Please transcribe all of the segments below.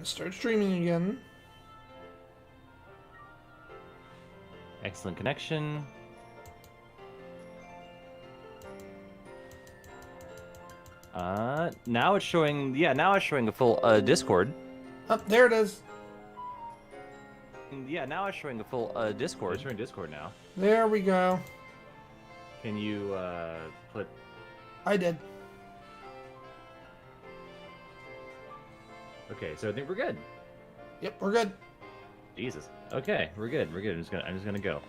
Start streaming again. Excellent connection. Now it's showing. Yeah, now it's showing a full Discord. Oh, there it is. Yeah, now it's showing a full Discord. It's showing Discord now. There we go. Can you put? I did. Okay, so I think we're good. Yep, we're good. Jesus. Okay, we're good. We're good. I'm just gonna go.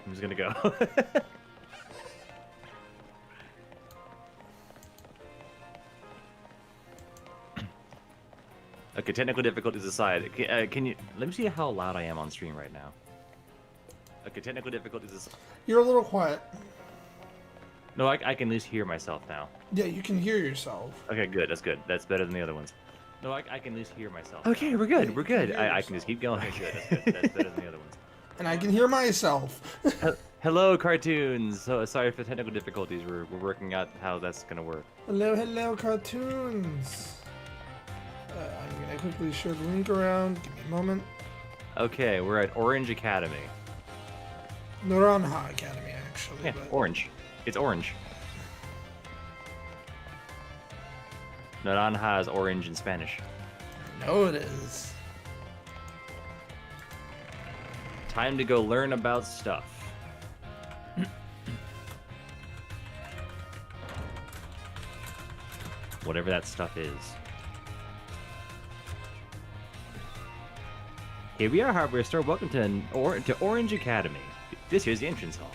Okay, technical difficulties aside, can you let me see how loud I am on stream right now? Okay, technical difficulties aside. You're a little quiet. No, I can at least hear myself now. Yeah, you can hear yourself. Okay, good. That's good. That's better than the other ones. No, I can at least hear myself. Okay, we're good. We're good. I can just keep going. Okay, good. That's good. That's better than the other ones. And I can hear myself. Hello, cartoons. So sorry for the technical difficulties. We're working out how that's gonna work. Hello, cartoons. I'm gonna quickly share the link around. Give me a moment. Okay, we're at Orange Academy. Naranja Academy, actually. Yeah, but... orange. It's orange. Naranja is orange in Spanish. No, it is. Time to go learn about stuff. Whatever that stuff is. Here we are, Hardware Store. Welcome to Orange Academy. This here's the entrance hall.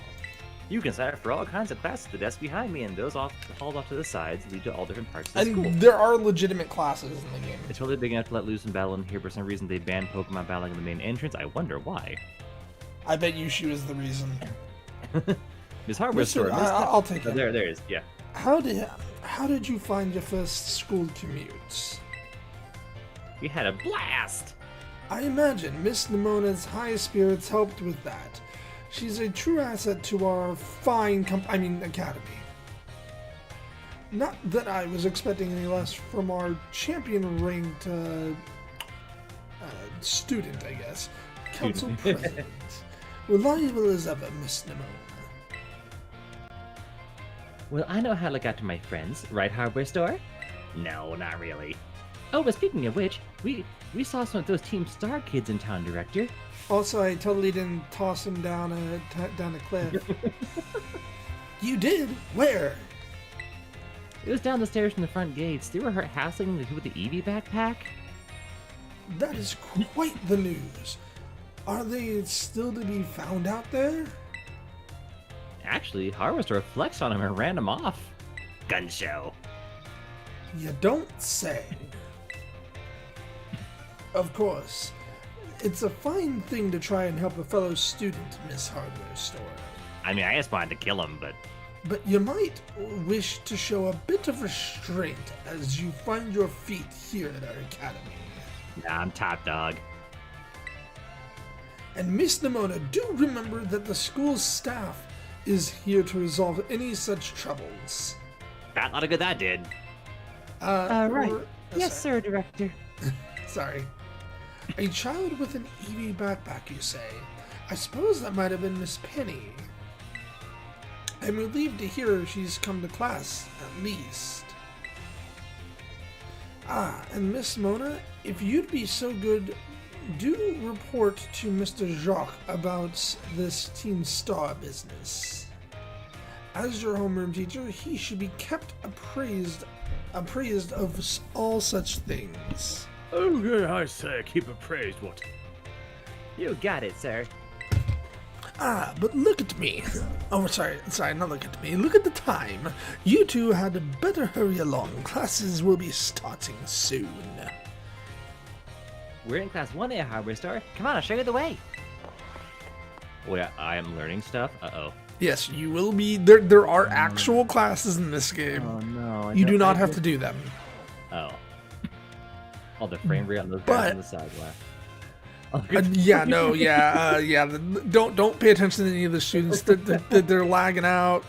You can sign up for all kinds of classes at the desk behind me, and those hauled off to the sides lead to all different parts of the school. And there are legitimate classes in the game. It's really big enough to let loose and battle in here. For some reason, they banned Pokemon battling in the main entrance. I wonder why. I bet you she was the reason. Miss Hardware Store. I'll take it. There it is. Yeah. How did you find your first school commute? We had a blast. I imagine Miss Nemona's high spirits helped with that. She's a true asset to our fine academy. Not that I was expecting any less from our champion-ranked student, I guess. Council President. Reliable as ever, Miss Nemona. Well, I know how to look out to my friends, right, Hardware Store? No, not really. Oh, but speaking of which, we saw some of those Team Star kids in town, Director. Also, I totally didn't toss him down a cliff. You did? Where? It was down the stairs from the front gates. They were hassling the kid with the Eevee backpack. That is quite the news. Are they still to be found out there? Actually, Hardware Store flexed on him and ran him off. Gun show. You don't say. Of course. It's a fine thing to try and help a fellow student, Miss Hardware Store. I mean, I just wanted to kill him, but... But you might wish to show a bit of restraint as you find your feet here at our academy. Nah, I'm top dog. And Miss Nemona, do remember that the school's staff is here to resolve any such troubles. Got a lot of good that did. Right. Yes, sir, Director. Sorry. A child with an Eevee backpack, you say? I suppose that might have been Miss Penny. I'm relieved to hear she's come to class, at least. Ah, and Miss Mona, if you'd be so good, do report to Mr. Jacques about this Team Star business. As your homeroom teacher, he should be kept appraised of all such things. Oh, good, I say, keep appraised, what? You got it, sir. Ah, but look at me. Oh, sorry, not look at me. Look at the time. You two had better hurry along. Classes will be starting soon. We're in class 1A at Hardware Store. Come on, I'll show you the way. Wait, I am learning stuff? Uh-oh. Yes, you will be. There are actual classes in this game. Oh, no. You do not have to do them. Oh. Oh, the frame rate on those guys on the side. Wow. Don't pay attention to any of the students. They're lagging out.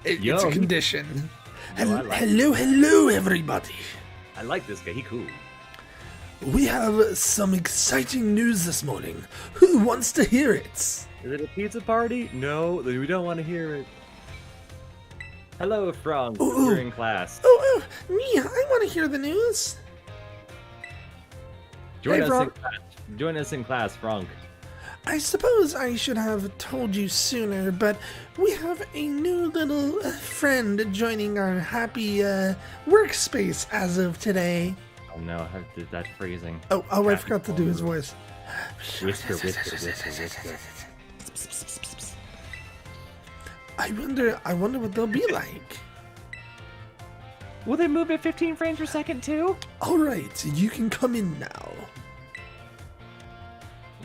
It's a condition. Yo, hello, everybody. I like this guy. He cool. We have some exciting news this morning. Who wants to hear it? Is it a pizza party? No, then we don't want to hear it. Hello, Frank. You're in class. Me, I want to hear the news. Join us in class, Frank. I suppose I should have told you sooner, but we have a new little friend joining our happy workspace as of today. Oh no, I did that phrasing. I forgot to do his voice. Whisper, whisper, whisper, whisper. I wonder what they'll be like. Will they move at 15 frames per second too? Alright, you can come in now.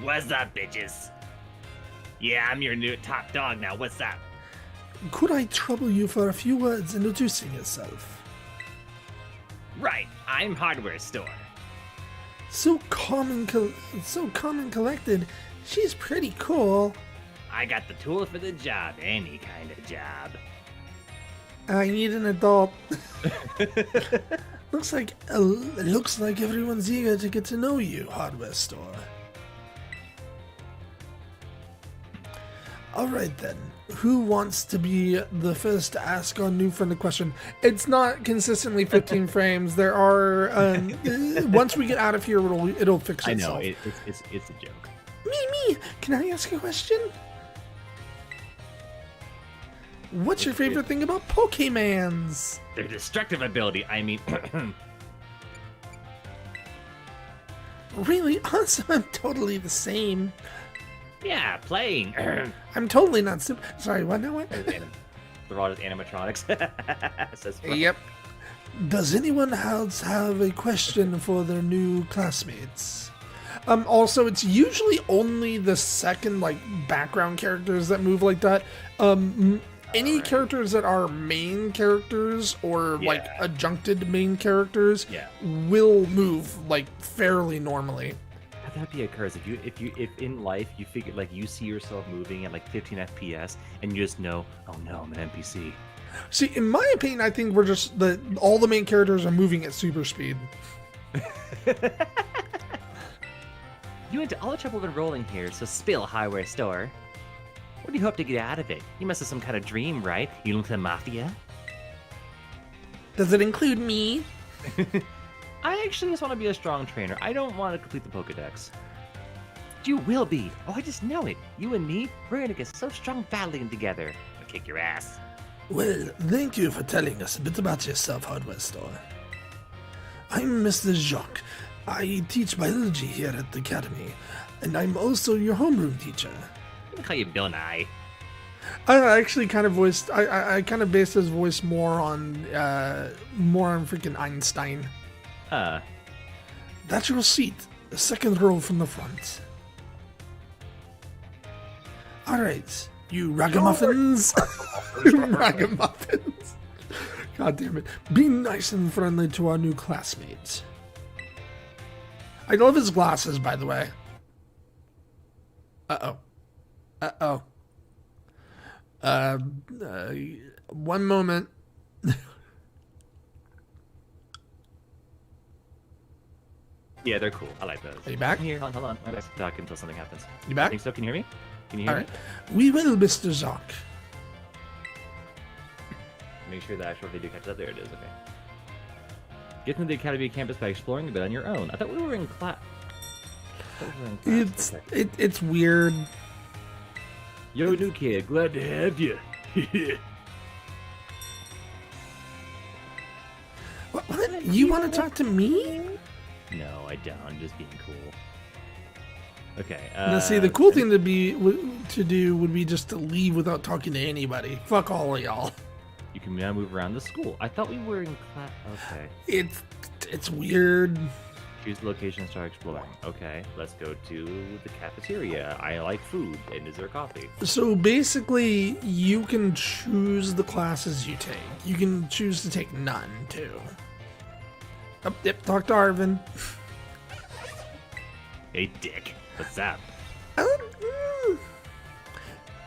What's up, bitches? Yeah, I'm your new top dog now. What's up? Could I trouble you for a few words introducing yourself? Right, I'm hardware store. So calm and collected. She's pretty cool. I got the tool for the job, any kind of job. I need an adult. looks like everyone's eager to get to know you, hardware store. Alright then, who wants to be the first to ask our new friend a question? It's not consistently 15 frames. There are, once we get out of here, it'll fix itself. I know, it's a joke. Me, can I ask a question? What's your favorite thing about Pokemans? Their destructive ability, I mean... Really? Awesome, I'm totally the same. yeah, playing. I'm totally not stupid. Sorry, what now? What? They're all just animatronics. Says Frank. Yep. Does anyone else have a question for their new classmates? Also, it's usually only the second, background characters that move like that. Any characters that are main characters or, adjuncted main characters will move, fairly normally. That'd be a curse if in life you figure you see yourself moving at 15 FPS and you just know, oh no, I'm an NPC. See, in my opinion, I think we're just all the main characters are moving at super speed. You went to all the trouble of enrolling here, so spill, hardware store. What do you hope to get out of it? You must have some kind of dream, right? You belong to the mafia? Does it include me? I actually just want to be a strong trainer. I don't want to complete the Pokedex. You will be. Oh, I just know it. You and me, we're gonna get so strong battling together. I'll kick your ass. Well, thank you for telling us a bit about yourself, hardware store. I'm Mr. Jacques. I teach biology here at the academy, and I'm also your homeroom teacher. I'm gonna call you Bill Nye. I actually kind of voiced. I kind of based his voice more on freaking Einstein. That's your seat, the second row from the front. All right, you ragamuffins. Ragamuffins. God damn it! Be nice and friendly to our new classmates. I love his glasses, by the way. One moment. Yeah, they're cool. I like those. Are you back? Here, hold on. I'm back to talk until something happens. You back? I think so. Can you hear me? Can you hear All me? right. We will, Mr. Zoc. Make sure the actual video catches up. There it is. Okay. Get into the academy campus by exploring a bit on your own. I thought we were in class. It's weird. Yo, new kid, glad to have you. What? You want to talk to me? No, I don't. I'm just being cool. Okay. Now, see, the cool thing to do would be just to leave without talking to anybody. Fuck all of y'all. You can now move around the school. I thought we were in class. Okay. It's weird. Choose the location and start exploring. Okay, let's go to the cafeteria. I like food. And is there coffee? So basically, you can choose the classes you take. You can choose to take none, too. Oh, yep, talk to Arvin. Hey, dick. What's up?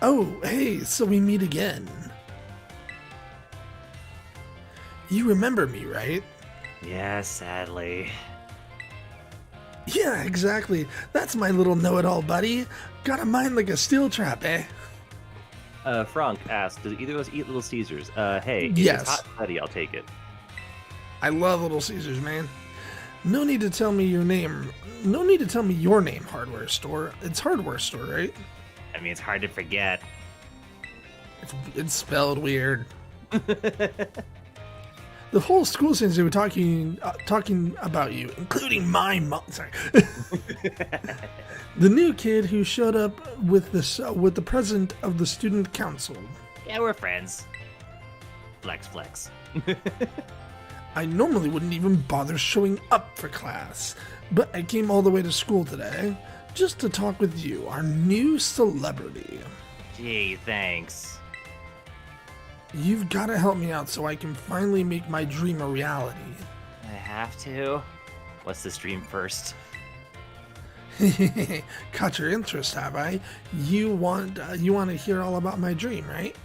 Oh, hey, so we meet again. You remember me, right? Yeah, sadly. Yeah, exactly. That's my little know-it-all, buddy. Got a mind like a steel trap, eh? Frank asked, does either of us eat Little Caesars? Hey, if Yes. it's hot and ready, I'll take it. I love Little Caesars, man. No need to tell me your name. No need to tell me your name, hardware store. It's hardware store, right? I mean, it's hard to forget. It's spelled weird. The whole school seems to be talking about you, including my mom. Sorry. The new kid who showed up with the president of the student council. Yeah, we're friends. Flex. I normally wouldn't even bother showing up for class, but I came all the way to school today just to talk with you, our new celebrity. Gee, thanks. You've got to help me out so I can finally make my dream a reality. I have to? What's the stream first? Caught your interest, have I? You want to hear all about my dream, right?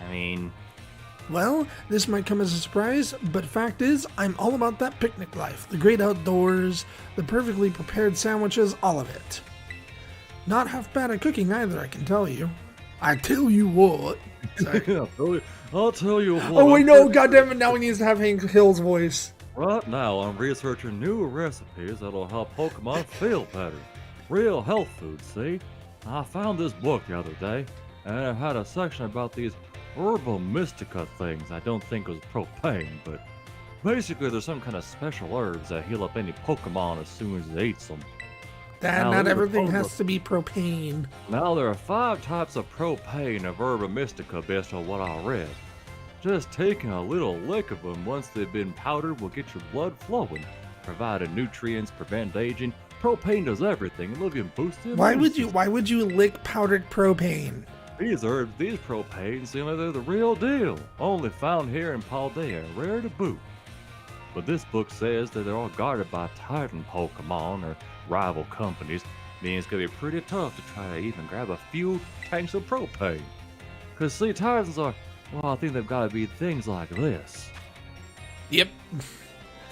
I mean, Well, this might come as a surprise, but fact is, I'm all about that picnic life, the great outdoors, the perfectly prepared sandwiches, all of it. Not half bad at cooking either, I can tell you. I tell you what. Sorry. I'll tell you what. Oh wait, no, goddammit, now he needs to have Hank Hill's voice. Right now, I'm researching new recipes that'll help Pokemon feel better. Real health food, see? I found this book the other day, and it had a section about these herbal mystica things. I don't think it was propane, but basically there's some kind of special herbs that heal up any Pokemon as soon as they eat them. Dad, Now, not look at everything all has the- to be propane. Now there are 5 types of propane of herba mystica based on what I read. Just taking a little lick of them once they've been powdered will get your blood flowing, providing nutrients, prevent aging. Propane does everything. It'll even boost the Why immune would you lick powdered propane? These herbs, these propanes, seem like they're the real deal. Only found here in Paldea, rare to boot. But this book says that they're all guarded by Titan Pokemon or rival companies, meaning it's gonna be pretty tough to try to even grab a few tanks of propane. Cause see, Titans are, well, I think they've gotta be things like this. Yep.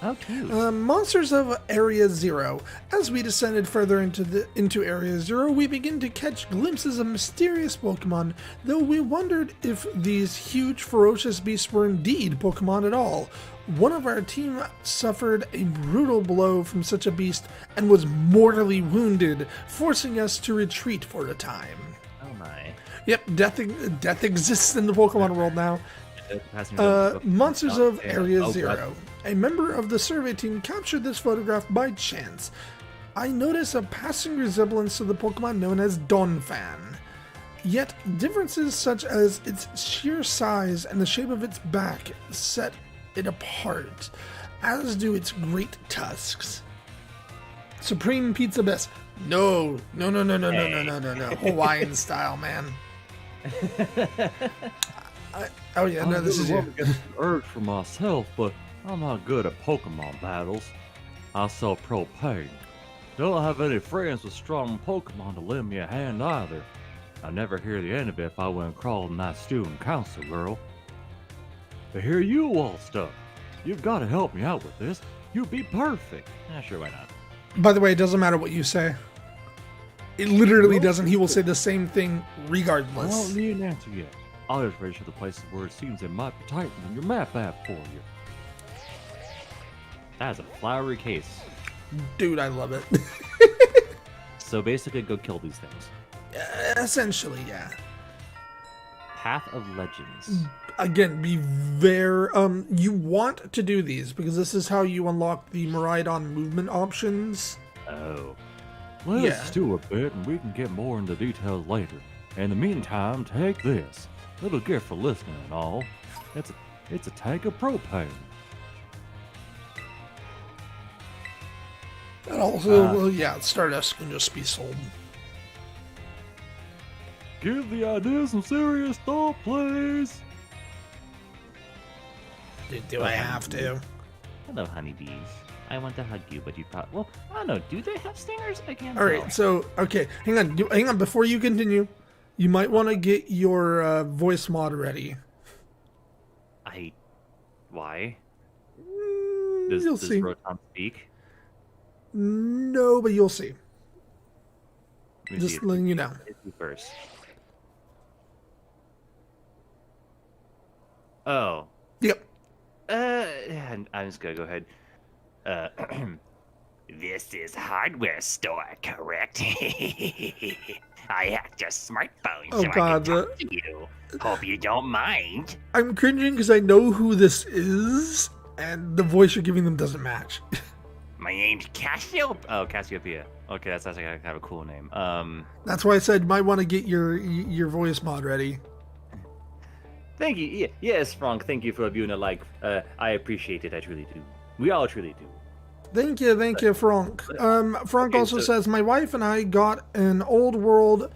How cute. Monsters of Area Zero. As we descended further into Area Zero, we begin to catch glimpses of mysterious Pokemon, though we wondered if these huge, ferocious beasts were indeed Pokemon at all. One of our team suffered a brutal blow from such a beast and was mortally wounded, forcing us to retreat for a time. Oh my. Yep, death exists in the Pokemon world now. Monsters of Area Zero. A member of the survey team captured this photograph by chance. I notice a passing resemblance to the Pokemon known as Donphan. Yet, differences such as its sheer size and the shape of its back set it apart, as do its great tusks. Supreme Pizza Best. No. Hawaiian style, man. Oh yeah, no, this is I you. really want to get an urge for myself, but I'm not good at Pokemon battles. I sell propane. Don't have any friends with strong Pokemon to lend me a hand either. I'd never hear the end of it if I went crawling that student council girl. But here you waltzed up. You've got to help me out with this. You'd be perfect. Yeah, sure, why not? By the way, it doesn't matter what you say. It literally doesn't. He will say the same thing I regardless. don't need an answer yet. I'll just register the places where it seems it might be tighter than your map app for you. That is a flowery case. Dude, I love it. So basically, go kill these things. Essentially, yeah. Path of Legends. Again, be very you want to do these because this is how you unlock the Miraidon movement options. Oh. Let's Yeah. do a bit and we can get more into details later. In the meantime, take this. Little gift for listening and all. It's a tank of propane. And also, well, yeah, Stardust can just be sold. Give the idea some serious thought, please. Do I have to? Hello, honeybees. I want to hug you, but you probably... Well, I don't know. Do they have stingers? I can't All tell. right, so okay, hang on. Before you continue, you might want to get your voice mod ready. Why? You'll Does see. Rotom speak? No, but you'll see. Let me see Just if letting you know. it's you first. Oh. Yep. Yeah, I'm just gonna go ahead. This is hardware store, correct? I hacked your smartphone Oh, so God, I can talk to you. Hope you don't mind. I'm cringing because I know who this is, and the voice you're giving them doesn't match. My name's Casio. Oh, Cassiopeia. Okay, that's actually kind of a cool name. That's why I said you might want to get your voice mod ready. Thank you. Yes, Frank. Thank you for viewing a like. I appreciate it. I truly do. We all truly do. Thank you, Frank. Frank Okay, also so- says, my wife and I got an old world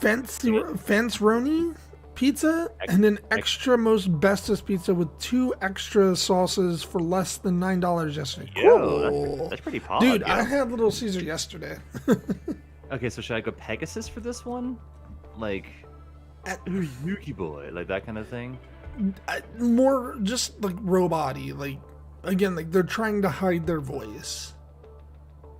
Fanceroni pizza and an extra most bestest pizza with 2 extra sauces for less than $9 yesterday. Yo, Cool. that's pretty pog. Dude, yo. I had Little Caesar yesterday. Okay, so should I go Pegasus for this one? Like, Yuki Boy, like that kind of thing? More just like robot-y. Like, again, like they're trying to hide their voice.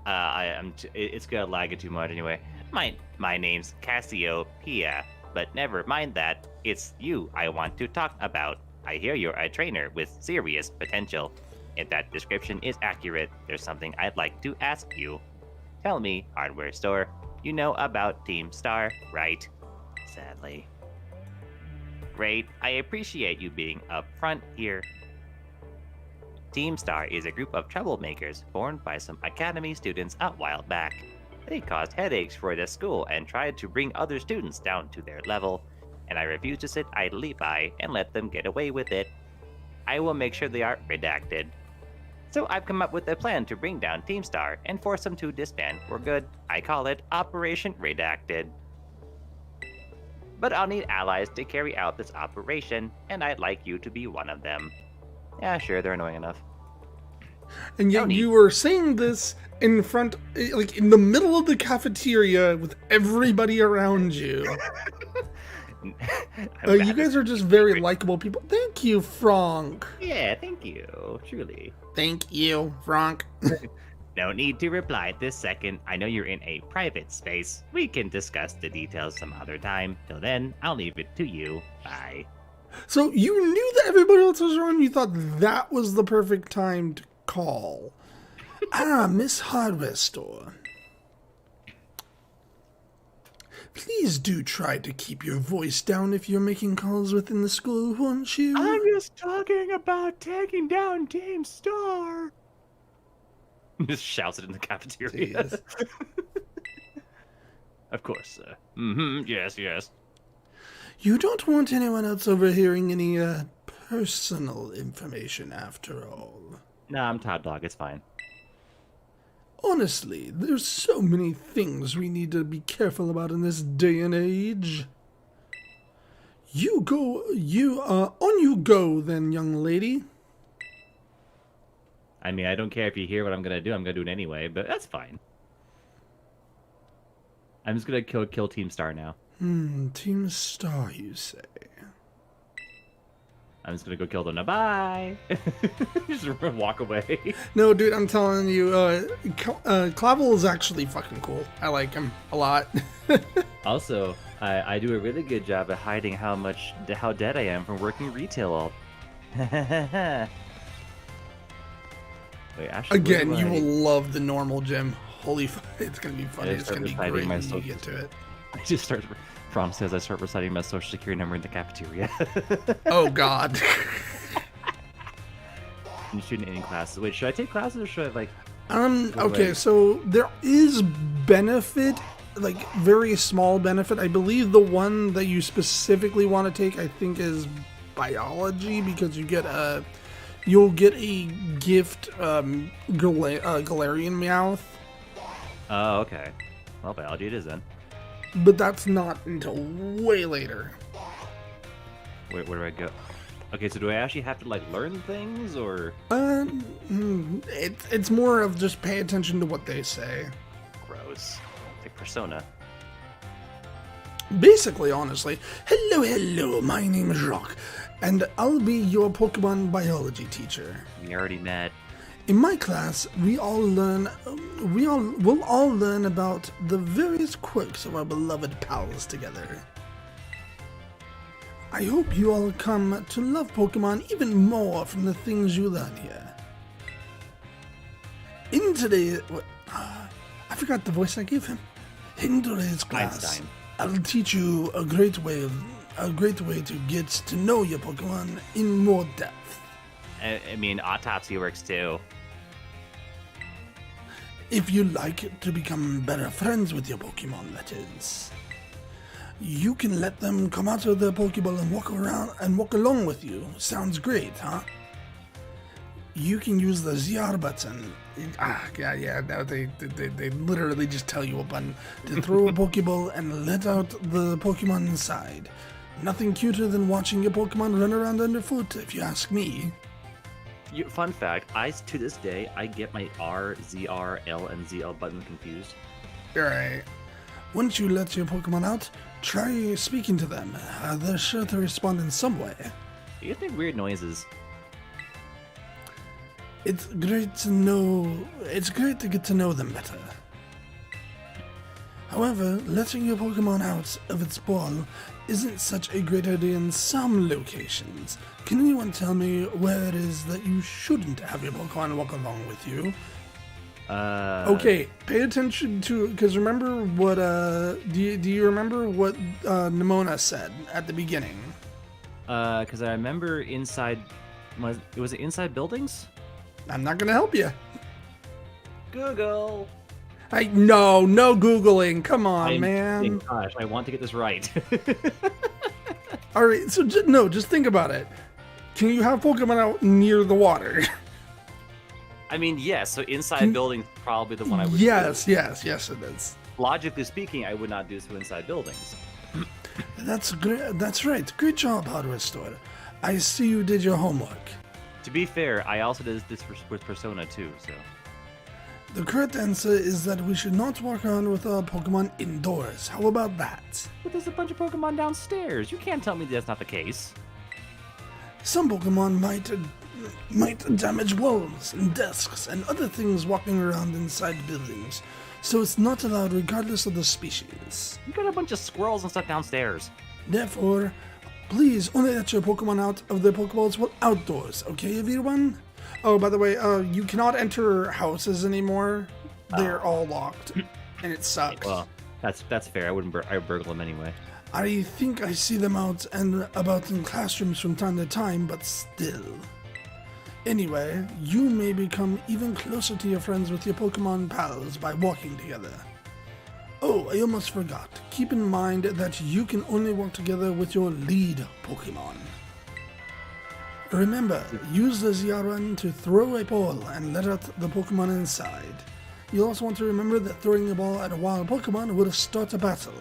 It's gonna lag it too much anyway. My name's Cassiopeia, but never mind that. It's you I want to talk about. I hear you're a trainer with serious potential. If that description is accurate, there's something I'd like to ask you. Tell me, hardware store, you know about Team Star, right? Sadly. Great, I appreciate you being upfront here. Team Star is a group of troublemakers formed by some Academy students a while back. They caused headaches for the school and tried to bring other students down to their level, and I refuse to sit idly by and let them get away with it. I will make sure they are redacted. So I've come up with a plan to bring down Team Star and force them to disband for good. I call it Operation Redacted. But I'll need allies to carry out this operation, and I'd like you to be one of them. Yeah, sure, they're annoying enough. And yet Tony. you were saying this in front, like in the middle of the cafeteria with everybody around you. You guys are just very likable people. Thank you, Frank. Yeah, thank you, truly. Thank you, Frank. No need to reply this second. I know you're in a private space. We can discuss the details some other time. Till then, I'll leave it to you. Bye. So you knew that everybody else was around. You thought that was the perfect time to call. Miss Hardware Store. Please do try to keep your voice down if you're making calls within the school, won't you? I'm just talking about taking down Team Star. Just shouts it in the cafeteria. Jeez. Of course, sir. Yes. You don't want anyone else overhearing any personal information after all. Nah, I'm Todd Dog. It's fine. Honestly, there's so many things we need to be careful about in this day and age. On you go then, young lady. I mean, I don't care if you hear what I'm gonna do. I'm gonna do it anyway, but that's fine. I'm just gonna kill Team Star now. Team Star, you say? I'm just gonna go kill them now. Bye. Just walk away. No, dude, I'm telling you, Clavel is actually fucking cool. I like him a lot. Also, I do a really good job at hiding how dead I am from working retail all. Wait, actually, Again, you will love the normal gym. Holy fuck, it's gonna be funny. I It's gonna be started great my when you social- get to it. I just start. From says I start reciting my social security number in the cafeteria. Oh god. And shooting any classes. Wait, should I take classes or should I like? Okay, Wait. so there is benefit, like very small benefit. I believe the one that you specifically want to take, I think, is biology, because you'll get a gift Galarian Meowth, Oh, okay. Well, biology it is then. but that's not until way later. Where do I go? Okay, so do I actually have to like learn things or? It's more of just pay attention to what they say. Gross. Like Persona. Basically, honestly. Hello, my name is Jacques, and I'll be your Pokemon biology teacher. We already met. In my class, we'll all learn about the various quirks of our beloved pals together. I hope you all come to love Pokemon even more from the things you learn here. In today, I forgot the voice I gave him. In today's class, Einstein. I'll teach you a great way to get to know your Pokemon in more depth. I mean, autopsy works too. If you like to become better friends with your Pokemon, that is, you can let them come out of their Pokeball and walk along with you. Sounds great, huh? You can use the ZR button. No, they literally just tell you a button to throw a Pokeball and let out the Pokemon inside. Nothing cuter than watching your Pokemon run around underfoot, if you ask me. Fun fact, to this day, I get my R, ZR, L, and ZL button confused. Alright. Once you let your Pokemon out, try speaking to them. They're sure to respond in some way. You guys make weird noises. It's great to get to know them better. However, letting your Pokemon out of its ball isn't such a great idea in some locations. Can anyone tell me where it is that you shouldn't have your Pokemon walk along with you? Okay, pay attention to, because remember what, do you remember what Nimona said at the beginning? Because I remember inside, was it inside buildings? I'm not gonna help you. Google. No Googling. Come on, man. Gosh, I want to get this right. All right, so just think about it. Can you have Pokemon out near the water? I mean, yes. So inside buildings, probably the one I would. Yes, it is. Logically speaking, I would not do so inside buildings. That's great. That's right. Great job, Hardware Store. I see you did your homework. To be fair, I also did this with Persona 2, so. The correct answer is that we should not walk around with our Pokemon indoors. How about that? But there's a bunch of Pokemon downstairs. You can't tell me that's not the case. Some Pokemon might damage walls and desks and other things walking around inside buildings, so it's not allowed regardless of the species. You got a bunch of squirrels and stuff downstairs. Therefore, please only let your Pokemon out of their Pokeballs while outdoors, okay, everyone? Oh, by the way, you cannot enter houses anymore. They're all locked, and it sucks. Well, that's fair. I wouldn't. I would burgle them anyway. I think I see them out and about in classrooms from time to time, but still. Anyway, you may become even closer to your friends with your Pokemon pals by walking together. Oh, I almost forgot. Keep in mind that you can only walk together with your lead Pokemon. Remember, use the ZR1 to throw a ball and let out the Pokemon inside. You'll also want to remember that throwing a ball at a wild Pokemon will start a battle.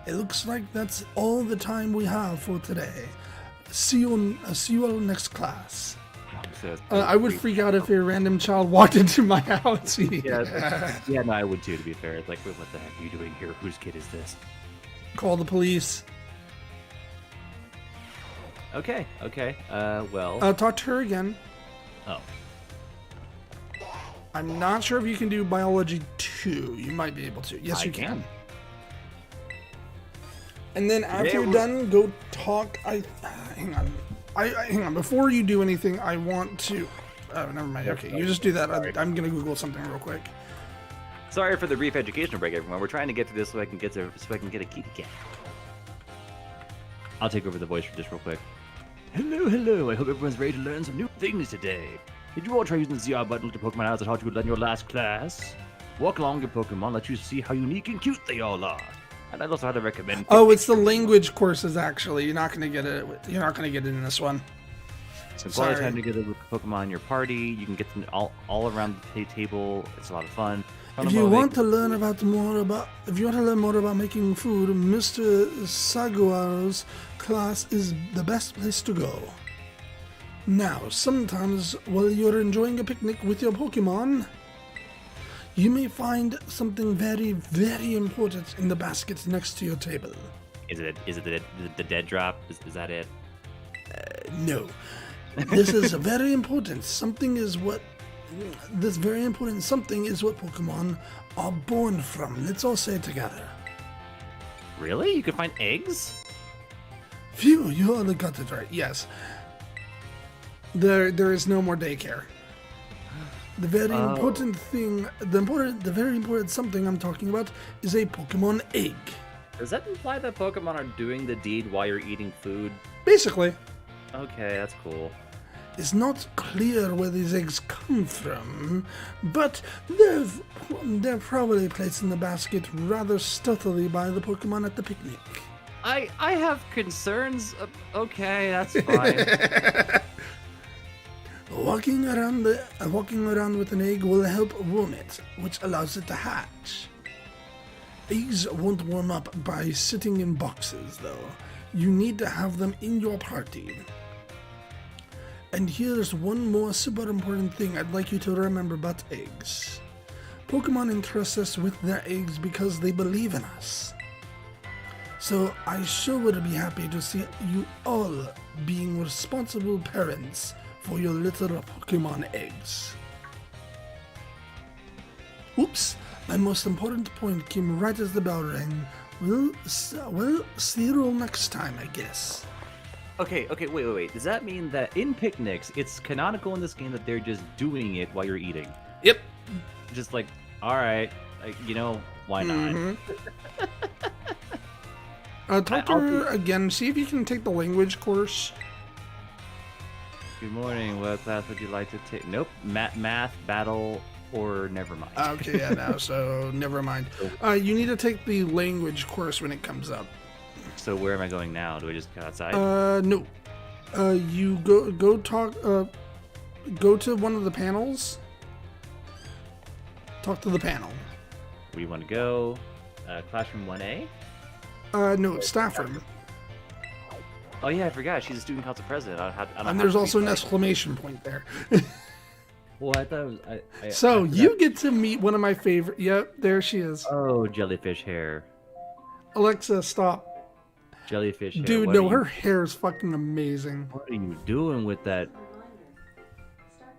It looks like that's all the time we have for today. See you all next class. I would freak out if a random child walked into my house. Yeah, no, I would too, to be fair. It's like, what the heck are you doing here? Whose kid is this? Call the police. Okay. Well. Talk to her again. Oh. I'm not sure if you can do biology 2. You might be able to. Yes, you can. And then after you're done, go talk. Hang on. Hang on. Before you do anything, I want to. Oh, never mind. Okay, you just do that. I'm gonna Google something real quick. Sorry for the brief educational break, everyone. We're trying to get through this so I can get a kitty cat. I'll take over the voice for this real quick. Hello. I hope everyone's ready to learn some new things today. Did you all try using the ZR button to Pokemon as I taught you in your last class? Walk along your Pokemon, let you see how unique and cute they all are. And I'd also have to recommend. Oh, it's the language courses. Actually, you're not gonna get it. You're not gonna get it in this one. So while you're trying to get a Pokemon in your party, you can get them all around the table. It's a lot of fun. If you want to learn more about making food, Mr. Saguaro's class is the best place to go. Now, sometimes while you're enjoying a picnic with your Pokemon, you may find something very, very important in the basket next to your table. Is it the dead drop? Is that it? No. This is very important. This very important something is what Pokemon are born from. Let's all say it together. Really? You can find eggs? Phew, you all got it right. Yes. There is no more daycare. The very important thing, the very important something I'm talking about is a Pokemon egg. Does that imply that Pokemon are doing the deed while you're eating food? Basically, Okay, that's cool. it's not clear where these eggs come from, but they're probably placed in the basket rather stealthily by the Pokemon at the picnic. I have concerns. Okay, that's fine. Walking around with an egg will help warm it, which allows it to hatch. Eggs won't warm up by sitting in boxes, though. You need to have them in your party. And here's one more super important thing I'd like you to remember about eggs. Pokemon entrust us with their eggs because they believe in us. So I sure would be happy to see you all being responsible parents for your little Pokemon eggs. Oops, my most important point came right as the bell rang. Well, see you all next time, I guess. Okay, wait. Does that mean that in picnics, it's canonical in this game that they're just doing it while you're eating? Yep. Just like, alright, why not? Talk to her again, see if you can take the language course. Good morning, what class would you like to take? Nope, math, battle, or never mind. Okay, yeah, no, so never mind. You need to take the language course when it comes up. So where am I going now? Do I just go outside? No. You go talk, go to one of the panels. Talk to the panel. Where do you want to go? Classroom 1A? No, it's staff room. Oh yeah, I forgot. She's a student council president. And there's also an exclamation point there. Well, I thought it was... So, you get to meet one of my favorite... Yep, there she is. Oh, jellyfish hair. Alexa, stop. Jellyfish hair. Dude, no, her hair is fucking amazing. What are you doing with that?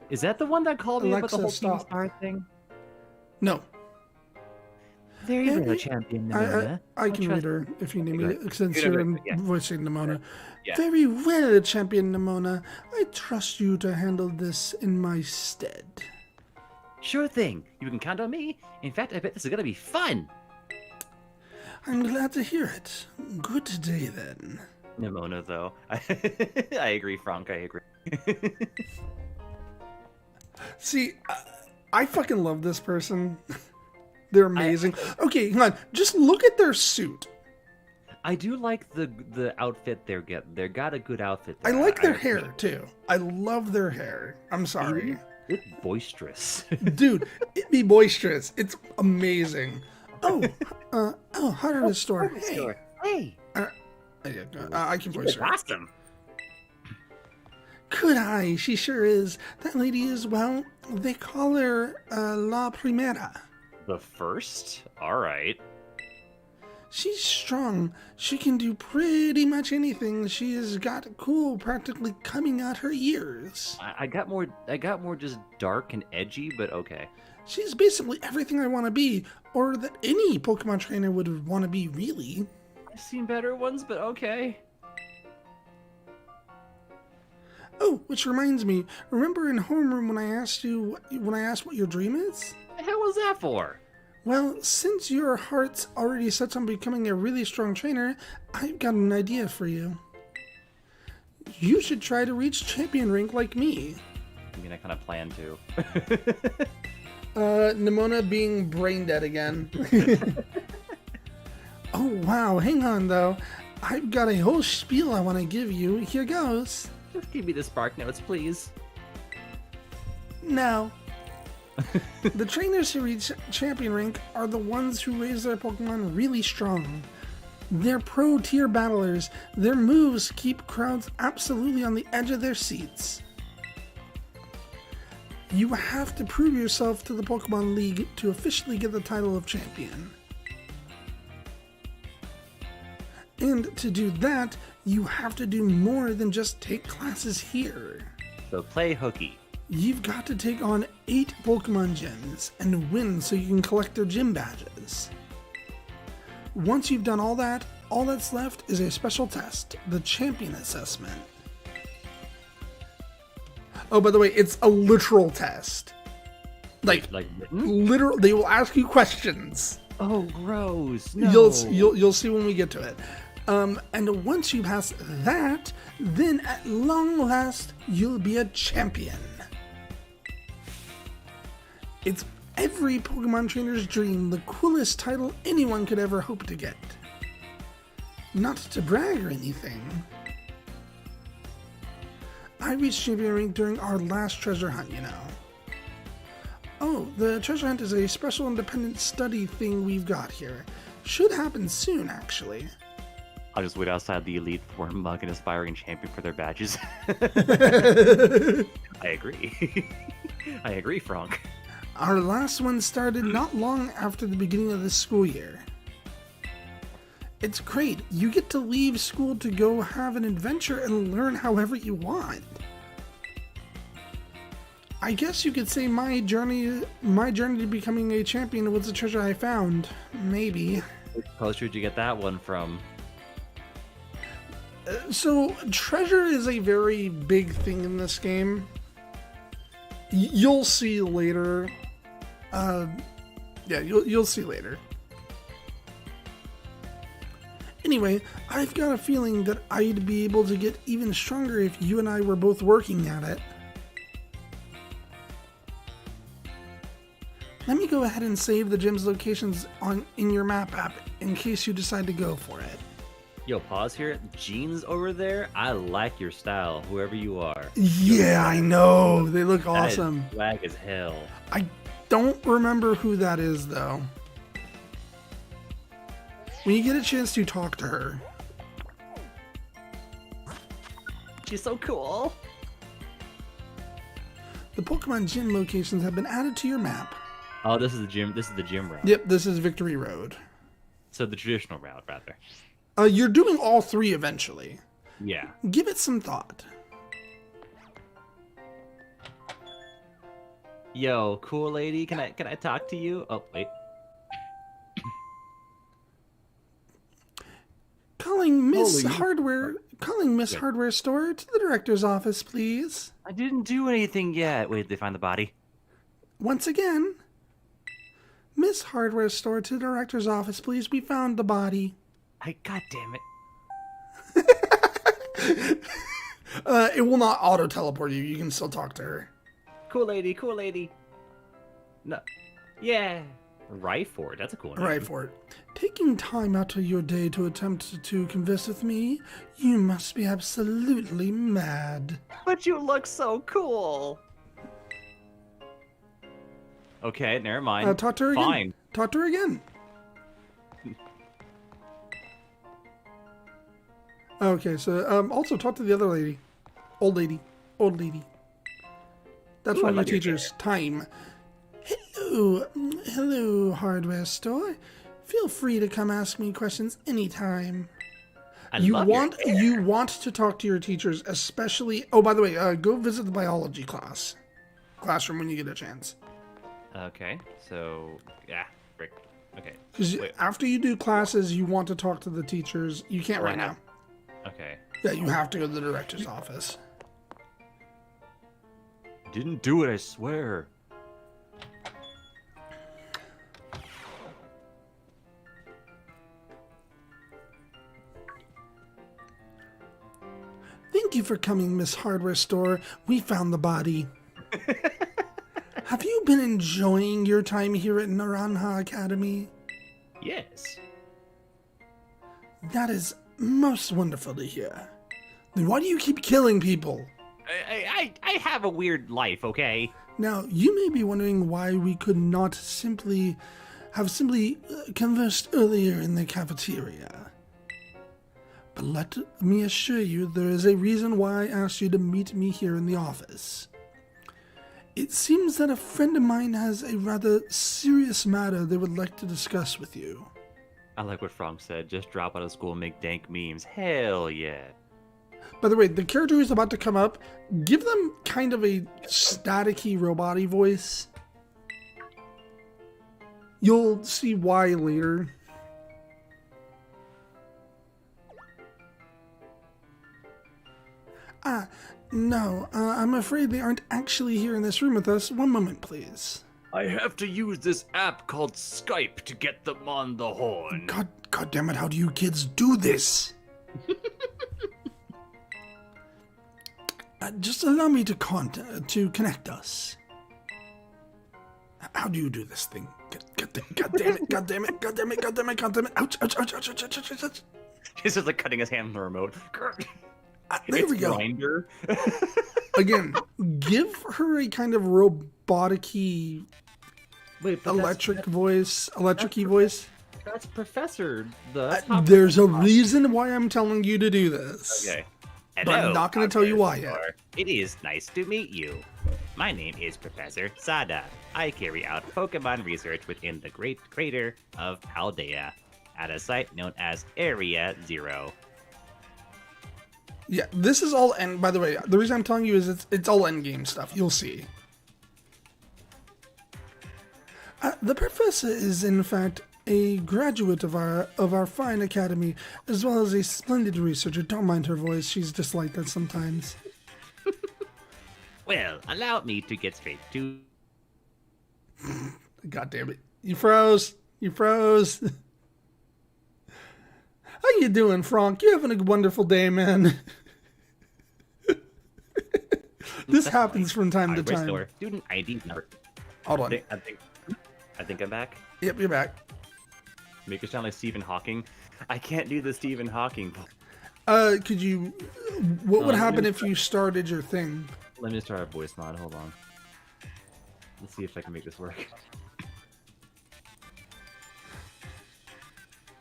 Is that the one that called me about the Alexa, whole stop. Team Star thing? No. There you go, champion Nimona. I can read her if you need me, since Good, you're good, yeah. voicing Nimona. Yeah. Very well, champion Nimona. I trust you to handle this in my stead. Sure thing. You can count on me. In fact, I bet this is gonna be fun. I'm glad to hear it. Good day, then. Nimona, though. I agree, Frank. I agree. See, I fucking love this person. They're amazing. Okay, hang on. Just look at their suit. I do like the outfit they're getting. They got a good outfit. I like their hair, too. I love their hair. I'm sorry. It's boisterous. Dude, it be boisterous. It's amazing. Oh, hardware store. Hey. I can voice her. Awesome. Could I? She sure is. That lady is, well, they call her La Primera. The first? Alright. She's strong. She can do pretty much anything. She has got cool practically coming out her ears. I got more just dark and edgy, but okay. She's basically everything I want to be, or that any Pokemon trainer would want to be, really. I've seen better ones, but okay. Oh, which reminds me, remember in homeroom when I asked what your dream is? What the hell was that for? Well, since your heart's already set on becoming a really strong trainer, I've got an idea for you. You should try to reach champion rank like me. I mean, I kind of plan to. Nimona being brain dead again. Oh, wow, hang on, though. I've got a whole spiel I want to give you. Here goes. Just give me the spark notes, please. No. The trainers who reach champion rank are the ones who raise their Pokemon really strong. They're pro-tier battlers. Their moves keep crowds absolutely on the edge of their seats. You have to prove yourself to the Pokemon League to officially get the title of champion. And to do that, you have to do more than just take classes here. So play hooky. You've got to take on 8 Pokemon gyms and win so you can collect their gym badges. Once you've done all that, all that's left is a special test, the Champion Assessment. Oh, by the way, it's a literal test. Like literal. They will ask you questions. Oh, gross! No. You'll see when we get to it. And once you pass that, then at long last you'll be a champion. It's every Pokemon trainer's dream, the coolest title anyone could ever hope to get. Not to brag or anything. I reached champion rank during our last treasure hunt, you know. Oh, the treasure hunt is a special independent study thing we've got here. Should happen soon, actually. I'll just wait outside the Elite Four mug and aspiring champion for their badges. I agree. I agree, Frank. Our last one started not long after the beginning of the school year. It's great. You get to leave school to go have an adventure and learn however you want. I guess you could say my journey to becoming a champion was the treasure I found. Maybe. Which poster did you get that one from? So, treasure is a very big thing in this game. You'll see later. Yeah, you'll see later. Anyway, I've got a feeling that I'd be able to get even stronger if you and I were both working at it. Let me go ahead and save the gym's locations in your map app in case you decide to go for it. Yo, pause here. Jeans over there. I like your style, whoever you are. Yeah, I know. They look awesome. That is swag as hell. I don't remember who that is, though. When you get a chance to talk to her. She's so cool. The Pokemon gym locations have been added to your map. Oh, this is the gym. This is the gym route. Yep, this is Victory Road. So the traditional route, rather. You're doing all 3 eventually. Yeah. Give it some thought. Yo, cool lady, can I talk to you? Oh, wait. Calling Miss Hardware Store to the director's office, please. I didn't do anything yet. Wait, did they find the body? Once again, Miss Hardware Store to the director's office, please. We found the body. God damn it. It will not auto-teleport you. You can still talk to her. Cool lady, cool lady. No. Yeah. Ryford, that's a cool name. Ryford. Taking time out of your day to attempt to converse with me? You must be absolutely mad. But you look so cool. Okay, never mind. Talk to her again. Fine. Talk to her again. Okay, so also talk to the other lady. Old lady. That's Ooh, one of I your love your teachers. Time. Hello, Hardware Store. Feel free to come ask me questions anytime. You want to talk to your teachers, especially. Oh, by the way, go visit the biology classroom when you get a chance. Okay, so yeah, frick. Okay. Because after you do classes, you want to talk to the teachers. You can't right now. Okay. Yeah, you have to go to the director's office. Didn't do it, I swear. Thank you for coming, Miss Hardware Store. We found the body. Have you been enjoying your time here at Naranja Academy? Yes. That is most wonderful to hear. Then why do you keep killing people? I have a weird life, okay? Now, you may be wondering why we could not simply conversed earlier in the cafeteria. But let me assure you, there is a reason why I asked you to meet me here in the office. It seems that a friend of mine has a rather serious matter they would like to discuss with you. I like what Frank said. Just drop out of school and make dank memes. Hell yeah. By the way, the character who's about to come up, give them kind of a staticky, robot-y voice. You'll see why later. No, I'm afraid they aren't actually here in this room with us. One moment, please. I have to use this app called Skype to get them on the horn. God damn it, how do you kids do this? Just allow me to connect us. How do you do this thing? God damn it, God damn it, God damn it, God damn it, God damn it. Ouch, ouch, ouch, ouch, ouch, ouch, ouch, ouch. He's just like cutting his hand on the remote. There we go. Grinder. Again, give her a kind of robotic-y, electric-y voice. That's Professor. There's a reason why I'm telling you to do this. Okay. But I'm not going to tell you why yet. It is nice to meet you. My name is Professor Sada. I carry out Pokemon research within the Great Crater of Paldea at a site known as Area 0. Yeah, this is all end. By the way, the reason I'm telling you is it's all endgame stuff. You'll see. The professor is, in fact, a graduate of our fine academy, as well as a splendid researcher. Don't mind her voice; she's just like that sometimes. Well, allow me to get straight to. God damn it! You froze. You froze. How you doing, Frank? You having a wonderful day, man? This happens from time to time. Restore student ID number. Hold on. I think I'm back. Yep, you're back. Make it sound like Stephen Hawking. I can't do the Stephen Hawking. Could you? What would happen if you started your thing? Let me start a voice mod. Hold on. Let's see if I can make this work.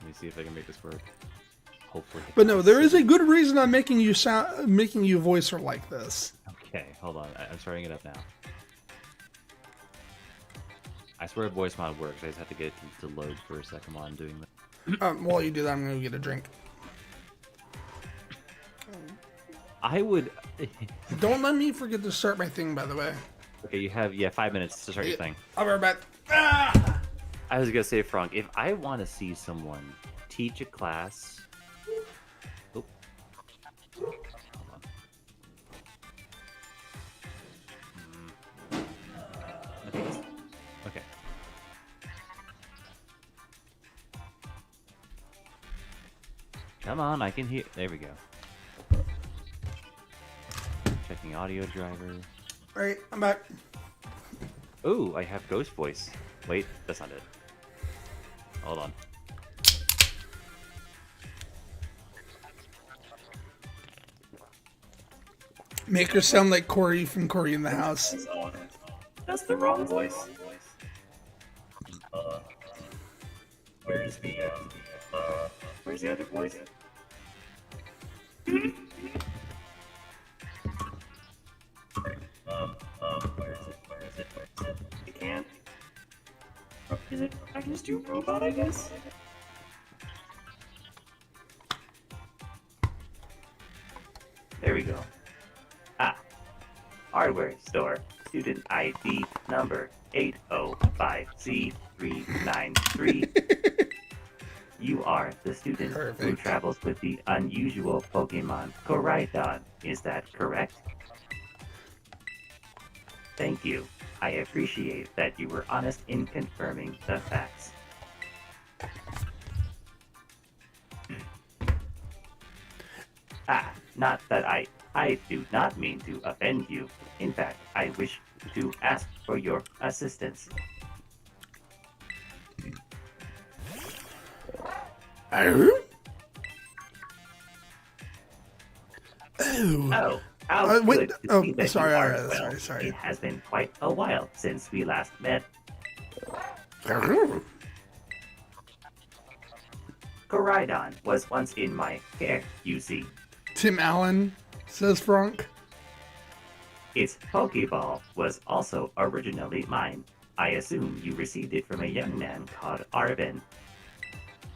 Let me see if I can make this work. Hopefully. But no, there is a good reason I'm making you voice her like this. Okay, hold on. I'm starting it up now. I swear voice mod works. I just have to get it to load for a second while I'm doing that. While you do that, I'm going to get a drink. I would... Don't let me forget to start my thing, by the way. Okay, you have 5 minutes to start your thing. I'll be right back. Ah! I was gonna say, Frank, if I want to see someone teach a class... Oh. Hold on. Okay. Come on, I can hear... There we go. Checking audio driver. Alright, I'm back. Ooh, I have ghost voice. Wait, that's not it. Hold on. Make her sound like Corey from Corey in the House. That's the wrong voice. Where's the other voice? Where is it? You can't. Is it? I can just do robot, I guess. There we go. Hardware store. Student ID number 805C393. You are the student who travels with the unusual Pokemon Koraidon. Is that correct? Thank you. I appreciate that you were honest in confirming the facts. Not that I do not mean to offend you. In fact, I wish to ask for your assistance. Oh? Wait. Sorry. It has been quite a while since we last met. Koraidon was once in my care, you see. Tim Allen, says Frank. Its Pokeball was also originally mine. I assume you received it from a young man called Arvin.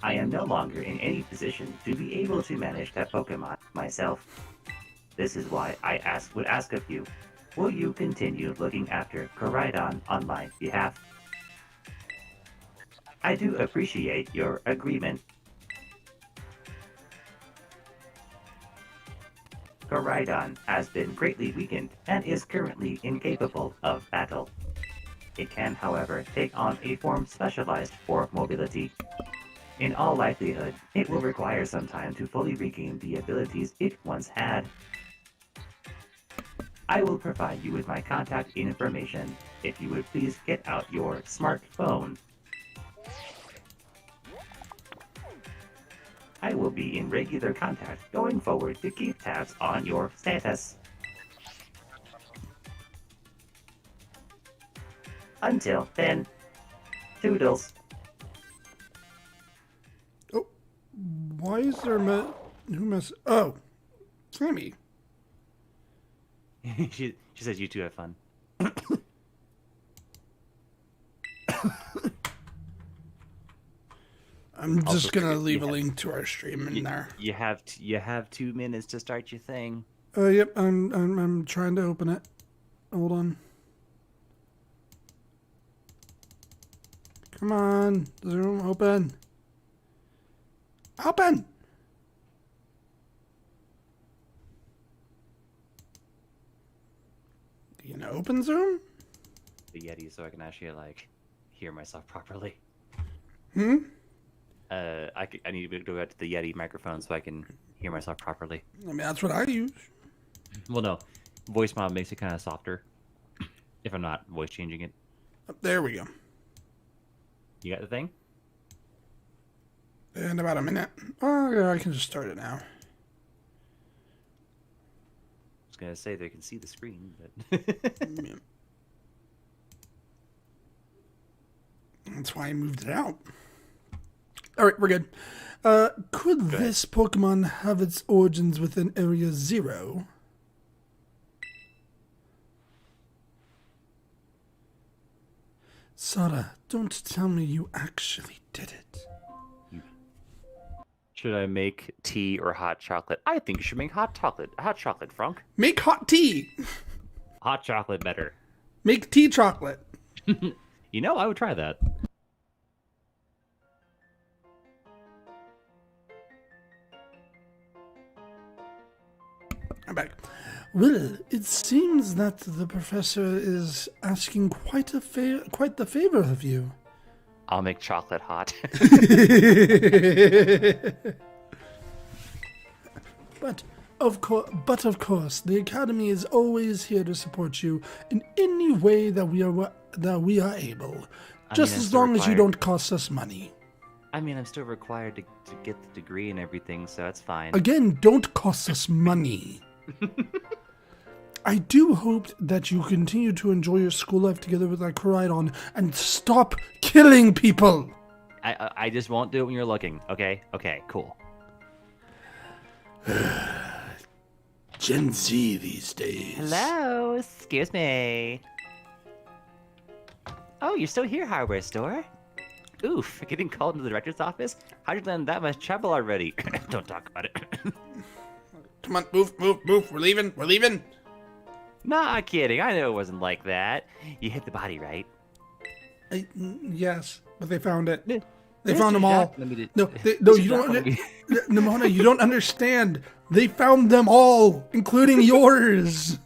I am no longer in any position to be able to manage that Pokemon myself. This is why I would ask of you, will you continue looking after Koraidon on my behalf? I do appreciate your agreement. Koraidon has been greatly weakened and is currently incapable of battle. It can, however, take on a form specialized for mobility. In all likelihood, it will require some time to fully regain the abilities it once had. I will provide you with my contact information if you would please get out your smartphone. I will be in regular contact going forward to keep tabs on your status. Until then, toodles. Oh, why is there Oh, Sammy. she says you two have fun. I'm Also, just gonna leave a yeah. link to our stream in there. You have 2 minutes to start your thing. Yep, I'm trying to open it. Hold on. Come on, Zoom, open. Open! You gonna open Zoom? The Yeti, so I can actually like hear myself properly. Hmm? I need to go out to the Yeti microphone so I can hear myself properly. I mean, that's what I use. Well, no, voice mod makes it kind of softer if I'm not voice changing it. There we go. You got the thing? In about a minute. Oh, yeah, I can just start it now. I was gonna say they can see the screen, but Yeah. That's why I moved it out. All right, we're good. Could this Pokemon have its origins within Area 0? Sara, don't tell me you actually did it. should I make tea or hot chocolate? I think you should make hot chocolate. Hot chocolate, Frank. Make hot tea. Hot chocolate better. Make tea chocolate. You know, I would try that. I'm back. Well, it seems that the professor is asking quite the favor of you. I'll make chocolate hot. But of course, the Academy is always here to support you in any way that we are able. Just as long as you don't cost us money. I mean, I'm still required to get the degree and everything, so that's fine. Again, don't cost us money. I do hope that you continue to enjoy your school life together with our Koraidon and stop killing people. I just won't do it when you're looking. Okay? Okay, cool. Gen Z these days. Hello, excuse me. Oh, you're still here, hardware store? Oof, getting called into the director's office? How'd you land that much trouble already? Don't talk about it. Come on, move. We're leaving. Not kidding, I know it wasn't like that. You hit the body, right? Yes, but they found it. They Mr. found them all. Jack, let me do- No, Mr. you don't. Jack, let me- Nimona, you don't understand. They found them all, including yours.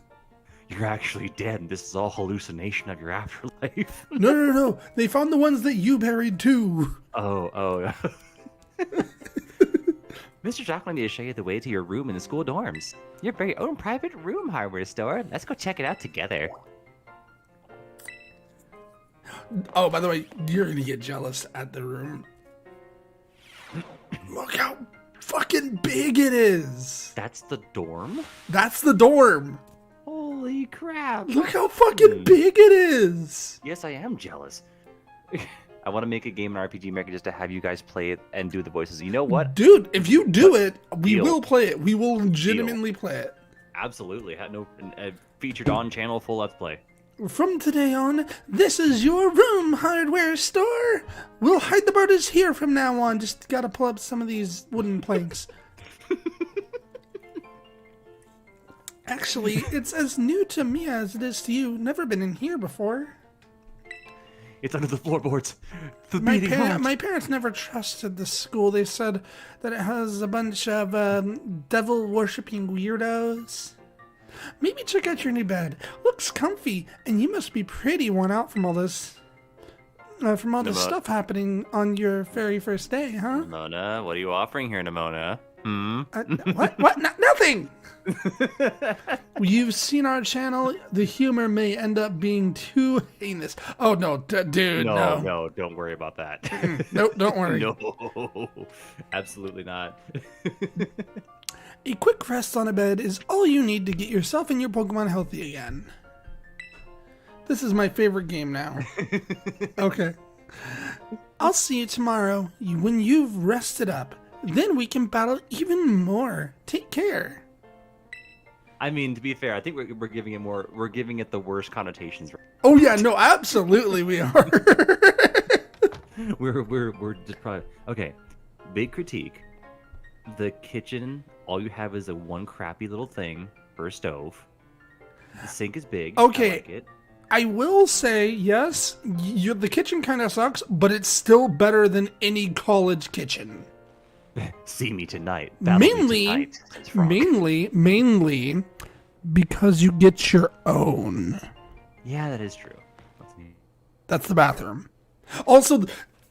You're actually dead, and this is all hallucination of your afterlife. No. They found the ones that you buried too. Oh. Mr. Jack, let me show you the way to your room in the school dorms. Your very own private room, hardware store. Let's go check it out together. Oh, by the way, you're gonna get jealous at the room. Look how fucking big it is. That's the dorm? That's the dorm. Holy crap. Look how fucking big it is. Yes, I am jealous. I want to make a game in RPG Maker just to have you guys play it and do the voices. You know what? Dude, if you do it, we Deal. will play it. We will legitimately play it. Absolutely. Had no featured on channel full let's play. From today on, this is your room hardware store. We'll hide the borders here from now on. Just gotta pull up some of these wooden planks. Actually, it's as new to me as it is to you. Never been in here before. It's under the floorboards. The My, beating heart. my parents never trusted this school. They said that it has a bunch of devil-worshipping weirdos. Maybe check out your new bed. Looks comfy, and you must be pretty worn out from all this. From all this stuff happening on your very first day, huh? Nimona, what are you offering here, Nimona? What? Nothing! You've seen our channel. The humor may end up being too heinous. Oh, no, dude, no. No, don't worry about that. Nope, don't worry. No, absolutely not. A quick rest on a bed is all you need to get yourself and your Pokemon healthy again. This is my favorite game now. Okay. I'll see you tomorrow when you've rested up. Then we can battle even more. Take care. I mean, to be fair, I think we're giving it more. We're giving it the worst connotations. Oh yeah, no, absolutely we are. we're just probably okay. Big critique. The kitchen, all you have is a one crappy little thing for a stove. The sink is big. Okay. I like it. I will say, yes, the kitchen kind of sucks, but it's still better than any college kitchen. See me tonight. Mainly because you get your own. Yeah, that is true. That's the bathroom. Also,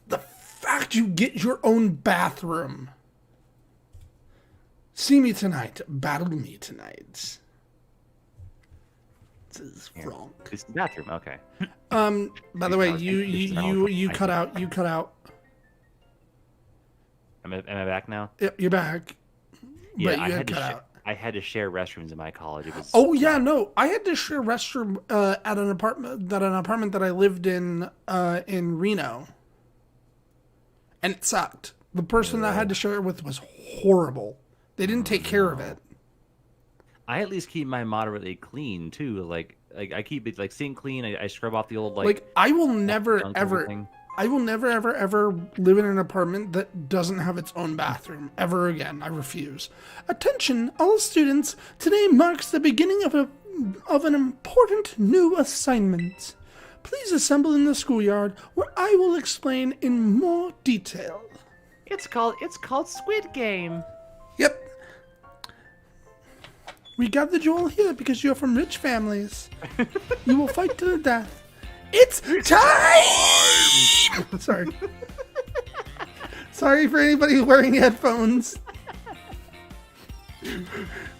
the fact you get your own bathroom. See me tonight. Battle me tonight. This is wrong. It's the bathroom. Okay. By the way, you cut out. You cut out. Am I back now? Yep, you're back. Yeah, but you had cut out. I had to share restrooms in my college. It was No, I had to share a restroom at an apartment that I lived in Reno, and it sucked. The person that I had to share it with was horrible. They didn't take care of it. I at least keep mine moderately clean too. Like I keep it like sink clean. I scrub off the old I will never ever live in an apartment that doesn't have its own bathroom ever again. I refuse. Attention, all students! Today marks the beginning of an important new assignment. Please assemble in the schoolyard where I will explain in more detail. It's called Squid Game. Yep. We gathered you all here because you're from rich families. You will fight to the death. It's time! Sorry. Sorry for anybody wearing headphones.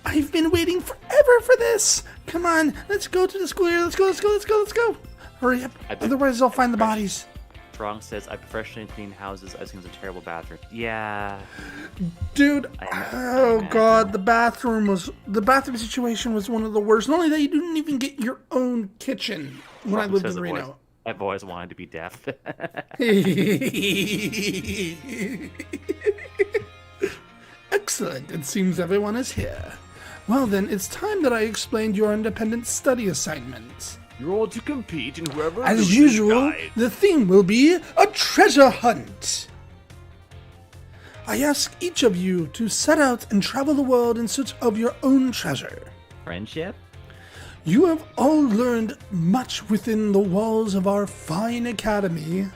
I've been waiting forever for this. Come on, let's go to the schoolyard. Let's go. Hurry up. Otherwise, I'll find the bodies. Strong says, I professionally clean houses. I think it's a terrible bathroom. Yeah. Dude, God, the bathroom situation was one of the worst. Not only that, you didn't even get your own kitchen when I lived in Reno. I've always wanted to be deaf. Excellent. It seems everyone is here. Well then, it's time that I explained your independent study assignments. You're all to compete in whoever... As usual, the theme will be a treasure hunt. I ask each of you to set out and travel the world in search of your own treasure. Friendship? You have all learned much within the walls of our fine academy.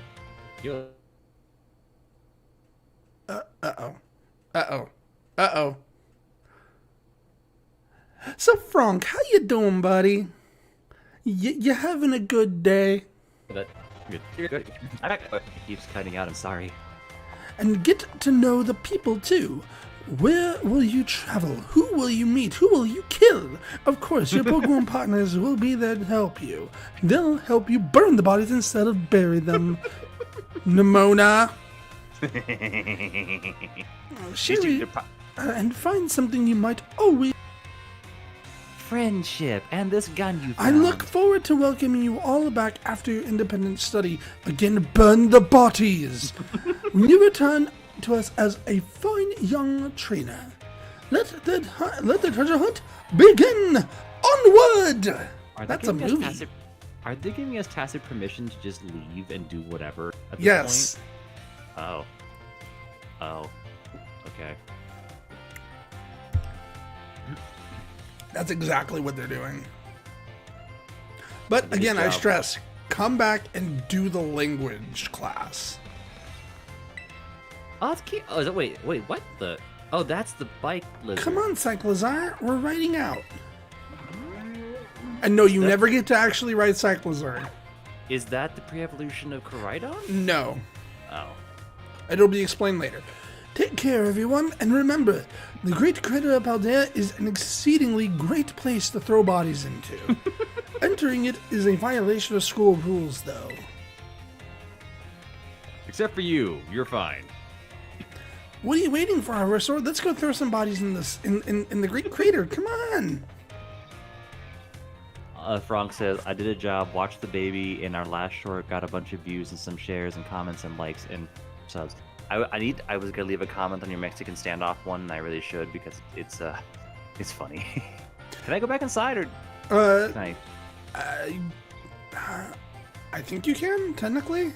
Uh-oh. So, Frank, how you doing, buddy? You having a good day? It keeps cutting out, I'm sorry. And get to know the people, too. Where will you travel? Who will you meet? Who will you kill? Of course, your Pokemon partners will be there to help you. They'll help you burn the bodies instead of bury them. Nimona. And find something you might always... Friendship and this gun you found. I look forward to welcoming you all back after your independent study. Again, burn the bodies. When you return to us as a fine young trainer, let the treasure hunt begin. Onward. Are That's a movie. Are they giving us tacit permission to just leave and do whatever at this Yes. point? Oh. Okay. That's exactly what they're doing. But Good again, I job. stress, come back and do the language class. Oh, that's cute. Oh, is it, wait, what the? Oh, that's the bike lizard. Come on, Cyclozar, we're writing out. And no, you never get to actually write Cyclozar. Is that the pre-evolution of Koraidon? No. Oh. It'll be explained later. Take care, everyone, and remember, the Great Crater of Paldea is an exceedingly great place to throw bodies into. Entering it is a violation of school rules, though. Except for you. You're fine. What are you waiting for, Harvester? Let's go throw some bodies in this in the Great Crater. Come on. Frank says, I did a job, watched the baby, in our last short, got a bunch of views and some shares and comments and likes and subs. I was gonna leave a comment on your Mexican standoff one, and I really should because it's funny. Can I go back inside or can I think you can, technically.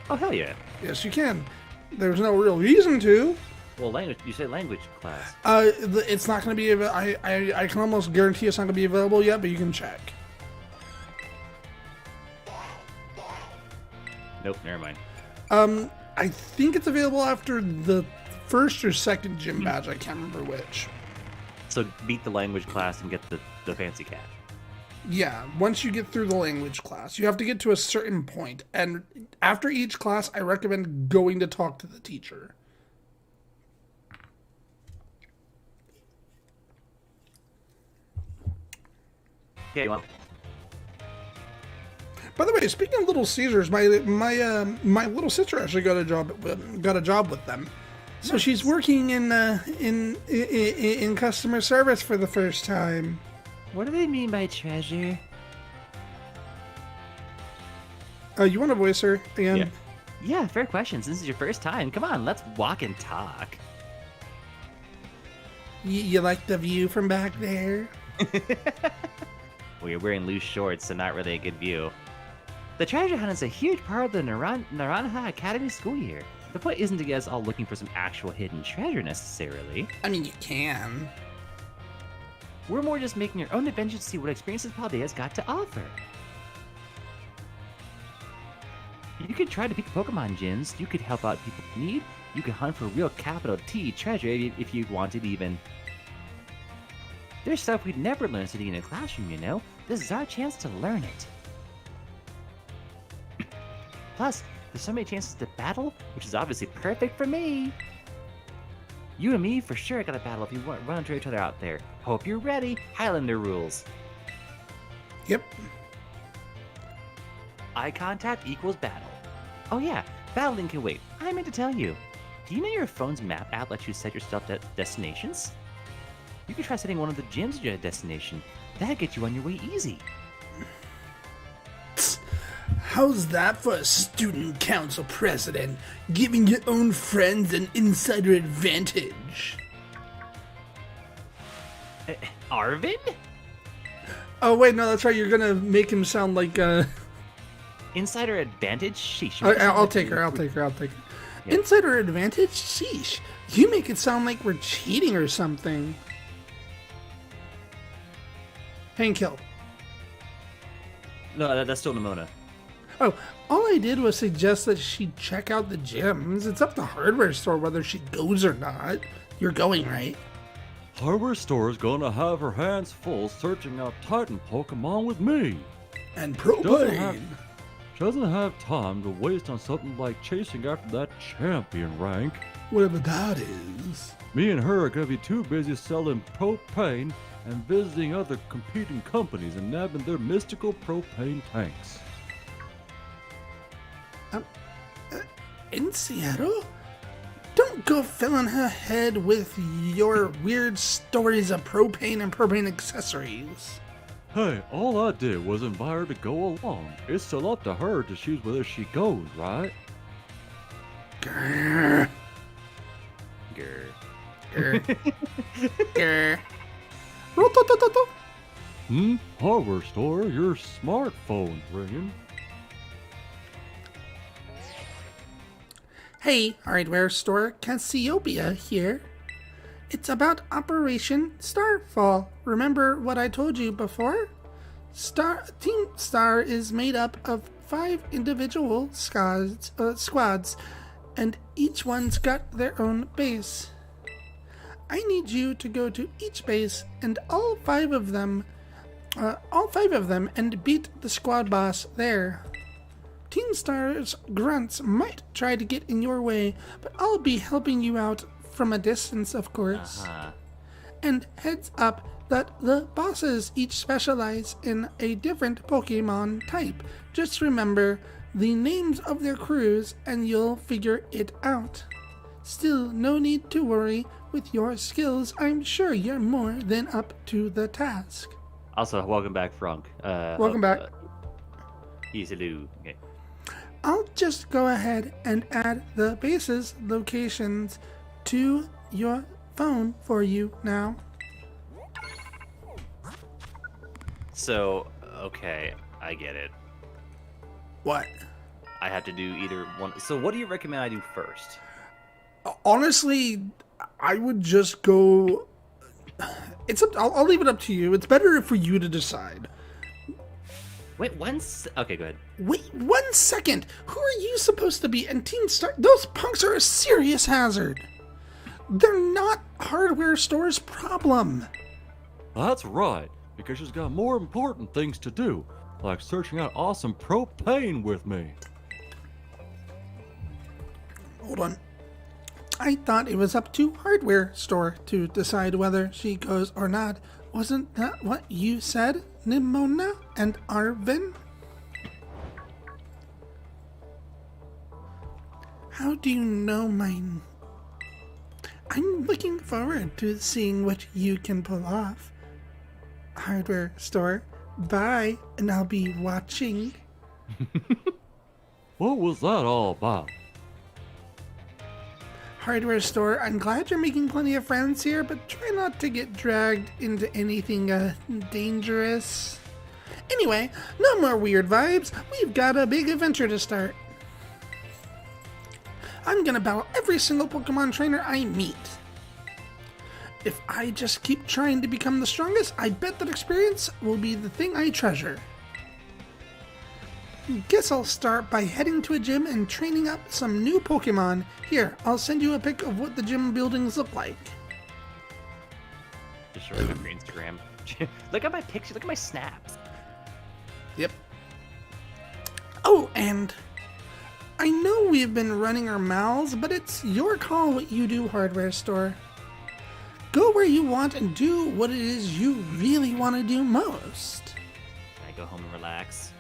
Oh hell yeah! Yes, you can. There's no real reason to. Well, language. You said language class. It's not going to be. I can almost guarantee it's not going to be available yet, but you can check. Nope, never mind. I think it's available after the first or second gym badge. I can't remember which. So beat the language class and get the fancy cat. Yeah, once you get through the language class, you have to get to a certain point, and after each class, I recommend going to talk to the teacher. Okay, well, By the way, speaking of Little Caesars, my little sister actually got a job with them. So she's working in customer service for the first time. what do they mean by treasure? You want to voice her again? Yeah. Yeah, fair question. Since this is your first time, come on, let's walk and talk. You like the view from back there? Well, you're wearing loose shorts, so not really a good view. The treasure hunt is a huge part of the Naranja Academy school year. The point isn't to get us all looking for some actual hidden treasure necessarily. I mean, you can. We're more just making our own adventure to see what experiences Paldea's got to offer. You could try to pick Pokemon gyms, you could help out people in need, you could hunt for real capital T treasure if you wanted even. There's stuff we'd never learn sitting in a classroom, you know? This is our chance to learn it. Plus, there's so many chances to battle, which is obviously perfect for me. You and me for sure gotta battle if you run into each other out there. Hope you're ready. Highlander rules. Yep. Eye contact equals battle. Oh yeah, battling can wait. I meant to tell you. Do you know your phone's map app lets you set your stealth destinations? You can try setting one of the gyms as your destination. That'll get you on your way easy. How's that for a student council president? Giving your own friends an insider advantage. Arvin? Oh wait, no, that's right. You're gonna make him sound like. Insider advantage? Sheesh. I'll take her. Yeah. Insider advantage? Sheesh. You make it sound like we're cheating or something. Hang kill. No, that's still Nimona. Oh, all I did was suggest that she check out the gyms. It's up to Hardware Store whether she goes or not. You're going, right? Hardware Store's gonna have her hands full searching out Titan Pokemon with me. And Doesn't propane. She doesn't have time to waste on something like chasing after that champion rank. Whatever that is. Me and her are gonna be too busy selling propane and visiting other competing companies and nabbing their mystical propane tanks. In Seattle? Don't go filling her head with your weird stories of propane and propane accessories. Hey, all I did was invite her to go along. It's still up to her to choose whether she goes, right? Grr. Grr. Grr. Grr. Rototototo. Hardware store, your smartphone's ringing. Hey, hardware store, Cassiopeia here. It's about Operation Starfall. Remember what I told you before? Team Star is made up of 5 individual squads, and each one's got their own base. I need you to go to each base and all five of them, and beat the squad boss there. Team Star's grunts might try to get in your way, but I'll be helping you out from a distance, of course. And heads up that the bosses each specialize in a different Pokemon type. Just remember the names of their crews and you'll figure it out. Still, no need to worry. With your skills, I'm sure you're more than up to the task. Also, welcome back, Frank. Welcome back. Easy. Okay. I'll just go ahead and add the base's locations to your phone for you now. So, okay, I get it. What? I have to do either one. So, what do you recommend I do first? Honestly, I would just go. It's up. I'll leave it up to you. It's better for you to decide. Wait, okay, go ahead. Wait 1 second. Who are you supposed to be? And Team Star. Those punks are a serious hazard. They're not hardware store's problem. That's right, because she's got more important things to do, like searching out awesome propane with me. Hold on. I thought it was up to hardware store to decide whether she goes or not. Wasn't that what you said, Nimona and Arvin? How do you know mine? I'm looking forward to seeing what you can pull off. Hardware store, bye, and I'll be watching. What was that all about? Hardware store, I'm glad you're making plenty of friends here, but try not to get dragged into anything dangerous. Anyway, no more weird vibes. We've got a big adventure to start. I'm gonna battle every single Pokemon trainer I meet. If I just keep trying to become the strongest, I bet that experience will be the thing I treasure. Guess I'll start by heading to a gym and training up some new Pokemon. Here, I'll send you a pic of what the gym buildings look like. Just showing up your Instagram. Look at my pictures. Look at my snaps. Yep. Oh, and I know we've been running our mouths, but it's your call what you do, hardware store. Go where you want and do what it is you really want to do most. I go home and relax.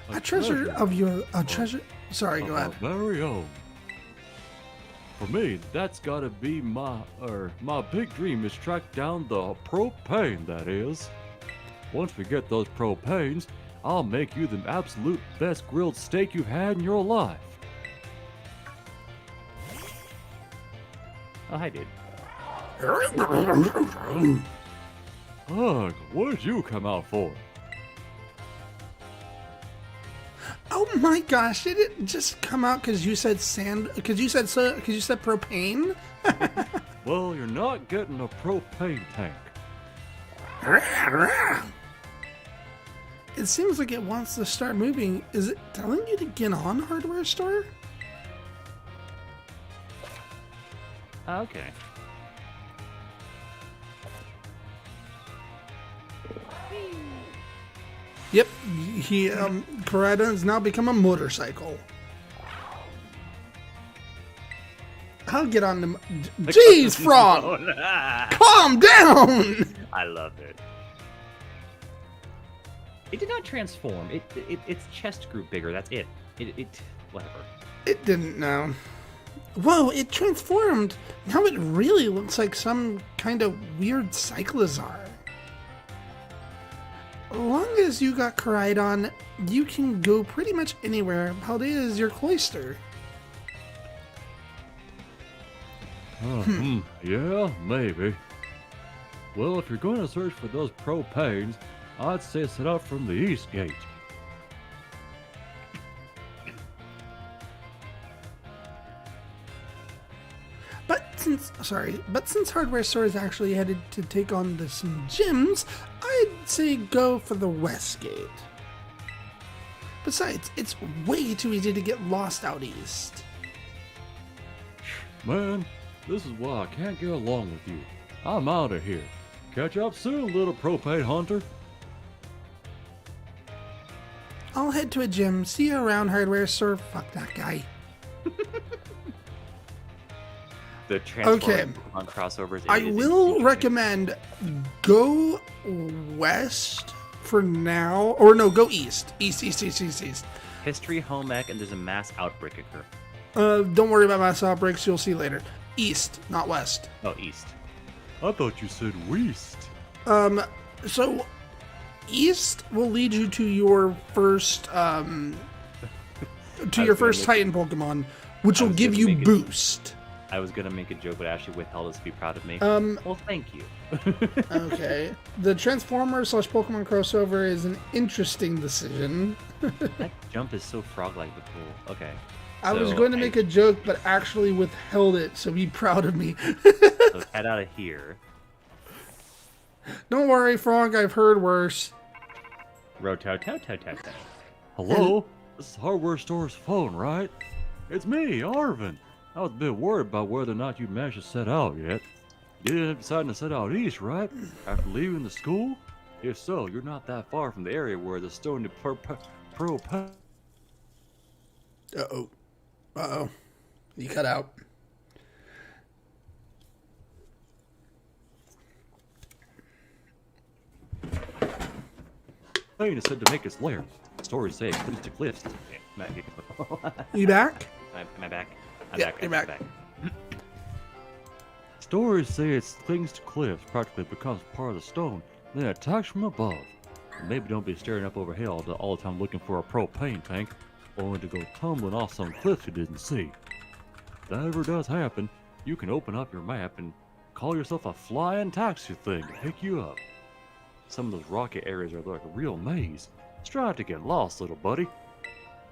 A treasure of your... A treasure... Sorry, go ahead. Very own. For me, that's gotta be my big dream is track down the propane, that is. Once we get those propanes, I'll make you the absolute best grilled steak you've had in your life. Oh, hi, dude. Ugh, what did you come out for? Oh my gosh, did it just come out because you said because you said propane? Well, you're not getting a propane tank. It seems like it wants to start moving. Is it telling you to get on, hardware store? Okay. Yep, Coretta has now become a motorcycle. I'll get on the... Jeez, Frog! Calm down! I love it. It did not transform. Its chest grew bigger. That's it. Whatever. It didn't, no. Whoa, it transformed. Now it really looks like some kind of weird Cyclizar. As long as you got Koraidon, you can go pretty much anywhere. Paldea is your cloister. Yeah, maybe. Well, if you're going to search for those propanes, I'd say set out from the east gate. But since Hardware Store is actually headed to take on some gyms, I'd say go for the west gate. Besides, it's way too easy to get lost out east. Man, this is why I can't get along with you. I'm out of here. Catch up soon, little propane hunter. I'll head to a gym. See you around, Hardware Store. Fuck that guy. The transforming Okay. Pokemon crossovers. I is will insane. recommend go west for now. Or no, go east. East. History, home ec, and there's a mass outbreak occur. Don't worry about mass outbreaks. You'll see later. East, not west. Oh, east. I thought you said west. So east will lead you to your first your first Titan Pokemon, which I will was give gonna you make it- boost. I was gonna make a joke, but Ashley withheld us to be proud of me. Well, thank you. Okay. The Transformer/Pokemon crossover is an interesting decision. That jump is so frog-like but cool. Okay. I was So going to make a joke, but actually withheld it, so be proud of me. So head out of here. Don't worry, Frog, I've heard worse. Rotototototo. Hello? This is Hardware Store's phone, right? It's me, Arvin. I was a bit worried about whether or not you managed to set out yet. You ended up deciding to set out east, right? After leaving the school? If so, you're not that far from the area where the stone pro. Uh-oh. You cut out. Pain is said to make its lair. Stories say it cleaves to cliffs. You back? Am I back? I'm Yeah, back. you're I'm back. Stories say it clings to cliffs, practically becomes part of the stone, then attacks from above. And maybe don't be staring up overhead all the time looking for a propane tank, only to go tumbling off some cliffs you didn't see. If that ever does happen, you can open up your map and call yourself a flying taxi thing to pick you up. Some of those rocky areas are like a real maze. Strive to get lost, little buddy.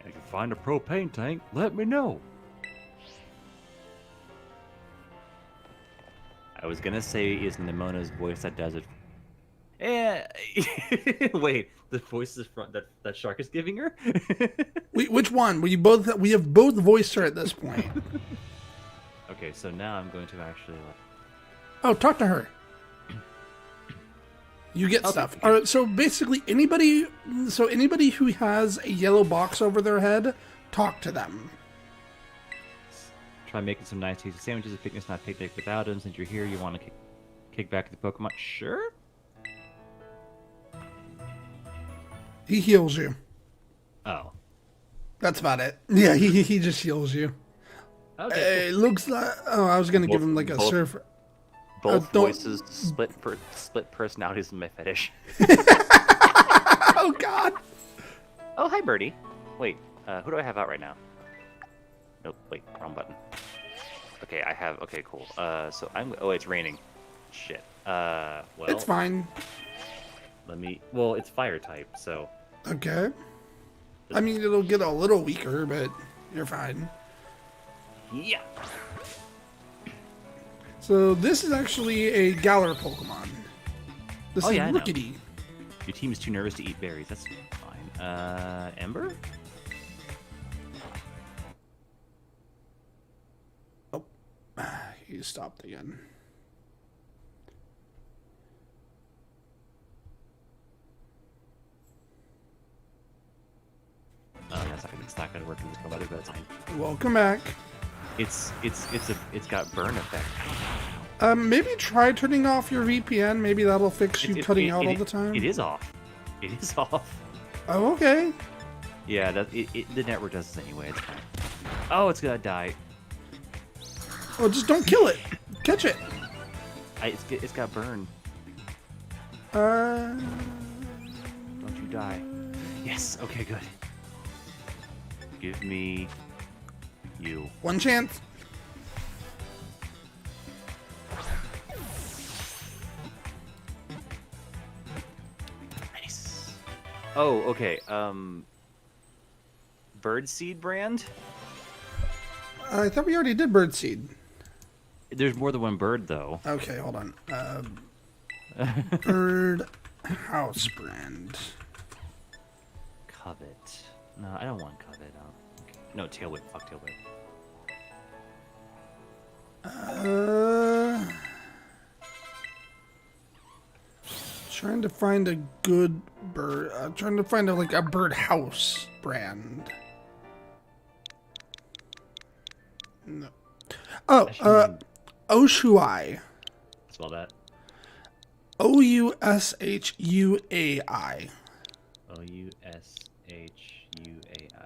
And if you find a propane tank, let me know. I was gonna say is Nemona's voice that does it. Yeah. Wait, the voice is from that Shark is giving her. Which one? We have both voiced her at this point. Okay, so now I'm going to actually. Oh, talk to her. You get Okay, stuff. okay. All right, so basically, anybody who has a yellow box over their head, talk to them. Try making some nice tasty sandwiches. A picnic's not a picnic without them. Since you're here, you want to kick back at the Pokemon. Sure. He heals you. Oh. That's about it. Yeah, he just heals you. Okay. It looks like. Oh, I was gonna give him like a both- surfer. Both don't- voices, split personalities is my fetish. Oh God. Oh, hi, Birdie. Wait, who do I have out right now? Nope, wait, wrong button. Okay, I have, okay, cool. So I'm, oh, it's raining. Shit. Well. It's fine. Well, it's fire type, so. Okay. I mean, it'll get a little weaker, but you're fine. Yeah. So this is actually a Galar Pokemon. This is Yeah, I know. Rookity. Your team is too nervous to eat berries, that's fine. Ember? Oh, he stopped again. It's not gonna work in this weather, but it's fine. Welcome back. It's got burn effect. Maybe try turning off your VPN. Maybe that'll fix you cutting out all the time. It is off. It is off. Oh, okay. Yeah, the network does this anyway. It's fine. Oh, it's gonna die. Well, just don't kill it. Catch it. It's got burn. Uh, Don't you die. Yes. Okay. Good. Give me you. one chance. Nice. Oh, okay. Birdseed brand? I thought we already did birdseed. There's more than one bird, though. Okay, hold on. Bird house brand. Covet. No, I don't want Covet. Okay. No, Tailwhip. Fuck Tailwhip. Trying to find a good bird. Trying to find like a bird house brand. No. Oh, Oushuai. Spell that. Oushuai. Oushuai.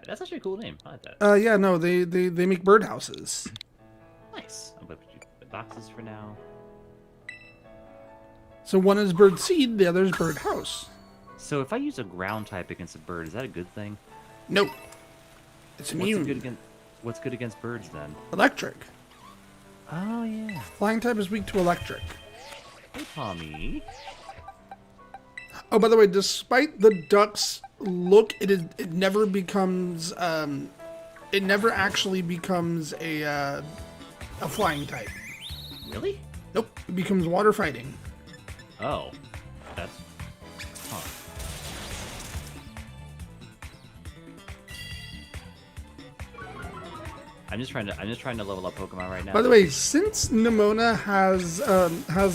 That's actually a cool name. I like that. Yeah, no, they make bird houses. Nice. I'm gonna put the boxes for now. So one is bird seed, the other is bird house. So if I use a ground type against a bird, is that a good thing? Nope. It's immune. What's good against birds then? Electric. Oh yeah. Flying type is weak to electric. Hey Tommy. Oh, by the way, despite the duck's look, it never becomes it never actually becomes a flying type. Really? Nope, it becomes water fighting. Oh, that's. Huh. I'm just trying to level up Pokemon right now. By the way, since Nimona has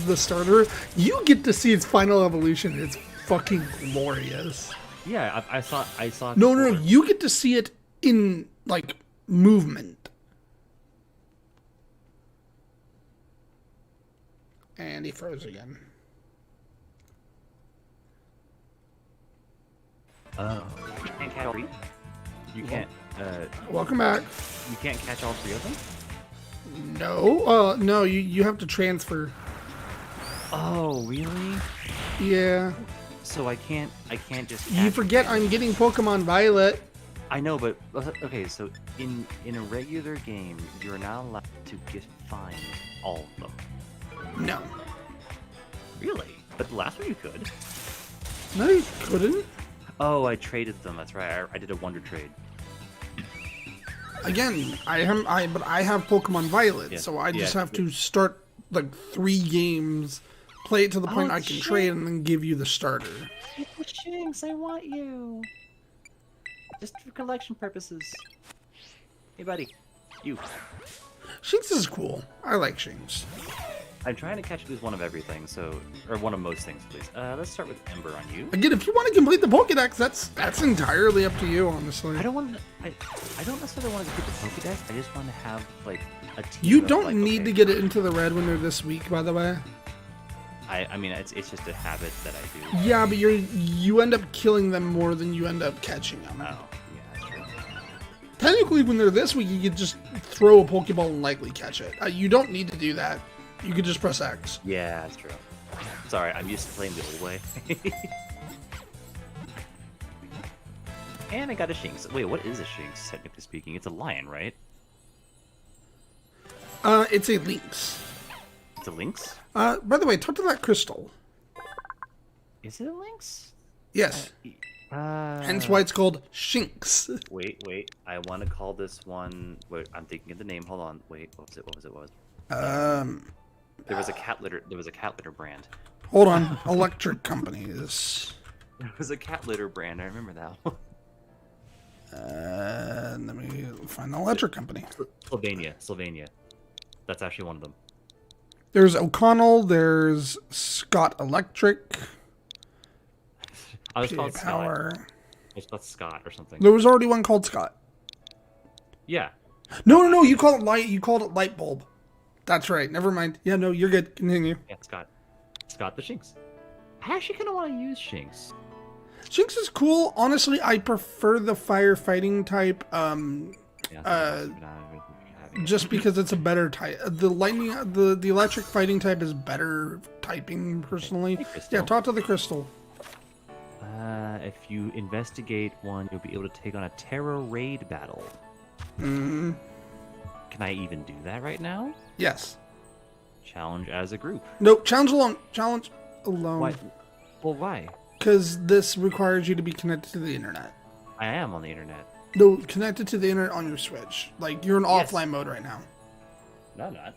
the starter, you get to see its final evolution. It's fucking glorious. Yeah, I saw. No, you get to see it in like movement. And he froze again. Oh. You can't catch all three? You can't. Welcome back. You can't catch all three of them? No, no, you have to transfer. Oh, really? Yeah. So I can't just. You forget I'm getting Pokemon Violet. I know, but okay. So in a regular game, you're not allowed to find all of them. No. Really? But the last one you could. No, you couldn't. Oh, I traded them. That's right. I did a wonder trade. Again, I have Pokemon Violet, Yeah, so I just yeah. have to start like 3 games, play it to the point I can shit. trade, and then give you the starter. Shinx, I want you. Just for collection purposes. Hey, buddy. You. Shinx is cool. I like Shinx. I'm trying to catch at least one of everything, or one of most things, please. Let's start with Ember on you. Again, if you want to complete the Pokédex, that's entirely up to you, honestly. I don't necessarily want to get the Pokédex. I just want to have like a team. You don't need to get it into the red when they're this weak, by the way. I mean, it's just a habit that I do. Yeah, but you end up killing them more than you end up catching them. Oh, yeah, that's true. Technically, when they're this weak, you could just throw a Pokeball and likely catch it. You don't need to do that. You could just press X. Yeah, that's true. Sorry, I'm used to playing the old way. And I got a Shinx. Wait, what is a Shinx, technically speaking? It's a lion, right? It's a Lynx. It's a lynx? By the way, talk to that crystal. Is it a lynx? Yes. Hence why it's called Shinx. Wait. I want to call this one... Wait, I'm thinking of the name. Hold on. Wait, what was it? There was a cat litter brand. Hold on. Electric companies. There was a cat litter brand. I remember that one. Let me find the electric company. Sylvania. That's actually one of them. There's O'Connell. There's Scott Electric. I was called Power. Scott. I was called Scott or something. There was already one called Scott. Yeah. No. You called it light. You called it light bulb. That's right. Never mind. Yeah, no, you're good. Continue. Yeah, Scott the Shinx. I actually kind of want to use Shinx. Shinx is cool. Honestly, I prefer the firefighting type. Just because it's a better type. The lightning, the electric fighting type is better typing personally. Hey, Yeah, talk to the crystal. If you investigate one, you'll be able to take on a Terra raid battle. Mm. Can I even do that right now? Yes. Challenge as a group. Nope. Challenge alone. Challenge alone. Why? Well, why? Because this requires you to be connected to the internet. I am on the internet. No, connected to the internet on your Switch. Like, you're in Yes. offline mode right now. No, I'm not.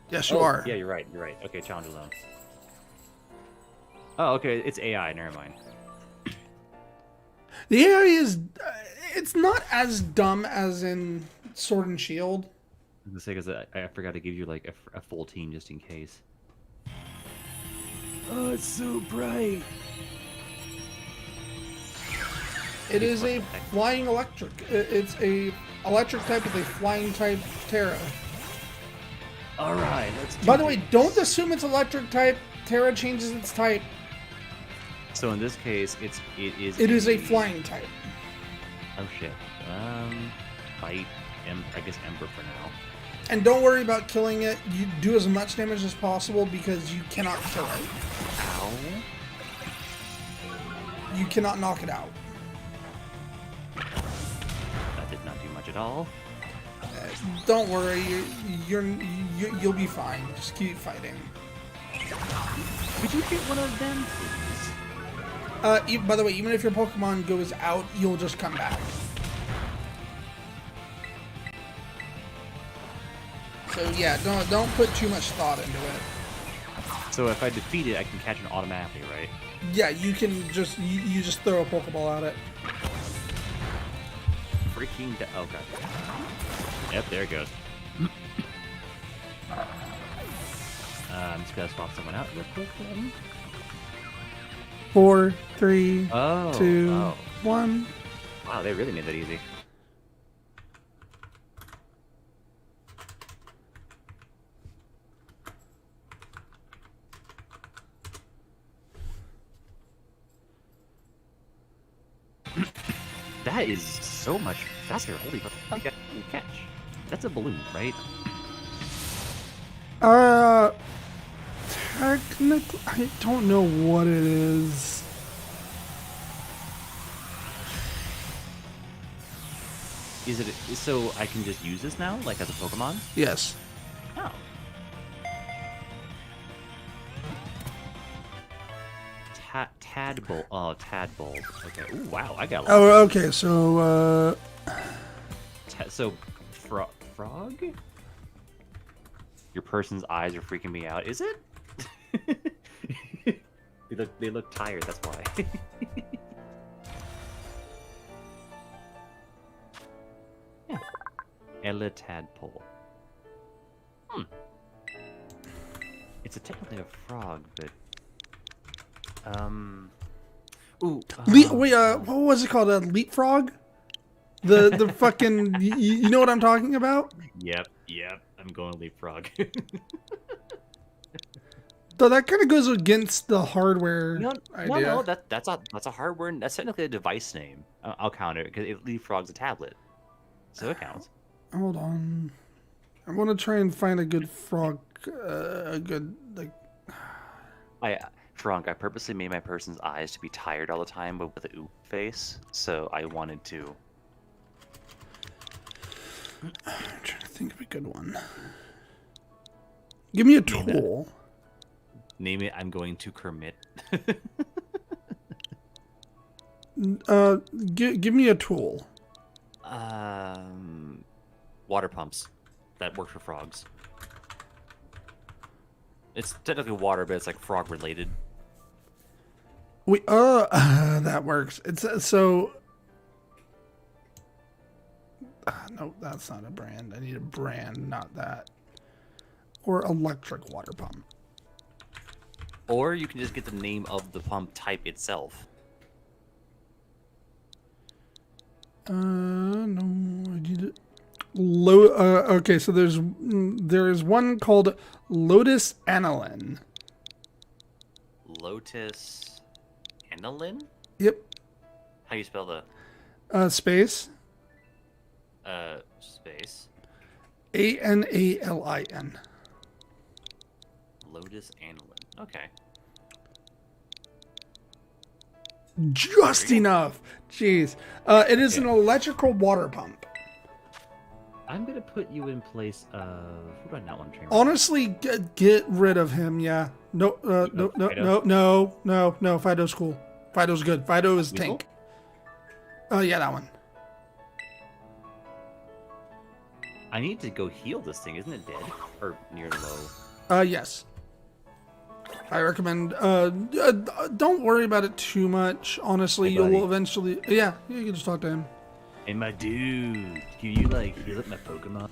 Yes, you are. Yeah, you're right. Okay, challenge zone. Oh, okay, it's AI. Never mind. The AI is... it's not as dumb as in Sword and Shield. I was gonna say, because I forgot to give you, like, a full team just in case. Oh, it's so bright. It is a flying electric. It's a electric type with a flying type Terra. All right, let's do By the way, this. don't assume it's electric type. Terra changes its type. So in this case, it is a flying type. Oh shit. Fight. I guess Ember for now. And don't worry about killing it. You do as much damage as possible because you cannot kill it. Ow. You cannot knock it out. That did not do much at all. Don't worry. You'll be fine. Just keep fighting. Could you get one of them, please? By the way, even if your Pokemon goes out, you'll just come back. So yeah, don't put too much thought into it. So if I defeat it, I can catch it automatically, right? Yeah, you can just you just throw a Pokeball at it. Freaking oh god. Yep, there it goes. I'm just gonna swap someone out real quick then. 4, 3, Oh, 2, oh. 1. Wow, they really made that easy. That is so much faster. Holy fuck. Catch. That's a balloon, right? Technically, I don't know what it is. Is it so I can just use this now, like as a Pokemon? Yes. Oh. Tadpole. Oh, Tadpole. Okay. Ooh, wow. I got a lot. Oh, okay. So, So, frog? Your person's eyes are freaking me out. Is it? they look tired. That's why. Yeah. Ella Tadpole. It's technically a frog, but ooh. wait. What was it called? Leapfrog? The fucking. You know what I'm talking about? Yep. I'm going leapfrog. Though that kind of goes against the hardware idea. No. That's a hardware. That's technically a device name. I'll count it because leapfrog's a tablet, so it counts. Hold on. I want to try and find a good frog. A good like. Frog, I purposely made my person's eyes to be tired all the time, but with a oop face. So I wanted to. I'm trying to think of a good one. Give me a tool. Name it. I'm going to Kermit. Give me a tool. Water pumps that work for frogs. It's technically water, but it's like frog related. That works. It's so. No, that's not a brand. I need a brand, not that. Or electric water pump. Or you can just get the name of the pump type itself. No, I need it. Okay, so there is one called Lotus Aniline. Lotus Aniline? Yep. How do you spell the Space. space? Analin. Lotus Aniline. Okay. Just enough. Jeez. It is an electrical water pump. I'm gonna put you in place of. Who do I not want to train? Honestly, get rid of him. Yeah. No. No. Fido's cool. Fido's good. Fido is Weasel? tank. Oh, yeah, that one. I need to go heal this thing. Isn't it dead? Or near low? Yes. I recommend, don't worry about it too much. Honestly, Hey, you'll buddy. eventually, yeah, you can just talk to him. Hey, my dude. Can you, like, heal up my Pokemon?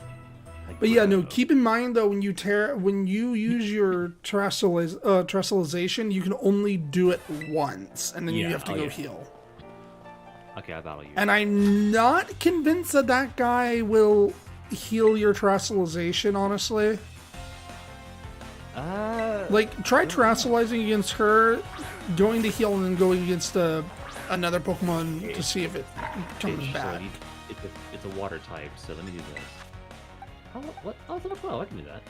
Like, But yeah, no, bro. keep in mind though, when you use your terrestrialization, you can only do it once, and then you Yeah, have to oh, go yeah. heal. Okay, I'll battle you. And I'm not convinced that that guy will heal your terrestrialization, honestly. Like, try terrestrializing against her, going to heal, and then going against another Pokemon to see if it becomes So bad. it's a water type, so let me do this. Oh, what? Oh, well, I can do that.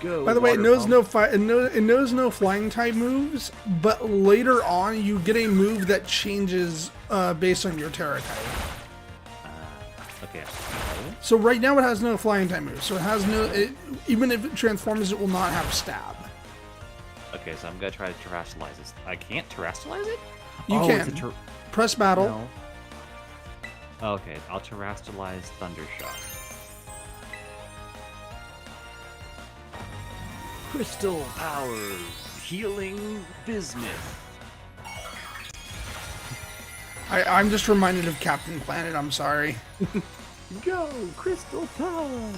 Go. By the way, it water knows pump. no it knows no flying type moves, but later on you get a move that changes based on your Terra type. Okay. So right now it has no flying type moves, so it has no. Even if it transforms, it will not have stab. Okay, so I'm gonna try to terrestrialize this. I can't terrestrialize it? You Oh, can it's a press battle. No. Okay, I'll terrestrialize Thundershock. Crystal powers, healing bismuth. I'm just reminded of Captain Planet. I'm sorry. Go, crystal power.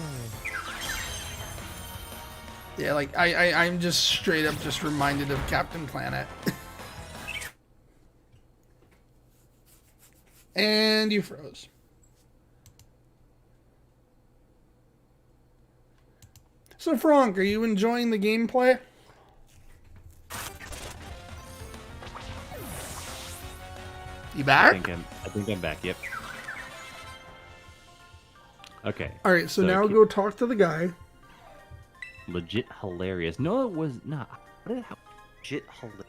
Yeah, like I'm just straight up just reminded of Captain Planet. And you froze. So Frank, are you enjoying the gameplay? You I back? think I'm back. Yep. Okay. All right, so now keep- go talk to the guy. Legit hilarious. No, it was not. What the hell? Legit hilarious.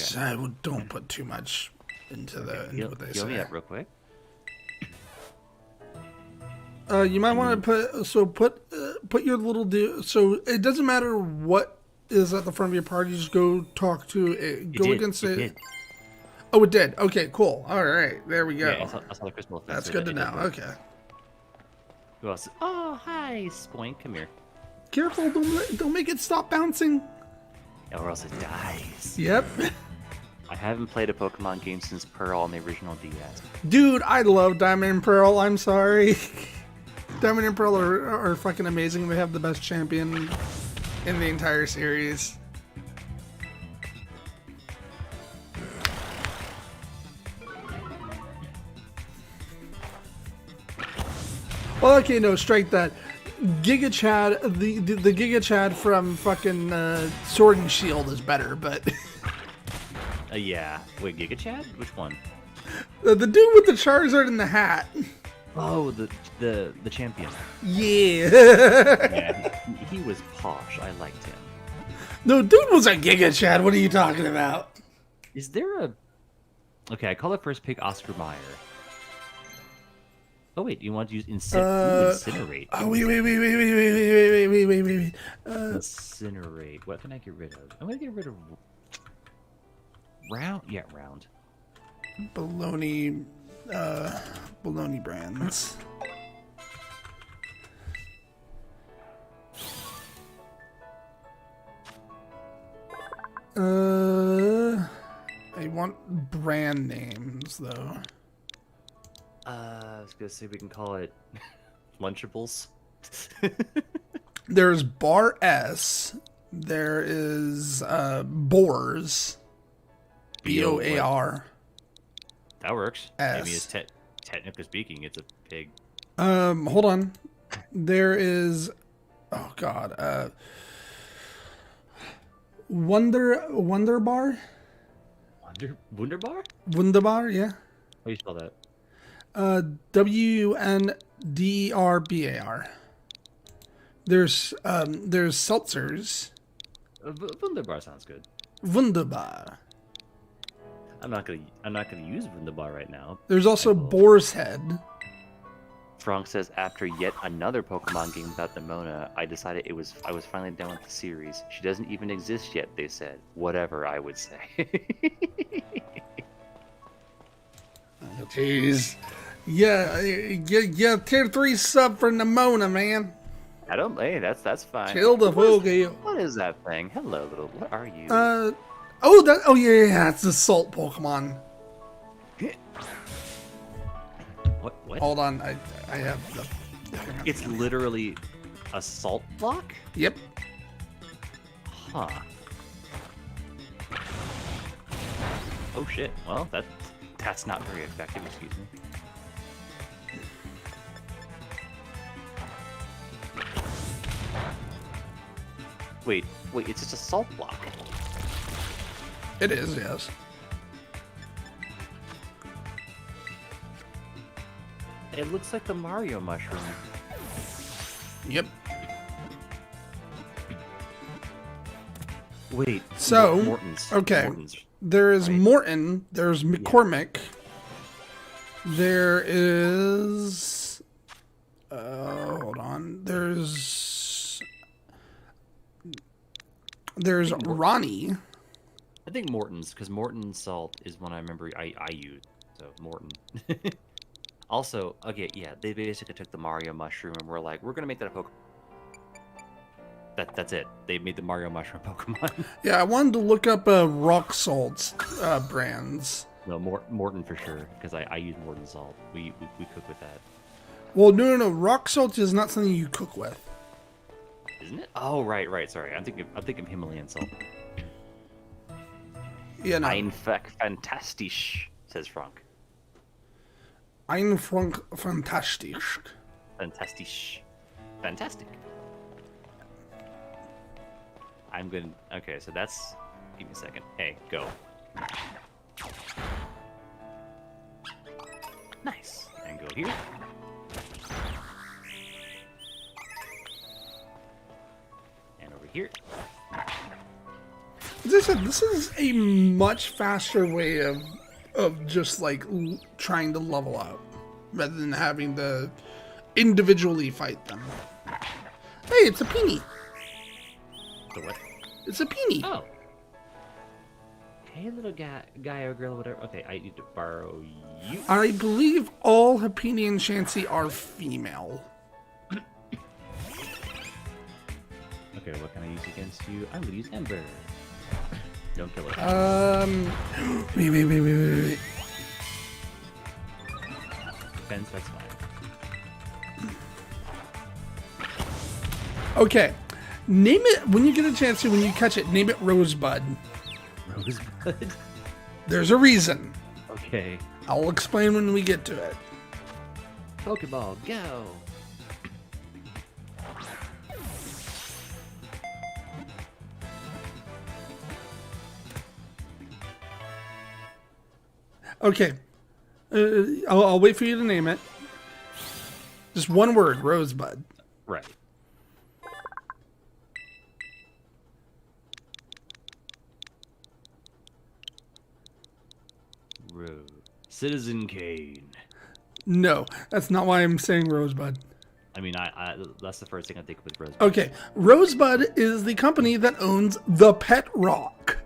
Excuse me? Don't put too much into Heal, what they heal me say. up real quick. You might want to put your little so it doesn't matter what is at the front of your party. Just go talk to it. Go against it. Did. Oh, it did. Okay, cool. All right, there we go. Yeah, I saw the crystal effect. That's so good to it know. did work. Okay. Who else? Oh, hi, Spoink. Come here. Careful! Don't make it stop bouncing. Or else it dies. Yep. I haven't played a Pokemon game since Pearl on the original DS. Dude, I love Diamond and Pearl. I'm sorry. Diamond and Pearl are fucking amazing. They have the best champion in the entire series. Well, okay, no, strike that. Giga Chad, the Giga Chad from fucking Sword and Shield is better, but Yeah. Wait, Giga Chad? Which one? the dude with the Charizard in the hat. Oh, the champion. Yeah. Yeah, he was posh. I liked him. No, dude was a Giga Chad. What are you talking about? Is there a... Okay, I call the first pick Oscar Mayer. Oh wait, you want to use incinerate? Oh, wait. Incinerate. What can I get rid of? I'm gonna get rid of round. Yeah, round. Baloney brands. I want brand names though. I was gonna say we can call it Lunchables. There's Bar S. There is Boars. Boar. That works. S. I mean, it's technically speaking, it's a pig. Hold on. There is, oh god, Wunderbar? Wunderbar? Wunderbar, yeah. How do you spell that? Wunderbar. There's seltzers. Wunderbar sounds good. Wunderbar. I'm not gonna use Wunderbar right now. There's also I will- Boar's Head. Frank says, after yet another Pokemon game without Nimona, I decided I was finally done with the series. She doesn't even exist yet, they said. Whatever, I would say. Jeez. Yeah, tier 3 sub for Nimona, man. I don't. Hey, that's fine. Kill the Vogel. What is that thing? Hello, little. What are you? Oh yeah, it's the salt Pokemon. What? Hold on, I have the. It's literally a salt block? Yep. Huh. Oh shit. Well, that's not very effective, excuse me. Wait, it's just a salt block. It is, yes. It looks like the Mario mushroom. Yep. Wait. So, Morton's. okay. Morton's, There is right? Morton, there's McCormick, there is... hold on. There's Ronnie. I think Morton's, because Morton's salt is one I remember I used. So, Morton. Also, okay, yeah, they basically took the Mario mushroom and were like, we're going to make that a Pokemon. That's it. They made the Mario mushroom Pokemon. Yeah, I wanted to look up rock salt brands. No, Morton for sure, because I use Morton salt. We cook with that. Well, no. Rock salt is not something you cook with. Isn't it? Oh, right. Sorry, I'm thinking Himalayan salt. Yeah, no. Einfach fantastisch, says Frank. Einfach fantastisch. Fantastisch. Fantastic. I'm good. Okay, so that's... Give me a second. Hey, go. Nice. And go here. And over here. As I said, this is a much faster way of just like trying to level up rather than having to individually fight them. Hey, it's a Peony. The what? It's a Peony. Oh. Hey, little guy or girl, whatever. Okay, I need to borrow you. I believe all Happiny and Chansey are female. Okay, what can I use against you? I'm gonna use Ember. Don't kill it. Wait. Defense, that's fine. Okay. Name it, when you get a chance to, when you catch it, name it Rosebud. Rosebud? There's a reason. Okay. I'll explain when we get to it. Pokeball, go! Okay. I'll wait for you to name it. Just one word, Rosebud. Right. Citizen Kane. No, that's not why I'm saying Rosebud. I mean, I that's the first thing I think of with Rosebud. Okay, Rosebud is the company that owns the Pet Rock.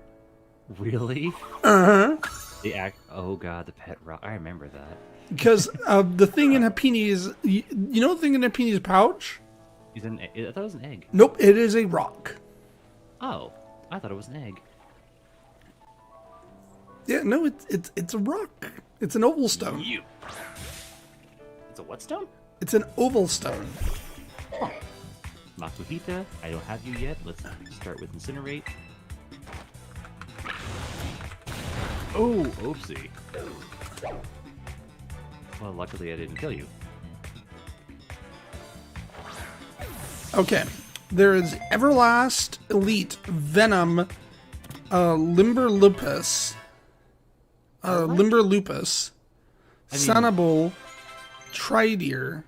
Really? Uh-huh. The act. Oh god, the Pet Rock. I remember that. Because the thing in Happini's, you know the thing in Happini's pouch? I thought it was an egg. Nope, it is a rock. Oh, I thought it was an egg. Yeah, no, it's a rock. It's an oval stone. You. It's a what stone? It's an oval stone. Huh. Makuhita, I don't have you yet. Let's start with Incinerate. Oh, oopsie. Well, luckily I didn't kill you. Okay, there is Everlast, Elite, Venom, Limberlupus, Sanable, Trideer,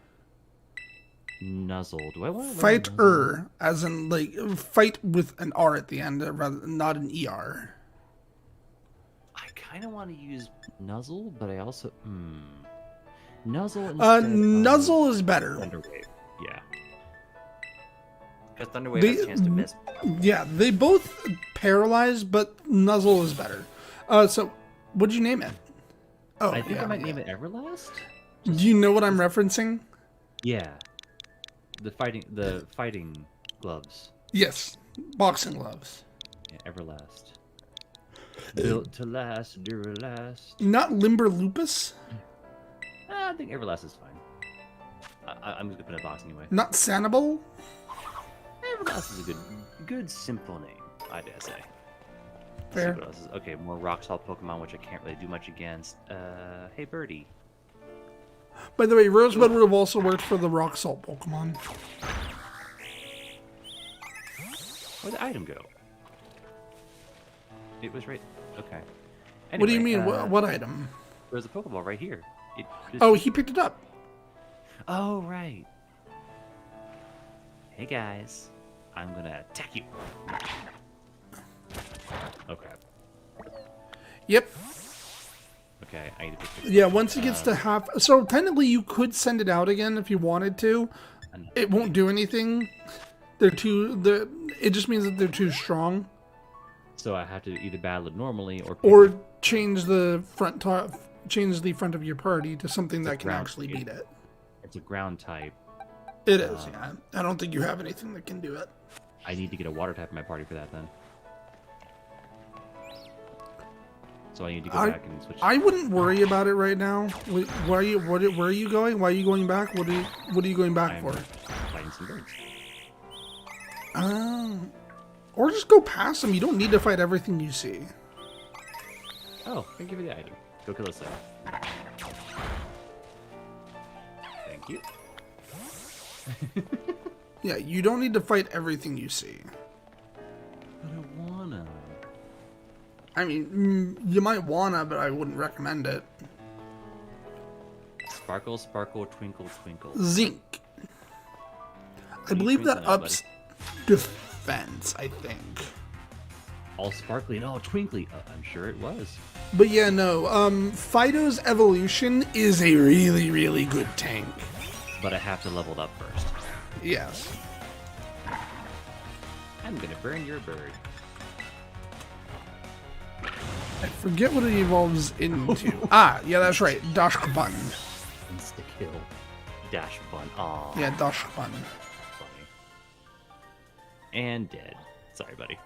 Nuzzle. Do I want to Fighter, as in like fight with an R at the end, rather not an ER. I kind of want to use Nuzzle, but I also Nuzzle instead Nuzzle is better. Thunderwave. Yeah. Because Thunderwave They- has a chance to miss. Yeah, they both paralyze, but Nuzzle is better. So, what'd you name it? Oh, I think yeah, I might yeah. name it Everlast. Do you know what I'm referencing? Yeah. The fighting gloves. Yes, boxing gloves. Yeah, Everlast. Built to last, Duralast. Not Limber Lupus? I think Everlast is fine. I'm just gonna put it in a box anyway. Not Sanibel? Everlast is a good simple name, I dare say. Let's see Fair. what else is- okay, more rock salt Pokemon, which I can't really do much against. Hey Birdie. By the way, Rosebud would have also worked for the Rock Salt Pokemon. Where'd the item go? It was right. Okay. What do you Anyway, mean? What item? There's a Pokeball right here. It just- Oh, he picked it up. Oh, right. Hey guys, I'm gonna attack you. Okay. Yep. Okay, I need to pick this. Yeah, once it gets to half... So, technically, you could send it out again if you wanted to. It won't do anything. It just means that they're too strong. So I have to either battle it normally or... Or change the front of your party to something that can ground actually type. beat it. It's a ground type. It is, yeah. I don't think you have anything that can do it. I need to get a water type in my party for that then. So I need to go back and switch. I wouldn't worry about it right now. Where are you going? Why are you going back? What are you going back I'm for? fighting some birds. Or just go past them. You don't need to fight everything you see. Oh, I can give you the item. Go kill this thing. Thank you. Yeah, you don't need to fight everything you see. But I wanna. I mean, you might wanna, but I wouldn't recommend it. Sparkle, sparkle, twinkle, twinkle. Zinc. I believe that ups defense, I think. All sparkly and all twinkly. I'm sure it was. But yeah, no. Fido's evolution is a really, really good tank. But I have to level it up first. Yes. I'm gonna burn your bird. I forget what it evolves into. Yeah, that's right. Dashkaban. Insta kill. Dash bun. Aw. Yeah, Dashkaban. Funny. And dead. Sorry, buddy.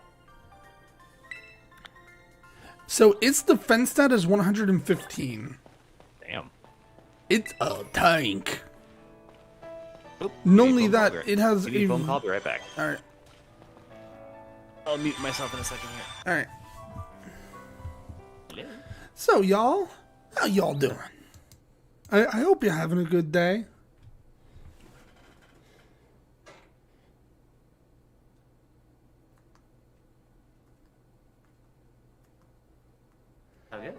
So its defense stat is 115. Damn. It's a tank. Oop, Not give me only phone that, call. it has Give me a... phone call. Be right back. Alright, I'll mute myself in a second here. alright. Hello? So, y'all, how y'all doing? I hope you're having a good day. How good?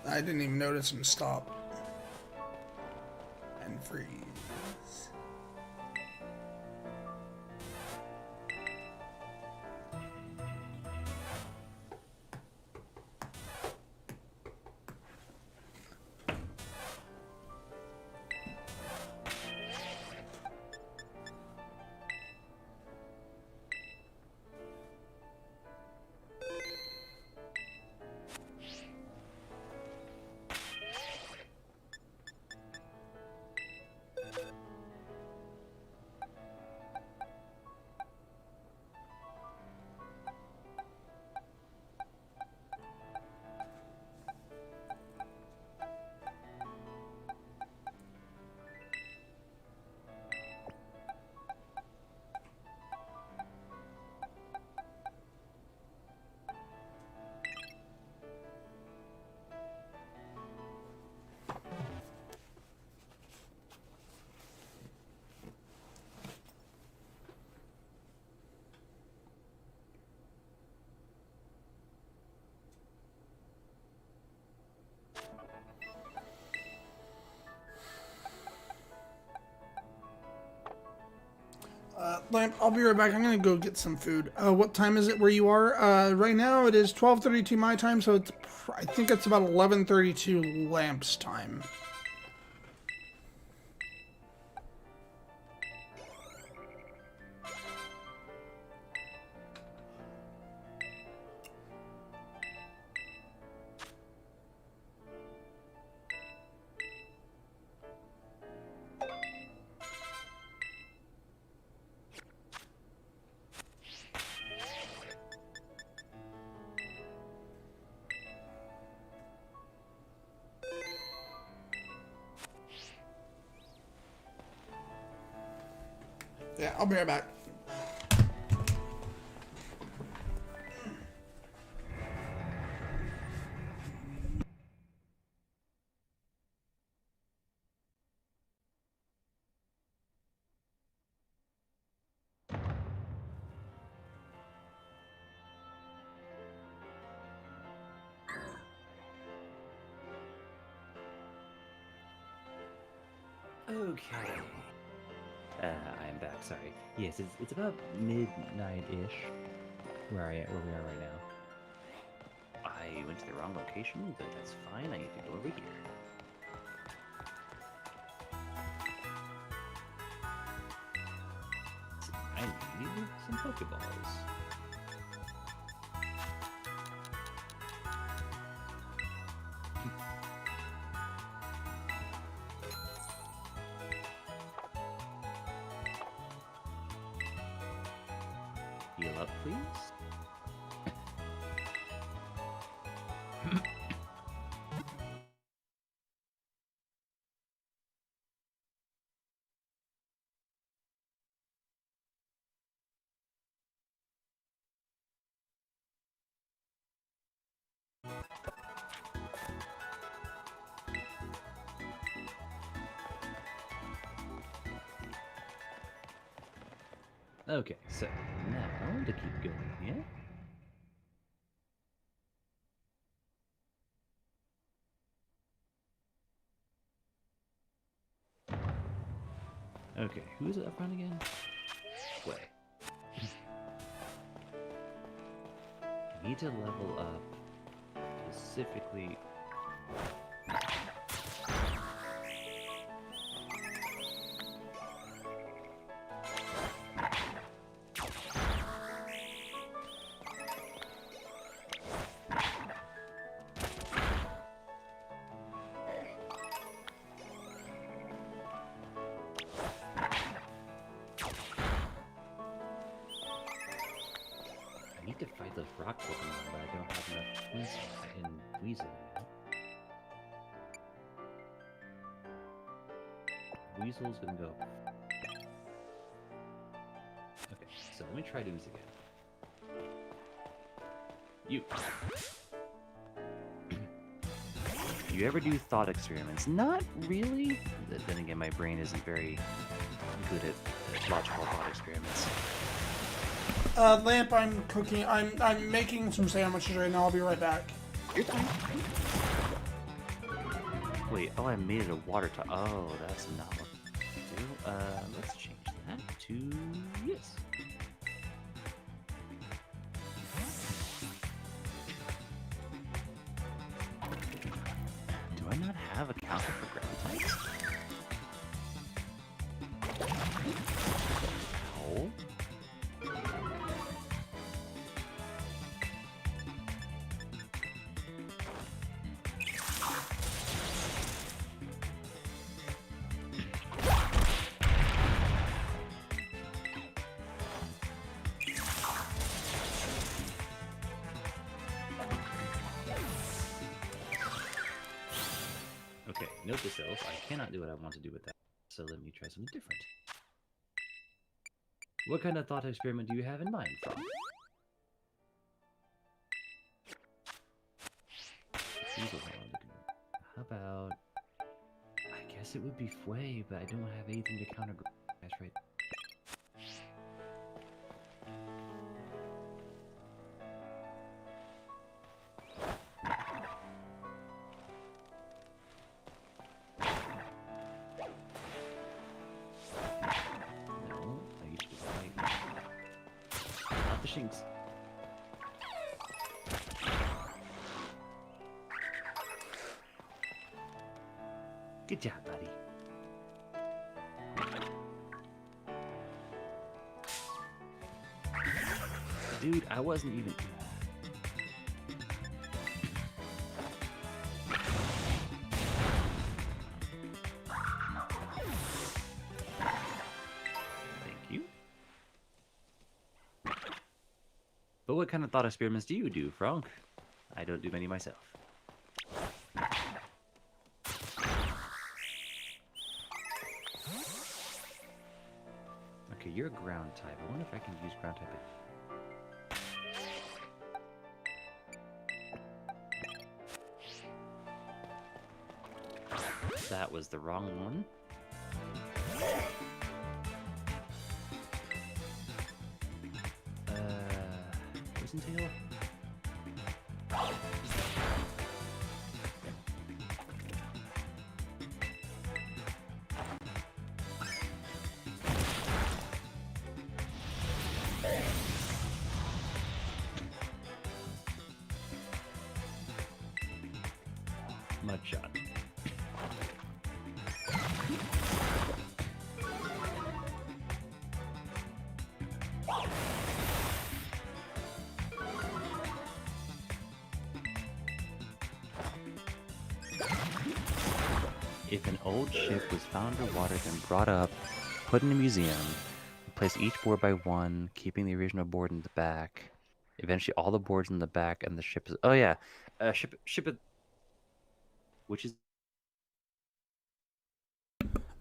I didn't even notice him stop. And freeze. Lamp, I'll be right back. I'm gonna go get some food. What time is it where you are? Right now it is 12:32 my time, so I think it's about 11:32 Lamp's time. Yeah, I'll be right back. Okay. I am back. Sorry. Yes, it's about midnight-ish where we are right now. I went to the wrong location, but that's fine. I need to go over here. I need some Pokeballs. Heal up, please. Okay, so now to keep going here. Okay, who's up front again? Way. I need to level up specifically. I need to fight those rock Pokemon, but I don't have enough Weasel. Weasel's gonna go. Okay, so let me try to use again. You. You ever do thought experiments? Not really. Then again, my brain isn't very good at logical thought experiments. Lamp, I'm cooking. I'm making some sandwiches right now. I'll be right back. You're fine. Wait, oh, I made it a water top. Oh, that's not what to do. Let's change that to yes. Do I not have a counter for ground types? No. Okay, note to self, I cannot do what I want to do with that. So let me try something different. What kind of thought experiment do you have in mind, Frog? How about... I guess it would be Fway, but I don't have anything to counter... That's right. No, I used to do Shinx. Good job, buddy. Dude, I wasn't even... Thank you. But what kind of thought experiments do you do, Frank? I don't do many myself. Okay, you're a ground type. I wonder if I can use ground type. That was the wrong one. Poison tail? Mudshot. If an old ship was found underwater, then brought up, put in a museum, replace each board by one, keeping the original board in the back. Eventually, all the boards in the back and the ship is. Oh yeah, ship. Which is.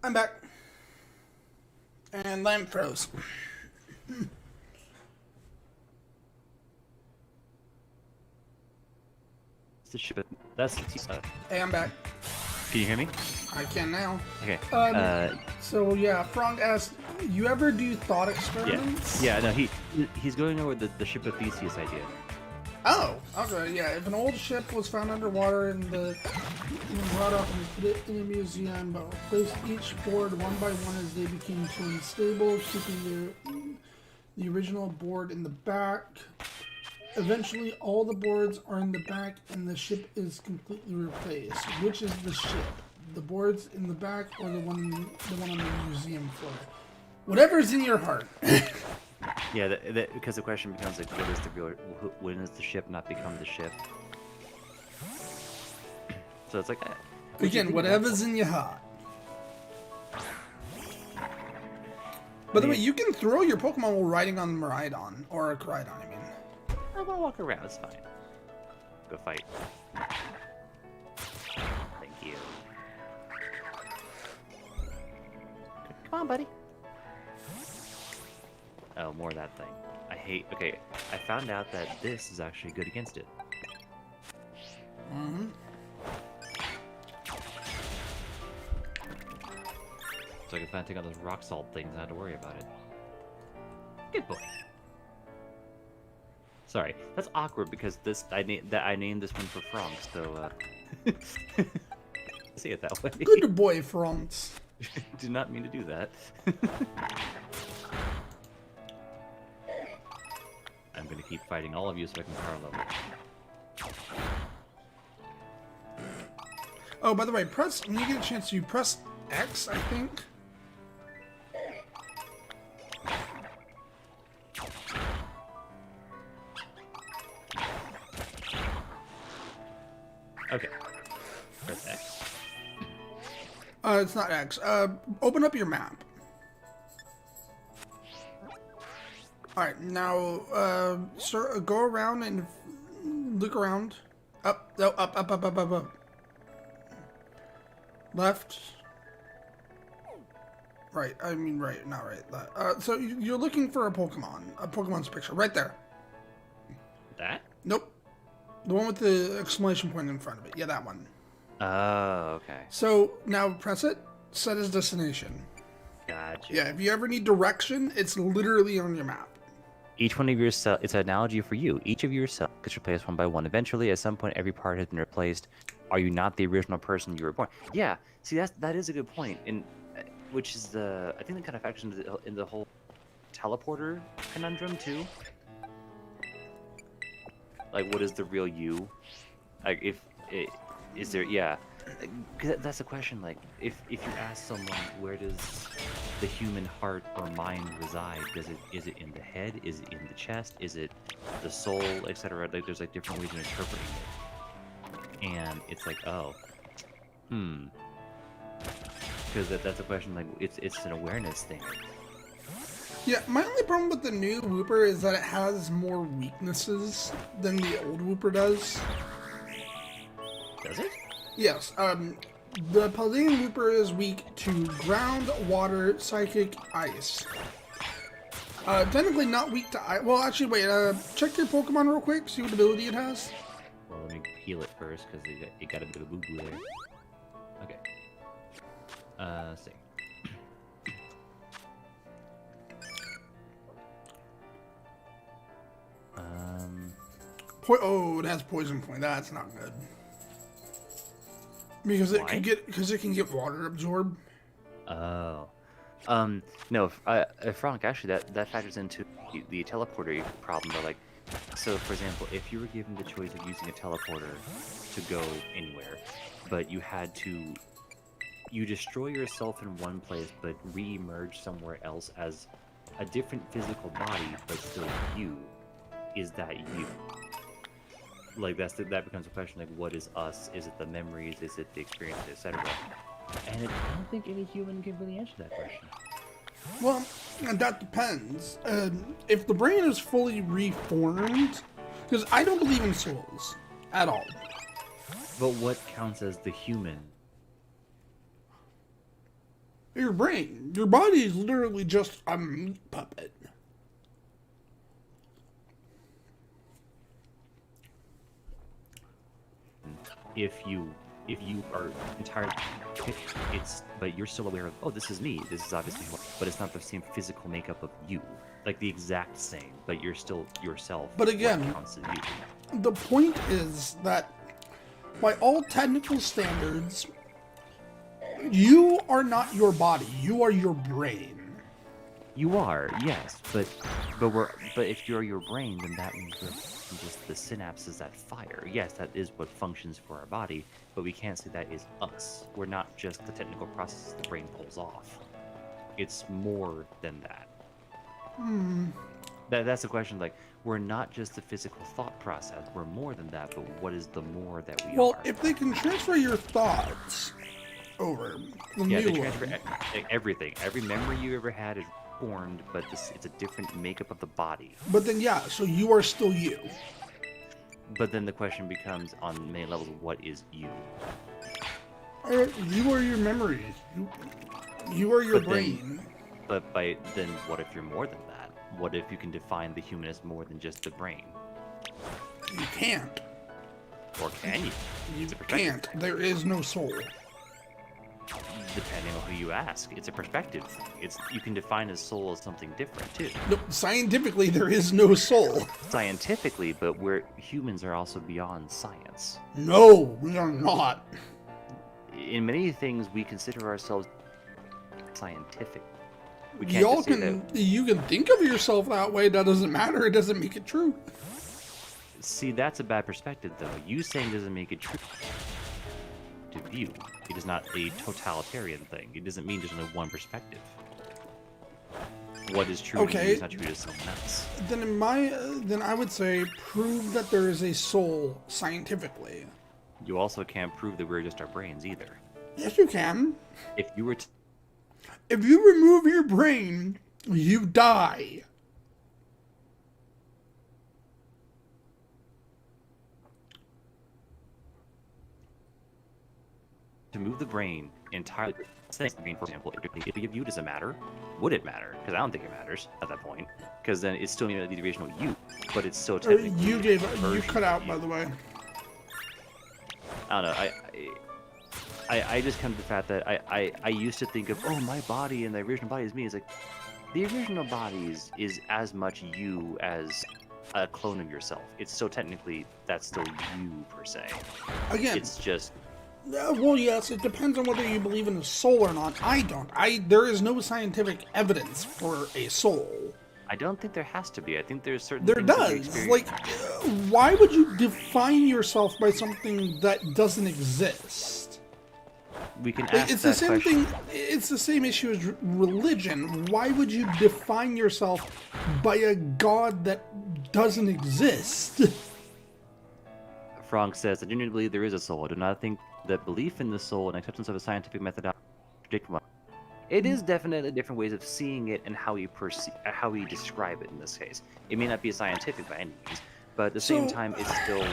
I'm back. And lamp froze. The ship. That's. Hey, I'm back. Can you hear me? I can now. Okay. So yeah, Frank asked, you ever do thought experiments? Yeah. No, he's going over the ship of Theseus idea. Oh, okay, yeah. If an old ship was found underwater and brought up and put it in a museum, but replaced each board one by one as they became too unstable, keeping the original board in the back. Eventually, all the boards are in the back and the ship is completely replaced. Which is the ship? The boards in the back or the one on the museum floor? Whatever's in your heart. Yeah, because the question becomes like, when does the ship not become the ship? So it's like, again, whatever's in your heart. By the way, you can throw your Pokemon while riding on Miraidon, or a Koraidon, I mean. I'm gonna walk around, it's fine. Go fight. Thank you. Come on, buddy. Oh, more of that thing. Okay, I found out that this is actually good against it. Mm-hmm. So I can finally take out those rock salt things and not have to worry about it. Good boy. Sorry, that's awkward because I named this one for Frank, so see it that way. Good boy, Frank. Did not mean to do that. I'm gonna keep fighting all of you so I can power level. Oh, by the way, when you get a chance, you press X, I think. Okay. Press X. It's not X. Open up your map. Alright, now, go around and look around. Up, no, up. Left. Right, I mean right, not right. Left. So you're looking for a Pokemon's picture, right there. That? Nope. The one with the exclamation point in front of it. Yeah, that one. Oh, okay. So now press it, set as destination. Gotcha. Yeah, if you ever need direction, it's literally on your map. Each one of your cells, it's an analogy for you. Each of your cells gets replaced one by one. Eventually, at some point, every part has been replaced. Are you not the original person you were born? Yeah, see, that is a good point. Which is I think that kind of factors into the whole teleporter conundrum, too. Like, what is the real you? Like, is there? Yeah, 'cause that's the question. Like, if you ask someone where does the human heart or mind reside, is it in the head? Is it in the chest? Is it the soul, etc.? Like, there's like different ways of interpreting it, and it's like, oh, because that's a question. Like, it's an awareness thing. Yeah, my only problem with the new Whooper is that it has more weaknesses than the old Whooper does. Does it? Yes, the Paldean Whooper is weak to ground, water, psychic, ice. Technically not weak to ice. Well, actually, wait, check your Pokemon real quick, see what ability it has. Well, let me heal it first, because it got a bit of a boo-boo there. Okay. Let's see. Oh, it has Poison Point. That's not good. Because it can get water absorbed. Oh. No, Frank, actually, that factors into the teleporter problem, though. Like, so, for example, if you were given the choice of using a teleporter to go anywhere, but you destroy yourself in one place, but re-emerge somewhere else as a different physical body, but still you, is that you? Like, that becomes a question, like, what is us? Is it the memories? Is it the experience, etc.? And I don't think any human can really answer that question. Well, that depends. If the brain is fully reformed, because I don't believe in souls at all. But what counts as the human? Your brain. Your body is literally just a meat puppet. If you are entirely, but you're still aware of, oh, this is me, this is obviously who, but it's not the same physical makeup of you, like the exact same, but you're still yourself. But again, counts as you. The point is that by all technical standards, you are not your body, you are your brain. You are, yes, but if you're your brain, then that means we're just the synapses that fire. Yes, that is what functions for our body, but we can't say that is us. We're not just the technical processes the brain pulls off. It's more than that. That's the question. Like, we're not just the physical thought process. We're more than that. But what is the more that we are? Well, if they can transfer your thoughts over, they transfer everything. Every memory you ever had is formed, but it's a different makeup of the body. But then, yeah, so you are still you. But then the question becomes, on many levels, what is you? You are your memories. You are your brain. Then what if you're more than that? What if you can define the human as more than just the brain? You can't. Or can you? You can't. There is no soul. Depending on who you ask, it's a perspective. You can define a soul as something different too. No, scientifically, there is no soul. Scientifically, but humans are also beyond science. No, we are not. In many things, we consider ourselves scientific. We can't You can think of yourself that way. That doesn't matter. It doesn't make it true. See, that's a bad perspective, though. You saying doesn't make it true to view. It is not a totalitarian thing. It doesn't mean there's only one perspective. What is true to you is not true to someone else. Then I would say prove that there is a soul scientifically. You also can't prove that we're just our brains either. Yes, you can. If you remove your brain, you die. To move the brain entirely, for example, if you does it matter? Would it matter? Because I don't think it matters at that point. Because then it's still the original you, but it's still technically you cut out, by the way. I don't know. I just come to the fact that I used to think of, oh, my body and the original body is me. It's like, the original body is as much you as a clone of yourself. It's so technically, that's still you, per se. Again, it's just... well, yes, it depends on whether you believe in a soul or not. I don't. There is no scientific evidence for a soul. I don't think there has to be. I think there's certain There things that we does. experience. Like, why would you define yourself by something that doesn't exist? We can Like, ask it's the that same question. thing. It's the same issue as religion. Why would you define yourself by a god that doesn't exist? Frank says, I genuinely believe there is a soul. I do not think that belief in the soul and acceptance of a scientific methodology contradict one. It is definitely different ways of seeing it and how we describe it in this case. It may not be scientific by any means, but at the same time, it's still...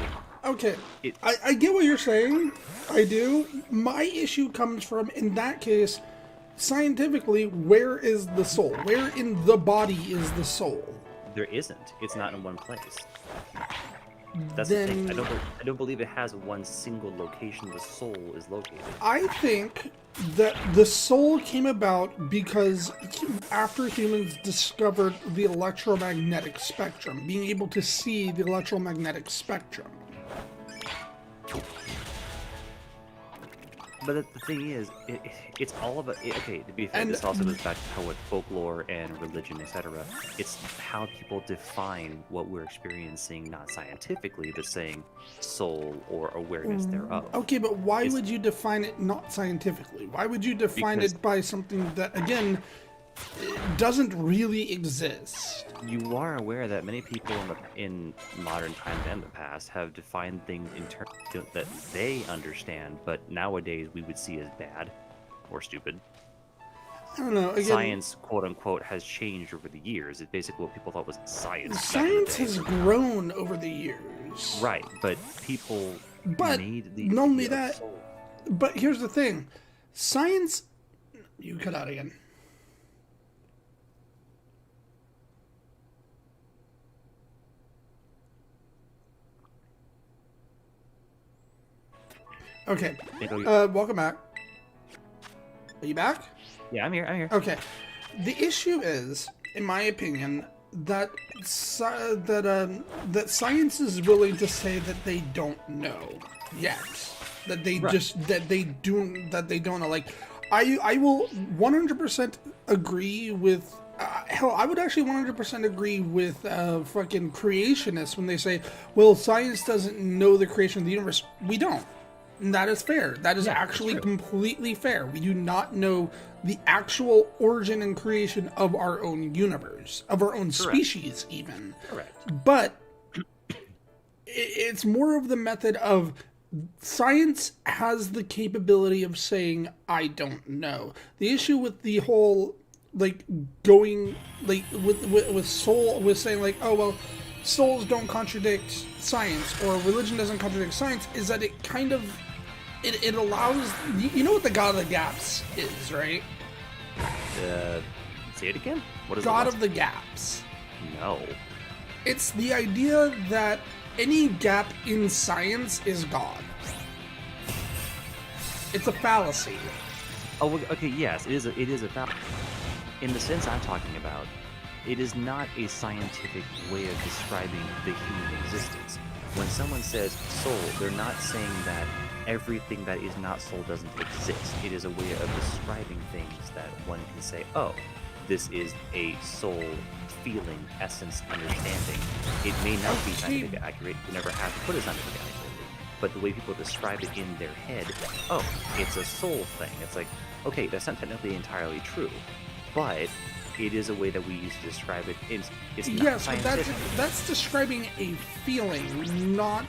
Okay, It- I get what you're saying. I do. My issue comes from, in that case, scientifically, where is the soul? Where in the body is the soul? There isn't. It's not in one place. That's Then- the thing. I don't believe it has one single location the soul is located. I think that the soul came about because after humans discovered the electromagnetic spectrum, being able to see the electromagnetic spectrum. But the thing is, it's all about... okay, to be fair, And- this also goes back to how with folklore and religion, etc. It's how people define what we're experiencing, not scientifically, but saying soul or awareness thereof. Okay, but why It's- would you define it not scientifically? Why would you define Because- it by something that, again, doesn't really exist? You are aware that many people in modern times and the past have defined things in terms that they understand, but nowadays we would see as bad or stupid. I don't know. Again, Science, quote unquote, has changed over the years. It's basically what people thought was science. back in the science day. has grown over the years. Right, but people But made the not only idea of that- soul. But here's the thing. Science... You cut out again. Okay. Think of- Welcome back. Are you back? yeah, I'm here. Okay. The issue is, in my opinion, that that science is willing to say that they don't know yet. That they Right. that they don't know. Like, I will 100% agree with. Hell, I would actually 100% agree with fucking creationists when they say, "Well, science doesn't know the creation of the universe." We don't. And that is fair. That is actually completely fair. We do not know the actual origin and creation of our own universe, of our own species, even. Correct. But it's more of the method of science has the capability of saying, I don't know. The issue with the whole, like, going, like, with soul, with saying, like, oh, well, souls don't contradict science, or religion doesn't contradict science, is that it kind of, it allows, you know what the God of the Gaps is, right? Say it again? What is God it? of the Gaps. No. It's the idea that any gap in science is God. It's a fallacy. Oh, well, okay, yes, it is a fact. In the sense I'm talking about, it is not a scientific way of describing the human existence. When someone says soul, they're not saying that everything that is not soul doesn't exist. It is a way of describing things that one can say, oh, this is a soul feeling, essence, understanding. It may not be scientifically accurate. You never have to put it scientifically accurately. But the way people describe it in their head, oh, it's a soul thing. It's like, okay, that's not technically entirely true, but it is a way that we use to describe it. It's not Yes, but scientific. that's describing a feeling, not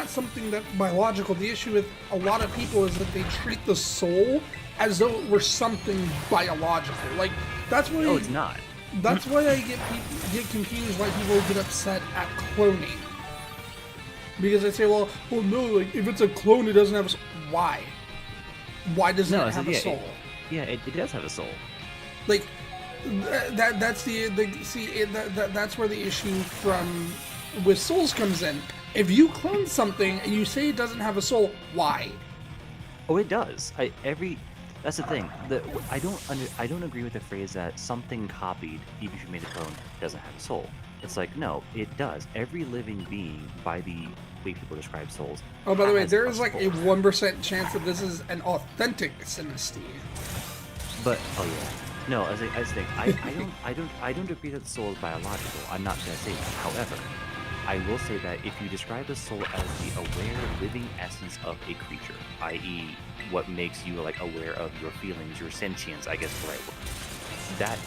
something that biological. The issue with a lot of people is that they treat the soul as though it were something biological. Like, that's why No, it's not. That's why I get confused why people get upset at cloning. Because they say, well, no, like, if it's a clone, it doesn't have a soul. Why? Why doesn't it have a soul? It does have a soul. Like, that's that's where the issue from with souls comes in. If you clone something and you say it doesn't have a soul, why? Oh, it does. That's the thing. I don't agree with the phrase that something copied, even if you made a clone, doesn't have a soul. It's like, no, it does. Every living being, by the way people describe souls. Oh, by the way, has there is like a soul. 1% chance that this is an authentic synesthete. But oh yeah, No, I think I don't agree that the soul is biological. I'm not gonna say that. However, I will say that if you describe the soul as the aware, living essence of a creature, i.e., what makes you like aware of your feelings, your sentience, I guess is the right word. That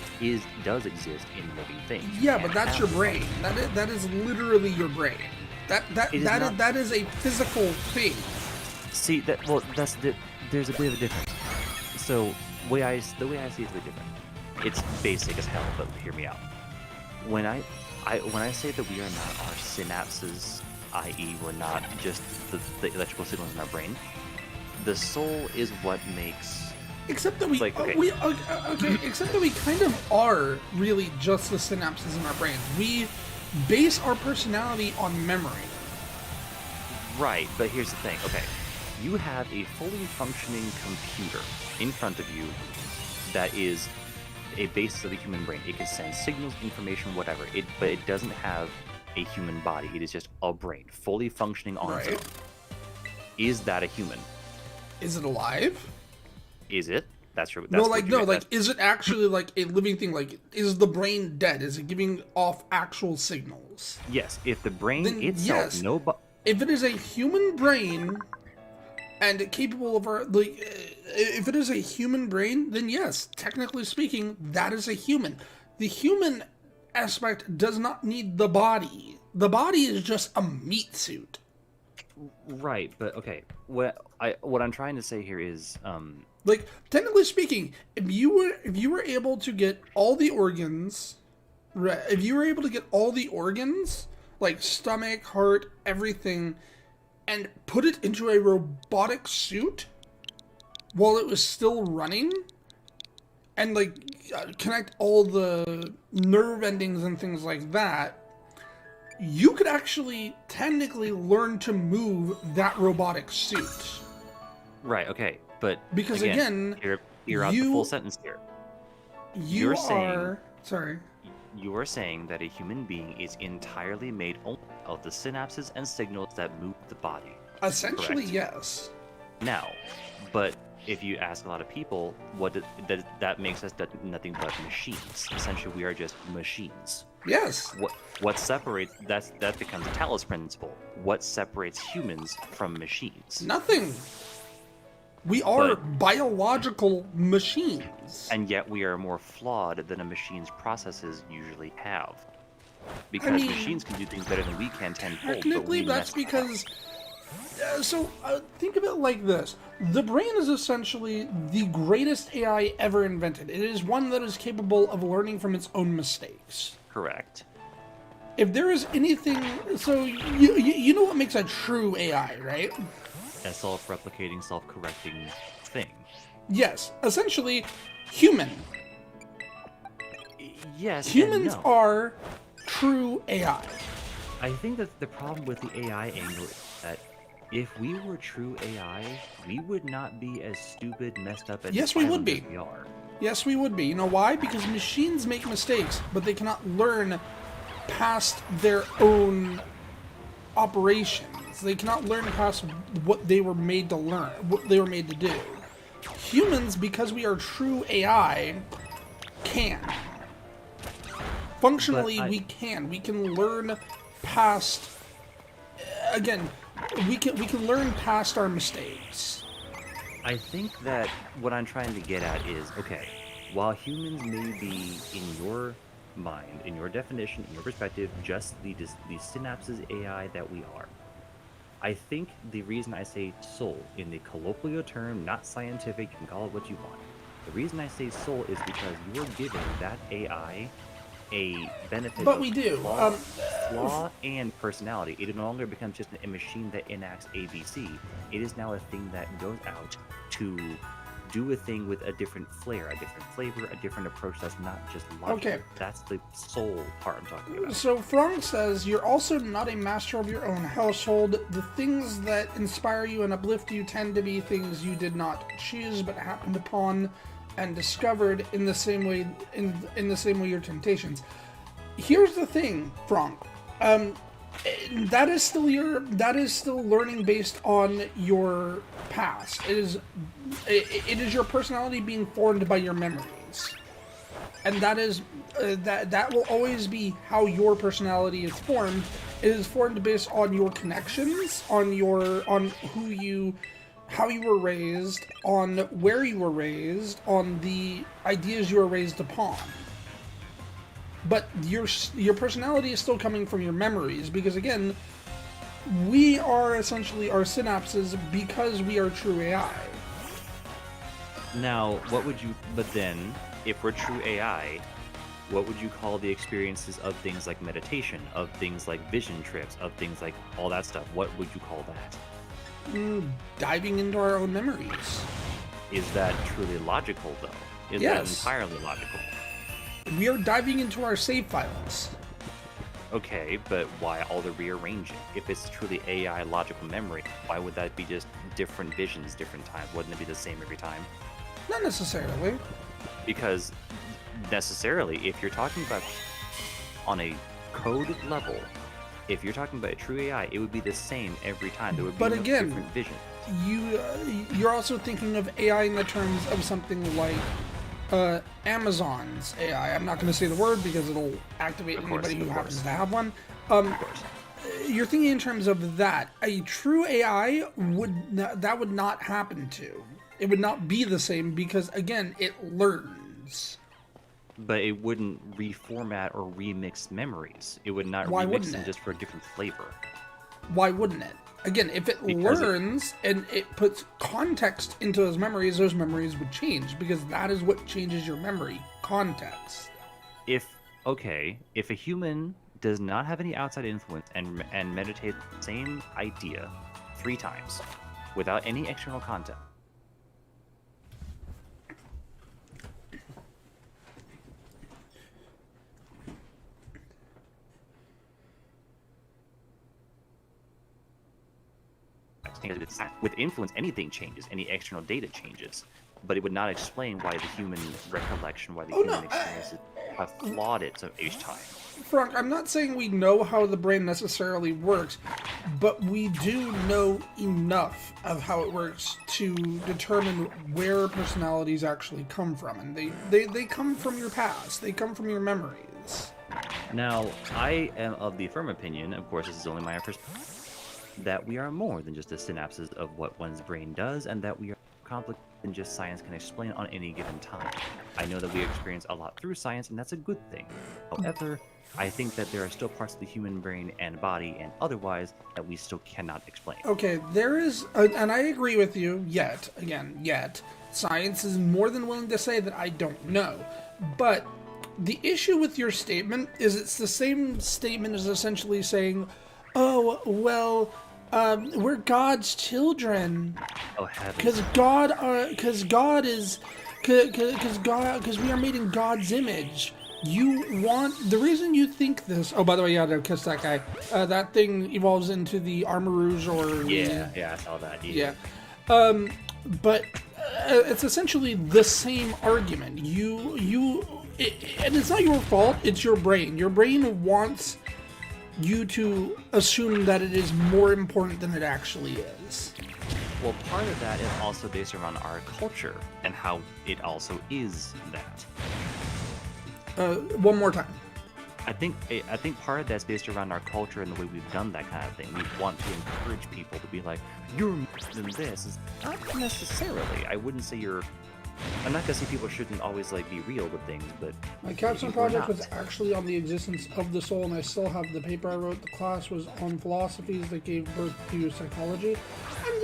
does exist in living things. Yeah, but that's your brain. That is literally your brain. That is a physical thing. See there's a bit of a difference. So the way I see it is a bit different. It's basic as hell, but hear me out. When I say that we are not our synapses, i.e., we're not just the electrical signals in our brain, the soul is what makes. Except that except that we kind of are really just the synapses in our brains. We base our personality on memory. Right, but here's the thing. Okay, you have a fully functioning computer in front of you that is a basis of the human brain. It can send signals, information, whatever. But it doesn't have a human body. It is just a brain, fully functioning on its own. Is that a human? Is it alive? Is it? That's true. Is it actually like a living thing? Like, is the brain dead? Is it giving off actual signals? Yes. If the brain then itself, yes. If it is a human brain and capable of if it is a human brain, then yes, technically speaking, that is a human. The human aspect does not need the body. The body is just a meat suit. Right, but okay. What I'm trying to say here is, like, technically speaking, if you were able to get all the organs, like stomach, heart, everything, and put it into a robotic suit while it was still running, and like connect all the nerve endings and things like that, you could actually technically learn to move that robotic suit. Right. Okay. But because again, you're out the full sentence here. You are saying that a human being is entirely made only of the synapses and signals that move the body. Essentially, correct? Yes. Now, but if you ask a lot of people, that makes us nothing but machines. Essentially, we are just machines. Yes. What separates that becomes a Talos principle. What separates humans from machines? Nothing. We are biological machines. And yet we are more flawed than a machine's processes usually have. Because machines can do things better than we can tenfold. Technically, that's because... think of it like this. The brain is essentially the greatest AI ever invented. It is one that is capable of learning from its own mistakes. Correct. If there is anything... So, you know what makes a true AI, right? A self-replicating, self-correcting thing. Yes, essentially, human. Yes, humans are true AI. I think that the problem with the AI angle is that if we were true AI, we would not be as stupid, messed up, and yes, we would be. As we are. Yes, we would be. You know why? Because machines make mistakes, but they cannot learn past their own operations. They cannot learn past what they were made to learn, what they were made to do. Humans, because we are true AI, can. Functionally, we can. We can learn past... Again, we can learn past our mistakes. I think that what I'm trying to get at is, okay, while humans may be, in your mind, in your definition, in your perspective, just the synapses AI that we are, I think the reason I say soul in the colloquial term, not scientific, you can call it what you want. The reason I say soul is because you're giving that AI a benefit but of we do. Flaw and personality. It no longer becomes just a machine that enacts ABC. It is now a thing that goes out to do a thing with a different flair, a different flavor, a different approach that's not just logic. Okay. That's the soul part I'm talking about. So Frank says, you're also not a master of your own household. The things that inspire you and uplift you tend to be things you did not choose but happened upon and discovered in the same way in the same way your temptations. Here's the thing, Frank. That is still learning based on your past. It is your personality being formed by your memories. and that is that will always be how your personality is formed. It is formed based on your connections, on how you were raised, on where you were raised, on the ideas you were raised upon. But your personality is still coming from your memories, because again, we are essentially our synapses because we are true AI. Now, but then, if we're true AI, what would you call the experiences of things like meditation, of things like vision trips, of things like all that stuff? What would you call that? Diving into our own memories. Is that truly logical, though? Is that entirely logical? We are diving into our save files. Okay, but why all the rearranging? If it's truly AI logical memory, why would that be just different visions, different times? Wouldn't it be the same every time? Not necessarily. Because necessarily, if you're talking about on a code level, if you're talking about a true AI, it would be the same every time. There would be no different vision. You're also thinking of AI in the terms of something like Amazon's AI. I'm not going to say the word because it'll activate anybody who happens to have one. You're thinking in terms of that. A true AI would not happen to. It would not be the same because, again, it learns. But it wouldn't reformat or remix memories. It would not remix them just for a different flavor. Why wouldn't it? Again, if it learns and it puts context into those memories would change, because that is what changes your memory, context. If a human does not have any outside influence and meditate the same idea 3 times without any external context, with influence, anything changes, any external data changes, but it would not explain why the human recollection, why the human experiences have flawed it each time. Frank, I'm not saying we know how the brain necessarily works, but we do know enough of how it works to determine where personalities actually come from, and they come from your past, they come from your memories. Now, I am of the firm opinion, of course this is only my perspective, that we are more than just the synapses of what one's brain does, and that we are complicated than just science can explain on any given time. I know that we experience a lot through science, and that's a good thing. However, I think that there are still parts of the human brain and body and otherwise that we still cannot explain. Okay, there is, and I agree with you, yet, science is more than willing to say that I don't know. But the issue with your statement is it's the same statement as essentially saying, oh, well, we're God's children. Oh, heavens. Because we are made in God's image. The reason you think this. Oh, by the way, you gotta kiss that guy. That thing evolves into the Armor Rouge or. Yeah, I saw that. Yeah. But it's essentially the same argument. And it's not your fault. It's your brain. Your brain wants you to assume that it is more important than it actually is. Well, part of that is also based around our culture and how it also is that. One more time. I think part of that's based around our culture and the way we've done that kind of thing. We want to encourage people to be like, you're more than this. Not necessarily. I wouldn't say you're. I'm not gonna say people shouldn't always be real with things, but my capstone project was actually on the existence of the soul, and I still have the paper I wrote. The class was on philosophies that gave birth to psychology.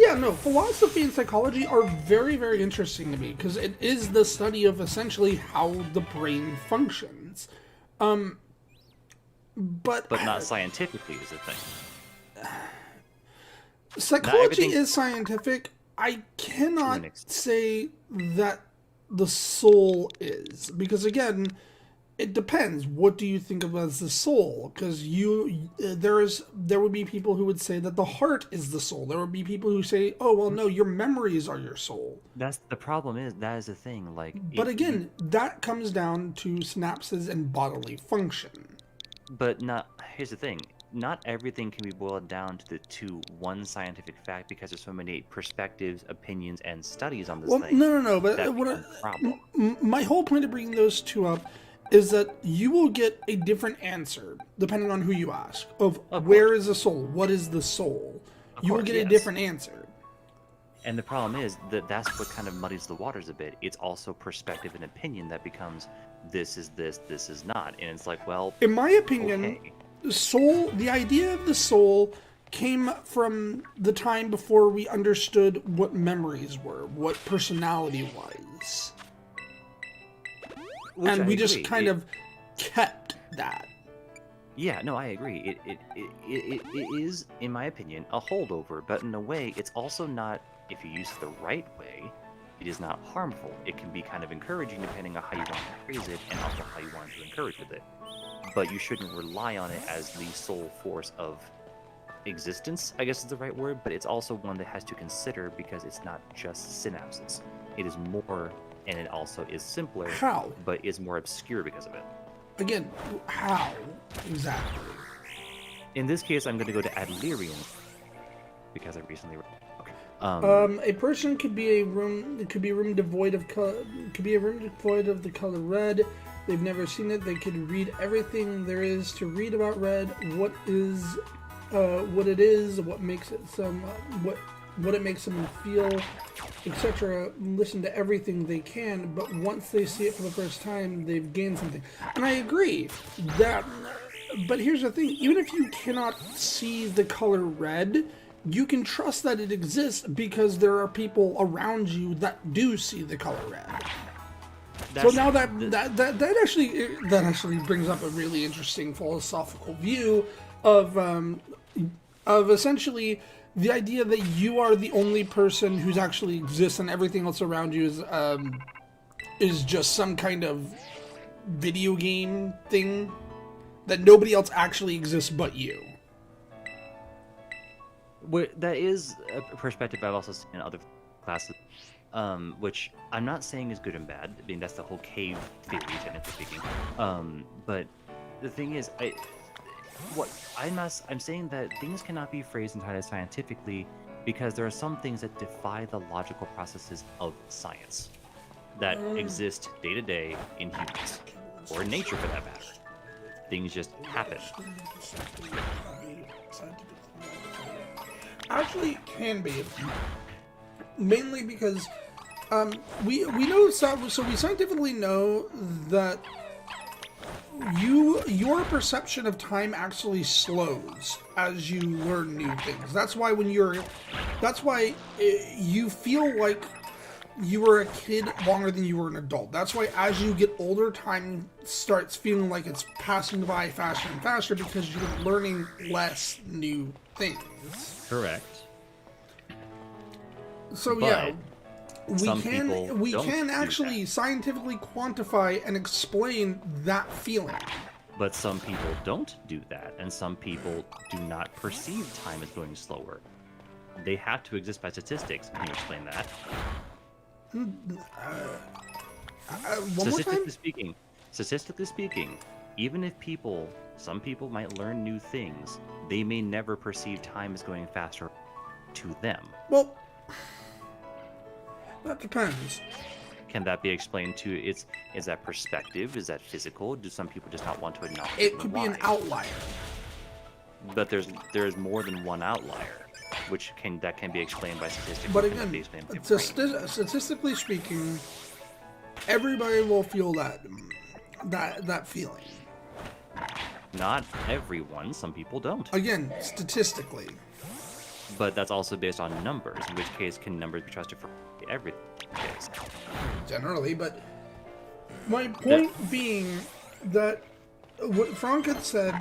And philosophy and psychology are very, very interesting to me because it is the study of essentially how the brain functions. But not scientifically is the thing. Psychology is scientific. I cannot say that the soul is, because again, it depends. What do you think of as the soul? Because there would be people who would say that the heart is the soul. There would be people who say, oh, well, no, your memories are your soul. That's the problem. That is the thing. But again, that comes down to synapses and bodily function. But here's the thing. Not everything can be boiled down to one scientific fact because there's so many perspectives, opinions, and studies on this thing. No. But my whole point of bringing those two up is that you will get a different answer depending on who you ask. Of Of where course. is the soul? What is the soul? Of You will course, get a yes. different answer. And the problem is that that's what kind of muddies the waters a bit. It's also perspective and opinion that becomes this is this, this is not. And it's like, well, In my opinion, okay. the idea of the soul came from the time before we understood what memories were, what personality was. Which And I we just agree. kind of kept that. Yeah, no, I agree. It is, in my opinion, a holdover, but in a way, it's also not, if you use it the right way, it is not harmful. It can be kind of encouraging depending on how you want to phrase it and also how you want to encourage with it. But you shouldn't rely on it as the sole force of existence, I guess is the right word, but it's also one that has to consider because it's not just synapses. It is more, and it also is simpler, How? but is more obscure because of it. Again, how exactly? In this case, I'm going to go to Adlerian because I recently read. A person could be a room. It could be a room devoid of color. Could be a room devoid of the color red. They've never seen it. They could read everything there is to read about red. What it is, what makes it what it makes someone feel, etc. Listen to everything they can, but once they see it for the first time, they've gained something. And I agree that. But here's the thing: even if you cannot see the color red, you can trust that it exists because there are people around you that do see the color red. So now that actually brings up a really interesting philosophical view of essentially the idea that you are the only person who's actually exists and everything else around you is just some kind of video game thing, that nobody else actually exists but you. That is a perspective I've also seen in other classes, which I'm not saying is good and bad. I mean, that's the whole cave theory, technically speaking. But the thing is, I'm saying that things cannot be phrased entirely scientifically because there are some things that defy the logical processes of science that exist day to day in humans, or in nature for that matter. Things just happen. Actually, it can be. Mainly because we know, so we scientifically know that your perception of time actually slows as you learn new things. That's why you feel like you were a kid longer than you were an adult. That's why as you get older, time starts feeling like it's passing by faster and faster because you're learning less new things. Correct. So But yeah, we don't can do actually that. scientifically quantify and explain that feeling. But some people don't do that, and some people do not perceive time as going slower. They have to exist by statistics. Can you explain that? One more time? Statistically speaking, even if some people might learn new things, they may never perceive time as going faster to them. Well, that depends. Can that be explained to is that perspective? Is that physical? Do some people just not want to acknowledge It and could be an why? outlier. But there's more than one outlier, that can be explained by statistics. But or can again, be explained by brain. statistically speaking, everybody will feel that feeling. Not everyone. Some people don't. Again, statistically. But that's also based on numbers. In which case, can numbers be trusted for every case? Generally, but my point being that what Frank had said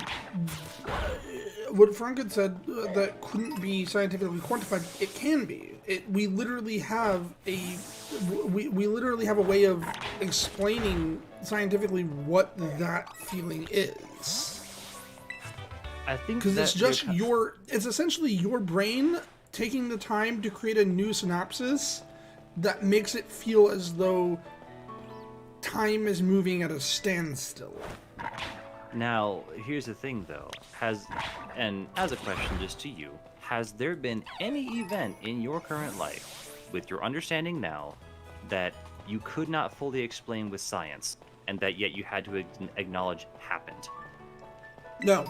that couldn't be scientifically quantified, it can be. We literally have a way of explaining scientifically what that feeling is. I think Because it's that just it's essentially your brain taking the time to create a new synapsis that makes it feel as though time is moving at a standstill. Now, here's the thing, though. As a question just to you, has there been any event in your current life, with your understanding now, that you could not fully explain with science, and that yet you had to acknowledge happened? No.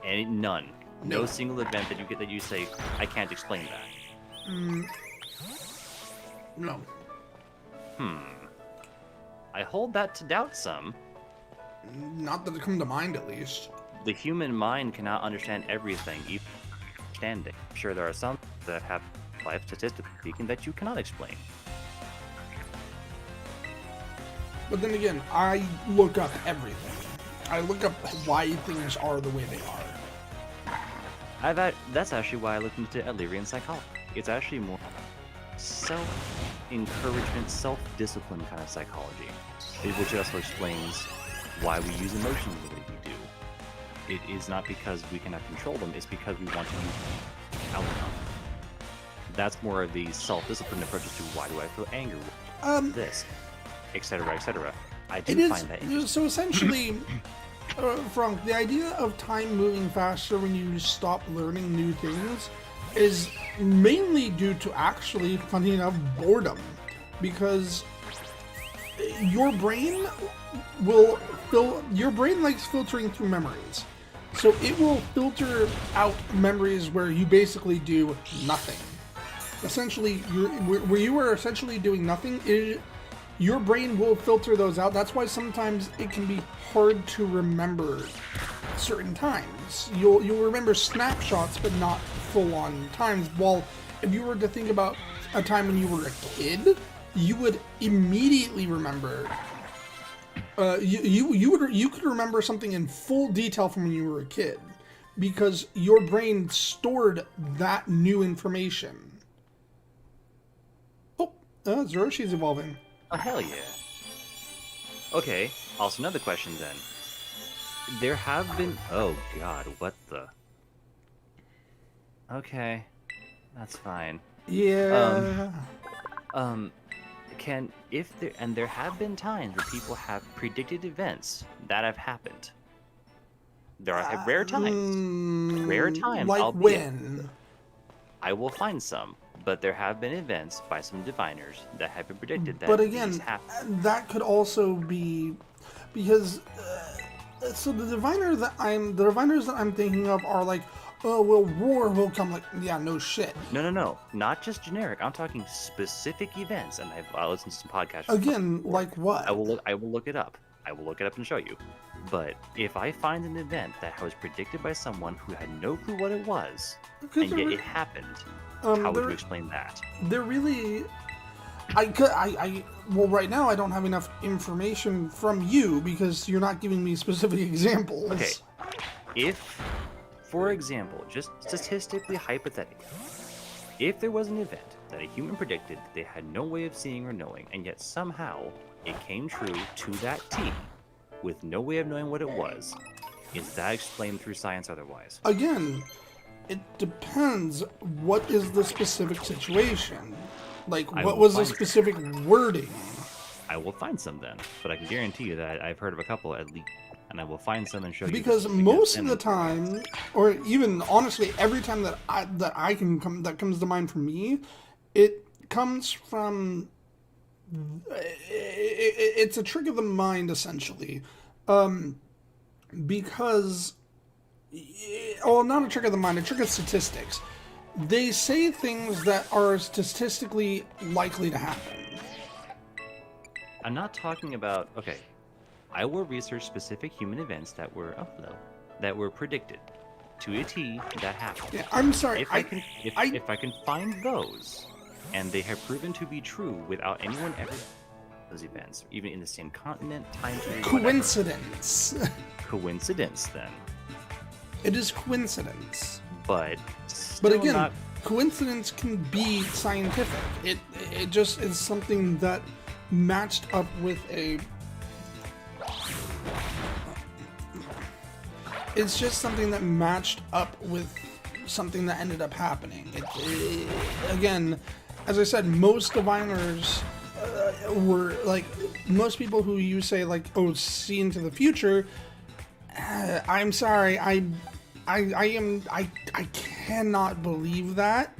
And none. No No. single event that you get that you say, I can't explain that. No. I hold that to doubt some. Not that it come to mind, at least. The human mind cannot understand everything, even understanding. Sure, there are some that have life, statistically speaking, that you cannot explain. But then again, I look up everything. I look up why things are the way they are. That's actually why I looked into Illyrian psychology. It's actually more self-encouragement, self-discipline kind of psychology, which also explains why we use emotions the way we do. It is not because we cannot control them, it's because we want to use outcome. That's more of the self-discipline approach to why do I feel anger with this, etc., etc. I do find that interesting. So essentially, Frank, the idea of time moving faster when you stop learning new things is mainly due to actually, funny enough, boredom. Because your brain likes filtering through memories. So it will filter out memories where you basically do nothing. Essentially, where you are essentially doing nothing, your brain will filter those out. That's why sometimes it can be hard to remember certain times. You'll remember snapshots, but not full-on times. While if you were to think about a time when you were a kid, you would immediately remember. You could remember something in full detail from when you were a kid, because your brain stored that new information. Oh, Zoroshi's evolving. Oh, hell yeah. Okay, also another question then. There have been... Oh, God, what the... Okay, that's fine. Yeah. There have been times where people have predicted events that have happened. There are rare times. Rare times, Like albeit, when? I will find some. But there have been events by some diviners that have been predicted that But again, these happen. that could also be because so the diviners that I'm thinking of are like, oh well, war will come. Like, yeah, no shit. No, not just generic. I'm talking specific events, and I'll listen to some podcasts. Again, like what? I will look it up. I will look it up and show you. But if I find an event that was predicted by someone who had no clue what it was, and yet it happened. How would you explain that? They're really... Well, right now I don't have enough information from you because you're not giving me specific examples. Okay. If, for example, just statistically hypothetically, if there was an event that a human predicted that they had no way of seeing or knowing, and yet somehow it came true to that T, with no way of knowing what it was, is that explained through science otherwise? Again, it depends what is the specific situation. Like, what was the specific wording? I will find some then, but I can guarantee you that I've heard of a couple at least, and I will find some and show you. Because most of the time, or even honestly, every time that comes to mind for me, it comes from. It's a trick of the mind, essentially, because. Oh, not a trick of the mind, a trick of statistics. They say things that are statistically likely to happen. I'm not talking about... Okay, I will research specific human events that were... Oh, hello. That were predicted to a T that happened. Yeah, I'm sorry. If I can find those, and they have proven to be true without anyone ever... those events, even in the same continent, time period, coincidence. Coincidence, then. It is coincidence. But again, coincidence can be scientific. It just is something that matched up with a... It's just something that matched up with something that ended up happening. Again, as I said, most diviners were like... Most people who you say, like, oh, see into the future... I'm sorry, I cannot believe that.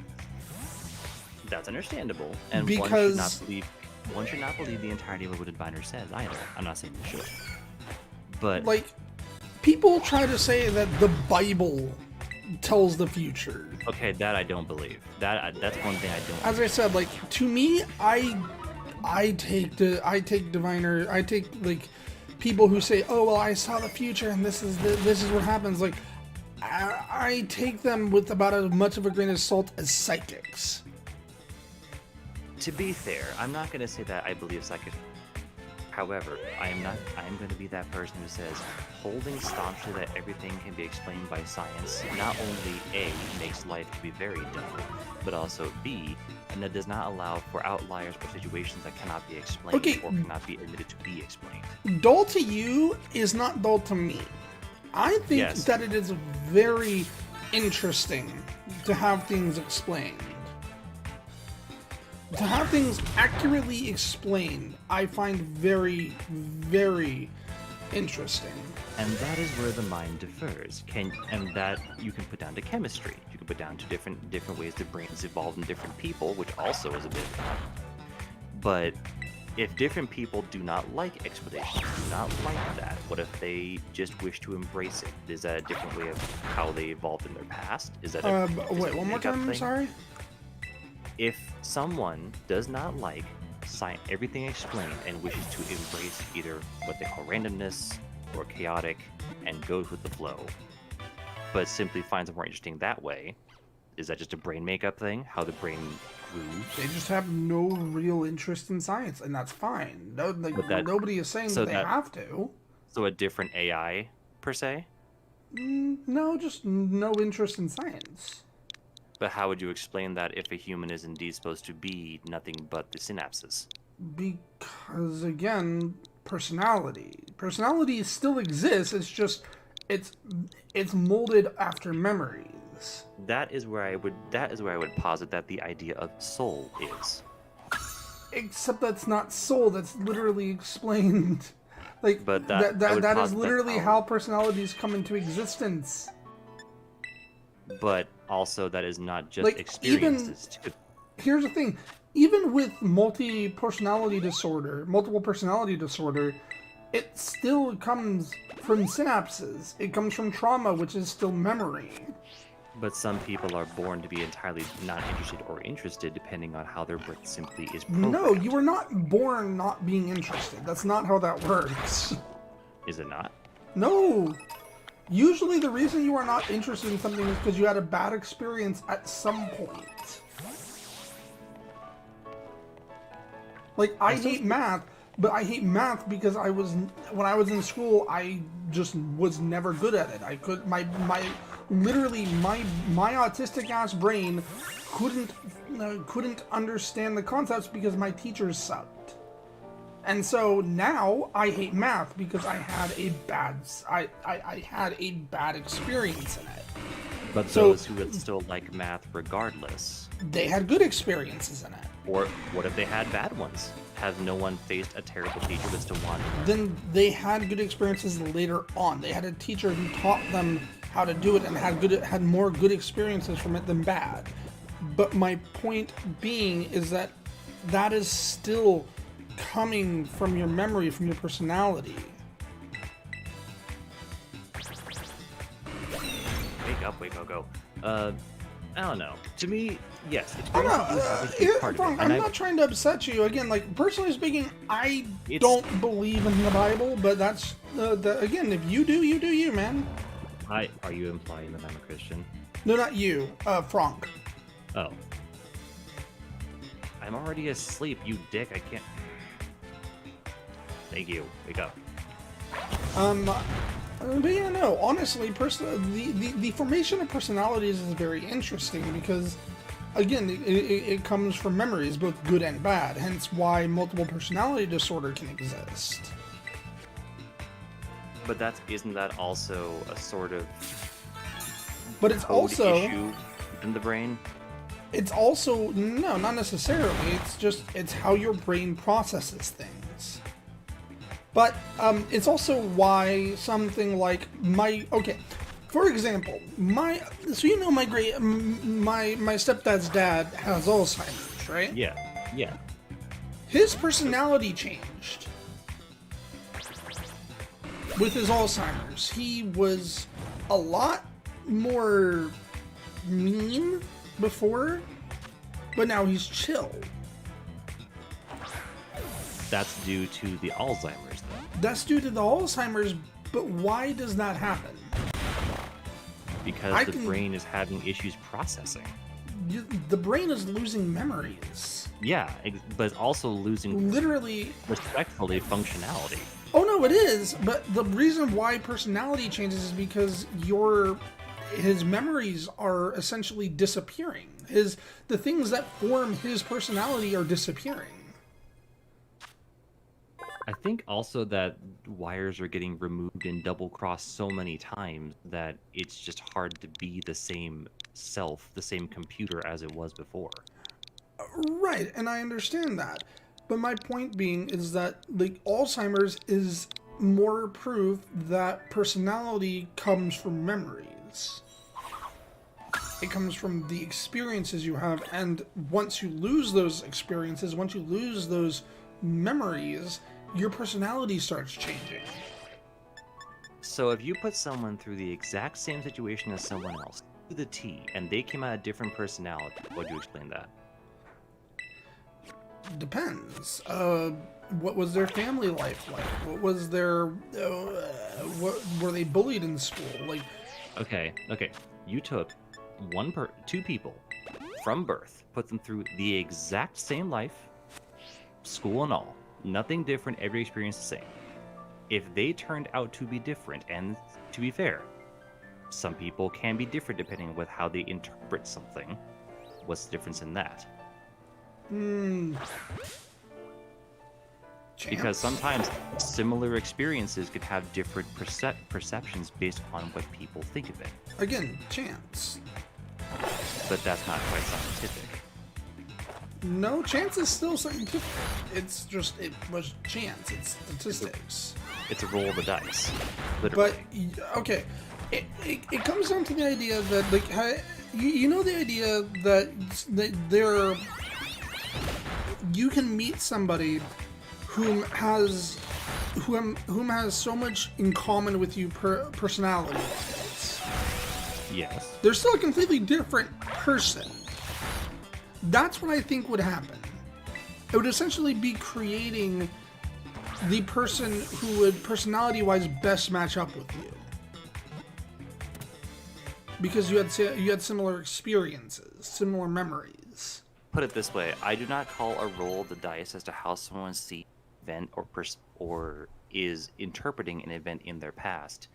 That's understandable, and because one should not believe one should not believe the entirety of what a diviner says either. I'm not saying you should. But Like, people try to say that the Bible tells the future. okay, that I don't believe. That's one thing I don't. As I said, like, to me, I take like people who say, "Oh well, I saw the future and this is what happens." Like, I take them with about as much of a grain of salt as psychics. To be fair, I'm not going to say that I believe psychics. However, I am going to be that person who says holding staunchly that everything can be explained by science not only A, makes life to be very dull, but also B, and that does not allow for outliers or situations that cannot be explained Okay. or cannot be admitted to be explained. Dull to you is not dull to me. I think Yes. that it is very interesting to have things explained. To have things accurately explained, I find very, very interesting. And that is where the mind differs. And that you can put down to chemistry. You can put down to different ways the brains evolve in different people, which also is a bit fun. But if different people do not like explanations, do not like that, what if they just wish to embrace it? Is that a different way of how they evolved in their past? Is that a Wait, one more time, I'm sorry? If someone does not like everything explained and wishes to embrace either what they call randomness or chaotic and goes with the flow, but simply finds it more interesting that way, is that just a brain makeup thing? How the brain grew? They just have no real interest in science, and that's fine. No, like, nobody is saying that they have to. So a different AI, per se? No, just no interest in science. But how would you explain that if a human is indeed supposed to be nothing but the synapses? Because, again, personality. Personality still exists, it's just, it's molded after memories. That is where I would posit that the idea of soul is. Except that's not soul, that's literally explained. Like, But that is literally how personalities come into existence. But also that is not just Like, experiences too. Here's the thing, even with multiple personality disorder, it still comes from synapses. It comes from trauma, which is still memory. But some people are born to be entirely not interested or interested, depending on how their brain simply is programmed. No, you were not born not being interested. That's not how that works. Is it not? No. Usually the reason you are not interested in something is because you had a bad experience at some point. Like, I hate math, but I hate math because when I was in school, I just was never good at it. I could, literally my autistic ass brain couldn't understand the concepts because my teachers sucked. And so now I hate math because I had a bad experience in it. But those who would still like math regardless, they had good experiences in it. or what if they had bad ones? Has no one faced a terrible teacher but still wanted? Then they had good experiences later on. They had a teacher who taught them how to do it and had more good experiences from it than bad. But my point being is that is still coming from your memory, from your personality. Wake up, go. I don't know. To me, yes. It's I'm great. not trying to upset you. Again, like, personally speaking, I don't believe in the Bible, but that's, again, if you do, you, man. Are you implying that I'm a Christian? No, not you. Frank. Oh. I'm already asleep, you dick. I can't... Thank you. Wake up. But yeah, no, honestly, the formation of personalities is very interesting because, again, it comes from memories, both good and bad, hence why multiple personality disorder can exist. But isn't that also a sort of But it's also issue in the brain? It's also, no, not necessarily. It's how your brain processes things. But it's also why something like for example, my stepdad's dad has Alzheimer's, right? Yeah. his personality changed with his Alzheimer's. He was a lot more mean before, but now he's chill. That's due to the Alzheimer's, though. That's due to the Alzheimer's, but why does that happen? Because the brain is having issues processing. The brain is losing memories. Yeah, but it's also losing literally respectfully functionality. Oh no, it is. But the reason why personality changes is because his memories are essentially disappearing. The things that form his personality are disappearing. I think also that wires are getting removed and double-crossed so many times that it's just hard to be the same self, the same computer as it was before. Right, and I understand that. But my point being is that Alzheimer's is more proof that personality comes from memories. It comes from the experiences you have, and once you lose those experiences, once you lose those memories, your personality starts changing. So if you put someone through the exact same situation as someone else, to the T, and they came out a different personality, would you explain that? Depends. What was their family life like? What was their... what were they bullied in school? Okay. You took two people from birth, put them through the exact same life, school and all. Nothing different, every experience the same. If they turned out to be different, and to be fair, some people can be different depending on how they interpret something. What's the difference in that? Because sometimes similar experiences could have different perceptions based on what people think of it. Again, chance. But that's not quite scientific. No, chance is still scientific. It was chance. It's statistics. It's a roll of the dice. Literally. But, okay. It comes down to the idea that, you know the idea that you can meet somebody whom has so much in common with you personality-wise. Yes. They're still a completely different person. That's what I think would happen. It would essentially be creating the person who would personality-wise best match up with you. Because you had similar experiences, similar memories. Put it this way, I do not call a roll of the dice as to how someone sees an event or is interpreting an event in their past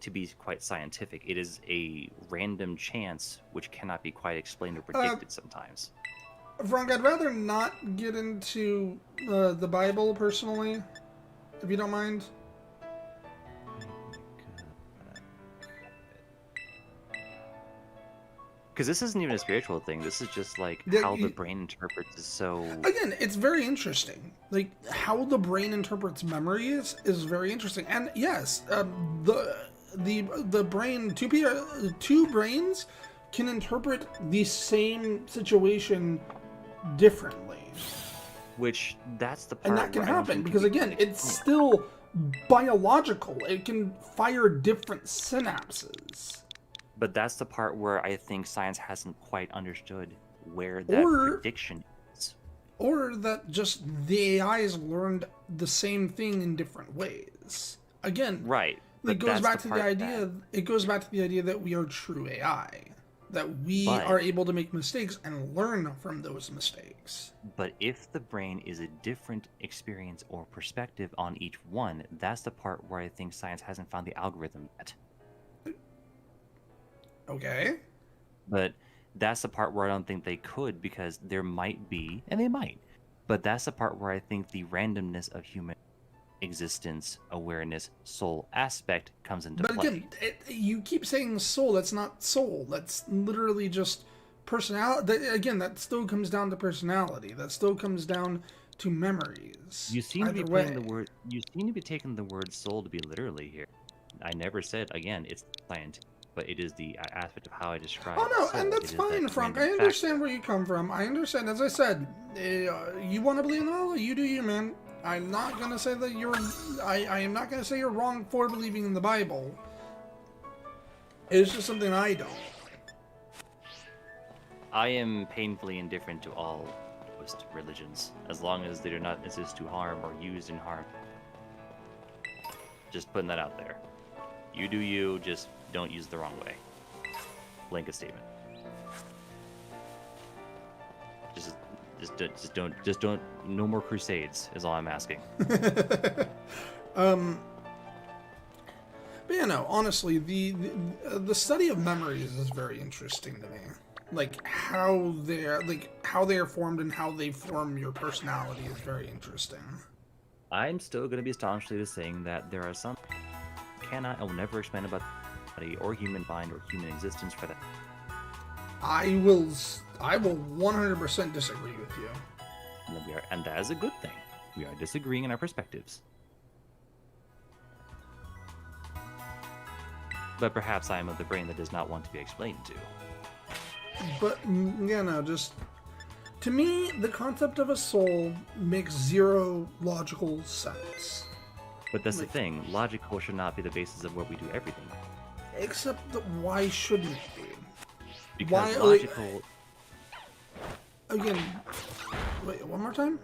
to be quite scientific. It is a random chance which cannot be quite explained or predicted sometimes. Frank, I'd rather not get into the Bible personally, if you don't mind. Because this isn't even a spiritual thing. This is just how the brain interprets is so... Again, it's very interesting. How the brain interprets memories is very interesting. And yes, the brain, two brains can interpret the same situation differently. Which, that's the part... And that can happen, because again, it's still biological. It can fire different synapses. But that's the part where I think science hasn't quite understood where that prediction is. Or that just the AIs learned the same thing in different ways. Again, right. It goes back to the idea that we are true AI. That we are able to make mistakes and learn from those mistakes. But if the brain is a different experience or perspective on each one, that's the part where I think science hasn't found the algorithm yet. Okay. But that's the part where I don't think they could, because there might be, and they might, but that's the part where I think the randomness of human existence, awareness, soul aspect comes into play. But again, you keep saying soul. That's not soul. That's literally just personality. Again, that still comes down to personality. That still comes down to memories. You seem to be putting the word. You seem to be taking the word soul to be literally here. I never said, again, it's scientific. but it is the aspect of how I describe. Oh no, soul. and that's fine, Frank. I understand where you come from. I understand. As I said, you want to believe in Allah, you do you, man. I'm not gonna say that you're. I am not gonna say you're wrong for believing in the Bible. It's just something I don't. I am painfully indifferent to all religions, as long as they do not insist to harm or used in harm. Just putting that out there. You do you, just don't use it the wrong way. Blanket statement. Just don't. No more crusades is all I'm asking. But yeah, no. Honestly, the study of memories is very interesting to me. Like how they are formed and how they form your personality is very interesting. I'm still going to be staunchly saying that there are some I will never explain about body or human mind or human existence for that. I will 100% disagree with you. And that is a good thing. We are disagreeing in our perspectives. But perhaps I am of the brain that does not want to be explained to. But, yeah, no, just... To me, the concept of a soul makes zero logical sense. But that's the thing. Logical should not be the basis of what we do everything. Except that why shouldn't it be? Because logical... Again, wait, one more time?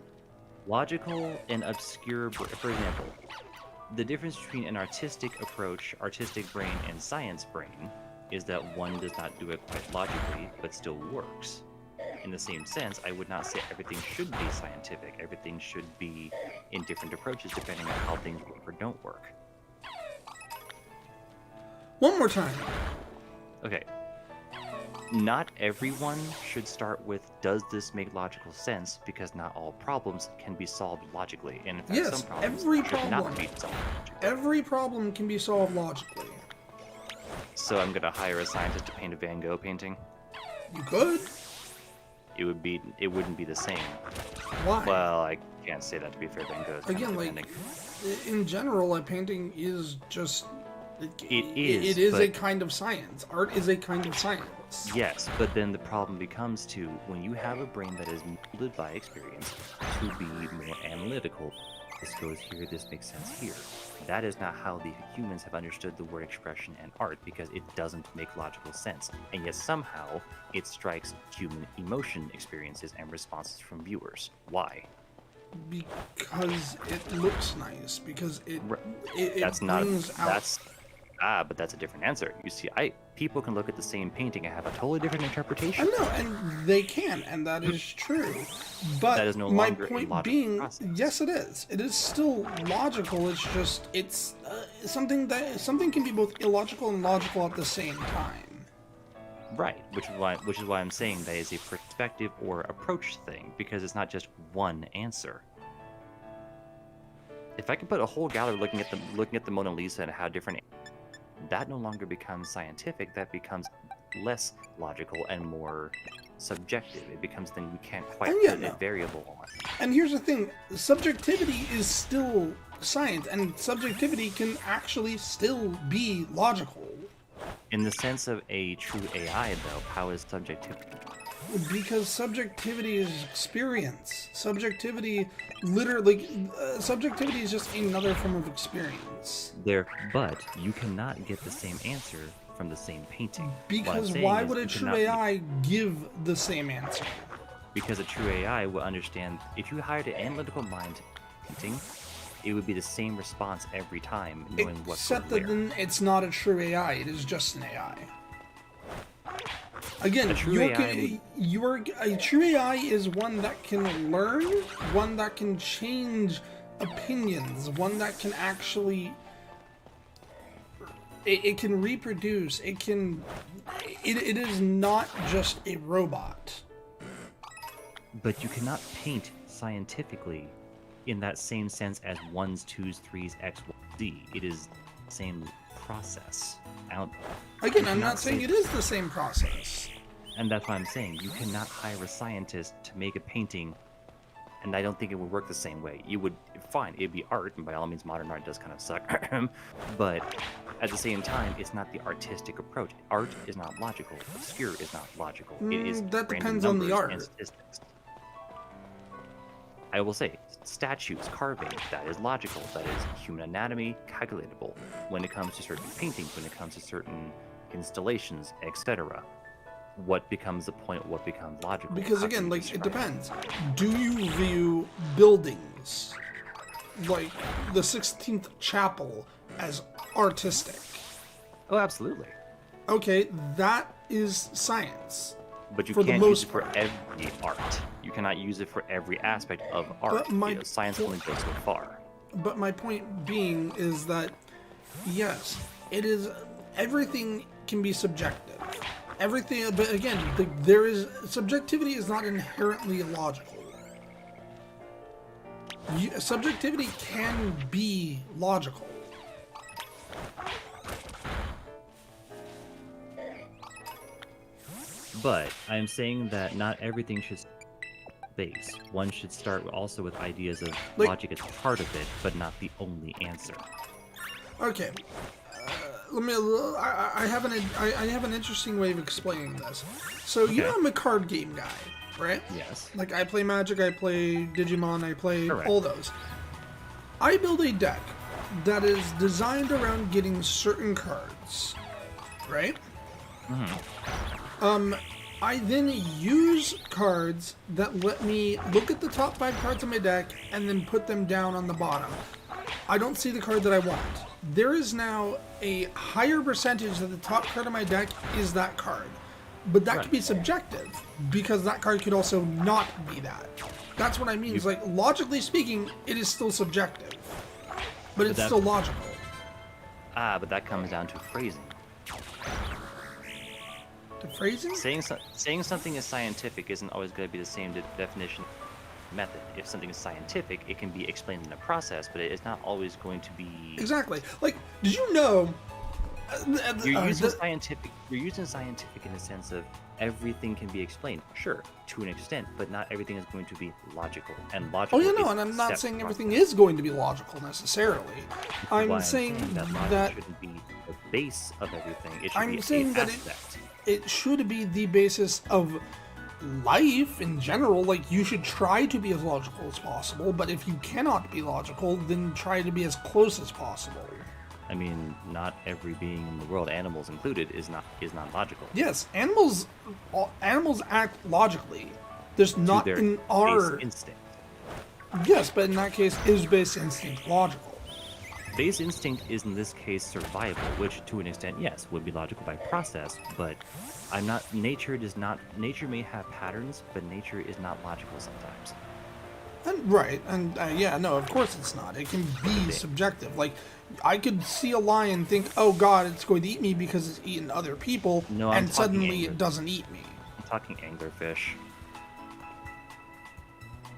Logical and obscure... For example, the difference between an artistic approach, artistic brain, and science brain is that one does not do it quite logically, but still works. In the same sense, I would not say everything should be scientific. Everything should be in different approaches depending on how things work or don't work. One more time. Okay. Not everyone should start with, does this make logical sense? Because not all problems can be solved logically. And in fact, yes, some problems every should problem, not be solved logically. Every problem can be solved logically. So I'm going to hire a scientist to paint a Van Gogh painting? You could. It wouldn't be the same. Why? Well, I can't say that to be fair. Van Gogh's Again, like, in general, a painting is just... It is a kind of science. Art is a kind of science. Yes, but then the problem becomes to, when you have a brain that is molded by experience to be more analytical, this goes here, this makes sense here. That is not how the humans have understood the word expression and art, because it doesn't make logical sense. And yet somehow it strikes human emotion experiences and responses from viewers. Why? Because it looks nice. Because it that's not brings out... that's but that's a different answer. You see, people can look at the same painting and have a totally different interpretation. I know, and they can, and that is true. But that is no my longer point a being, process. yes, it is. It is still logical. It's just something can be both illogical and logical at the same time. Right, which is why I'm saying that is a perspective or approach thing, because it's not just one answer. If I could put a whole gallery looking at the Mona Lisa and how different, that no longer becomes scientific. That becomes less logical and more subjective. It becomes something we can't quite put a variable on. And here's the thing: subjectivity is still science, and subjectivity can actually still be logical. In the sense of a true AI, though, how is subjectivity? Because subjectivity is experience. Subjectivity is just another form of experience. But you cannot get the same answer from the same painting. Because why would a true AI give the same answer? Because a true AI will understand, if you hired an analytical mind painting, it would be the same response every time, knowing what. Except that then it's not a true AI, it is just an AI. Again, a true AI is one that can learn, one that can change opinions, one that can actually... It can reproduce, it is not just a robot. But you cannot paint scientifically in that same sense as 1s, 2s, 3s, X, Y, Z. It is the same process. Again, I'm not saying it is the same process. And that's why I'm saying you cannot hire a scientist to make a painting, and I don't think it would work the same way. You would, fine. It'd be art, and by all means, modern art does kind of suck. But at the same time, it's not the artistic approach. Art is not logical. Obscure is not logical. It is that random depends on the numbers art. and statistics. I will say, statues, carving, that is logical. That is human anatomy, calculatable. When it comes to certain paintings, when it comes to certain installations, etc. What becomes the point? What becomes logical? Because How do again, you like, it describe depends. Do you view buildings, like the 16th Chapel, as artistic? Oh, absolutely. Okay, that is science. But you For the can't use most it for part. every art. You cannot use it for every aspect of art. my Science only goes so far. But my point being is that, yes, it is, everything can be subjective. Everything, but again, subjectivity is not inherently logical. Subjectivity can be logical. But I'm saying that not everything should base. One should start also with ideas of Like- logic as part of it, but not the only answer. Okay. Let me. I have an interesting way of explaining this. So you know Okay. I'm a card game guy, right? Yes. Like I play Magic, I play Digimon, I play Correct. all those. I build a deck that is designed around getting certain cards, right? I then use cards that let me look at the top 5 cards of my deck and then put them down on the bottom. I don't see the card that I want. There is now a higher percentage that the top card of my deck is that card. But that could be subjective, because that card could also not be that. That's what I mean. It's like, logically speaking, it is still subjective. But it's that- still logical. But that comes down to phrasing. The phrasing? Saying something is scientific isn't always going to be the same definition method. If something is scientific, it can be explained in a process, but it is not always going to be. Exactly. Like, did you know... You're using scientific. You're using scientific in the sense of everything can be explained. Sure, to an extent, but not everything is going to be logical. And logical. Oh, yeah, no, is and I'm not step saying one. everything is going to be logical necessarily. Why I'm saying that logic that shouldn't be the base of everything. It should I'm be saying an that aspect. it should be the basis of life in general. Like, you should try to be as logical as possible, but if you cannot be logical, then try to be as close as possible. I mean, not every being in the world, animals included, is not logical. Yes, animals act logically. There's not their in base our... instinct. Yes, but in that case, is base instinct logical? Base instinct is in this case survival, which to an extent, yes, would be logical by process, but nature may have patterns, but nature is not logical sometimes. And, right, and yeah, no, of course it's not. It can be subjective. Like, I could see a lion think, oh god, it's going to eat me because it's eaten other people, No, I'm and talking suddenly anger. it doesn't eat me. I'm talking anglerfish.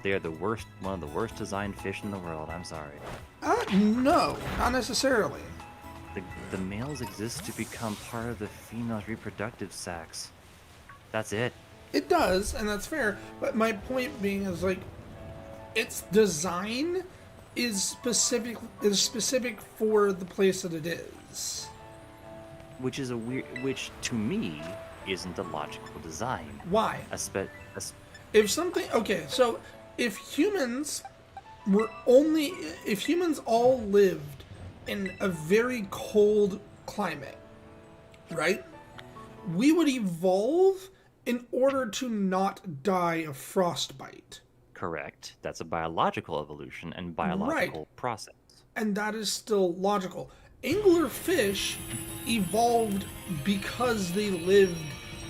They are one of the worst designed fish in the world, I'm sorry. No, not necessarily. The males exist to become part of the female's reproductive sacs. That's it. It does, and that's fair, but my point being is, like, its design is specific for the place that it is. Which to me isn't a logical design. Why? If something, okay, so if humans all lived in a very cold climate, right? We would evolve in order to not die of frostbite. Correct. That's a biological evolution and biological process. And that is still logical. Anglerfish evolved because they live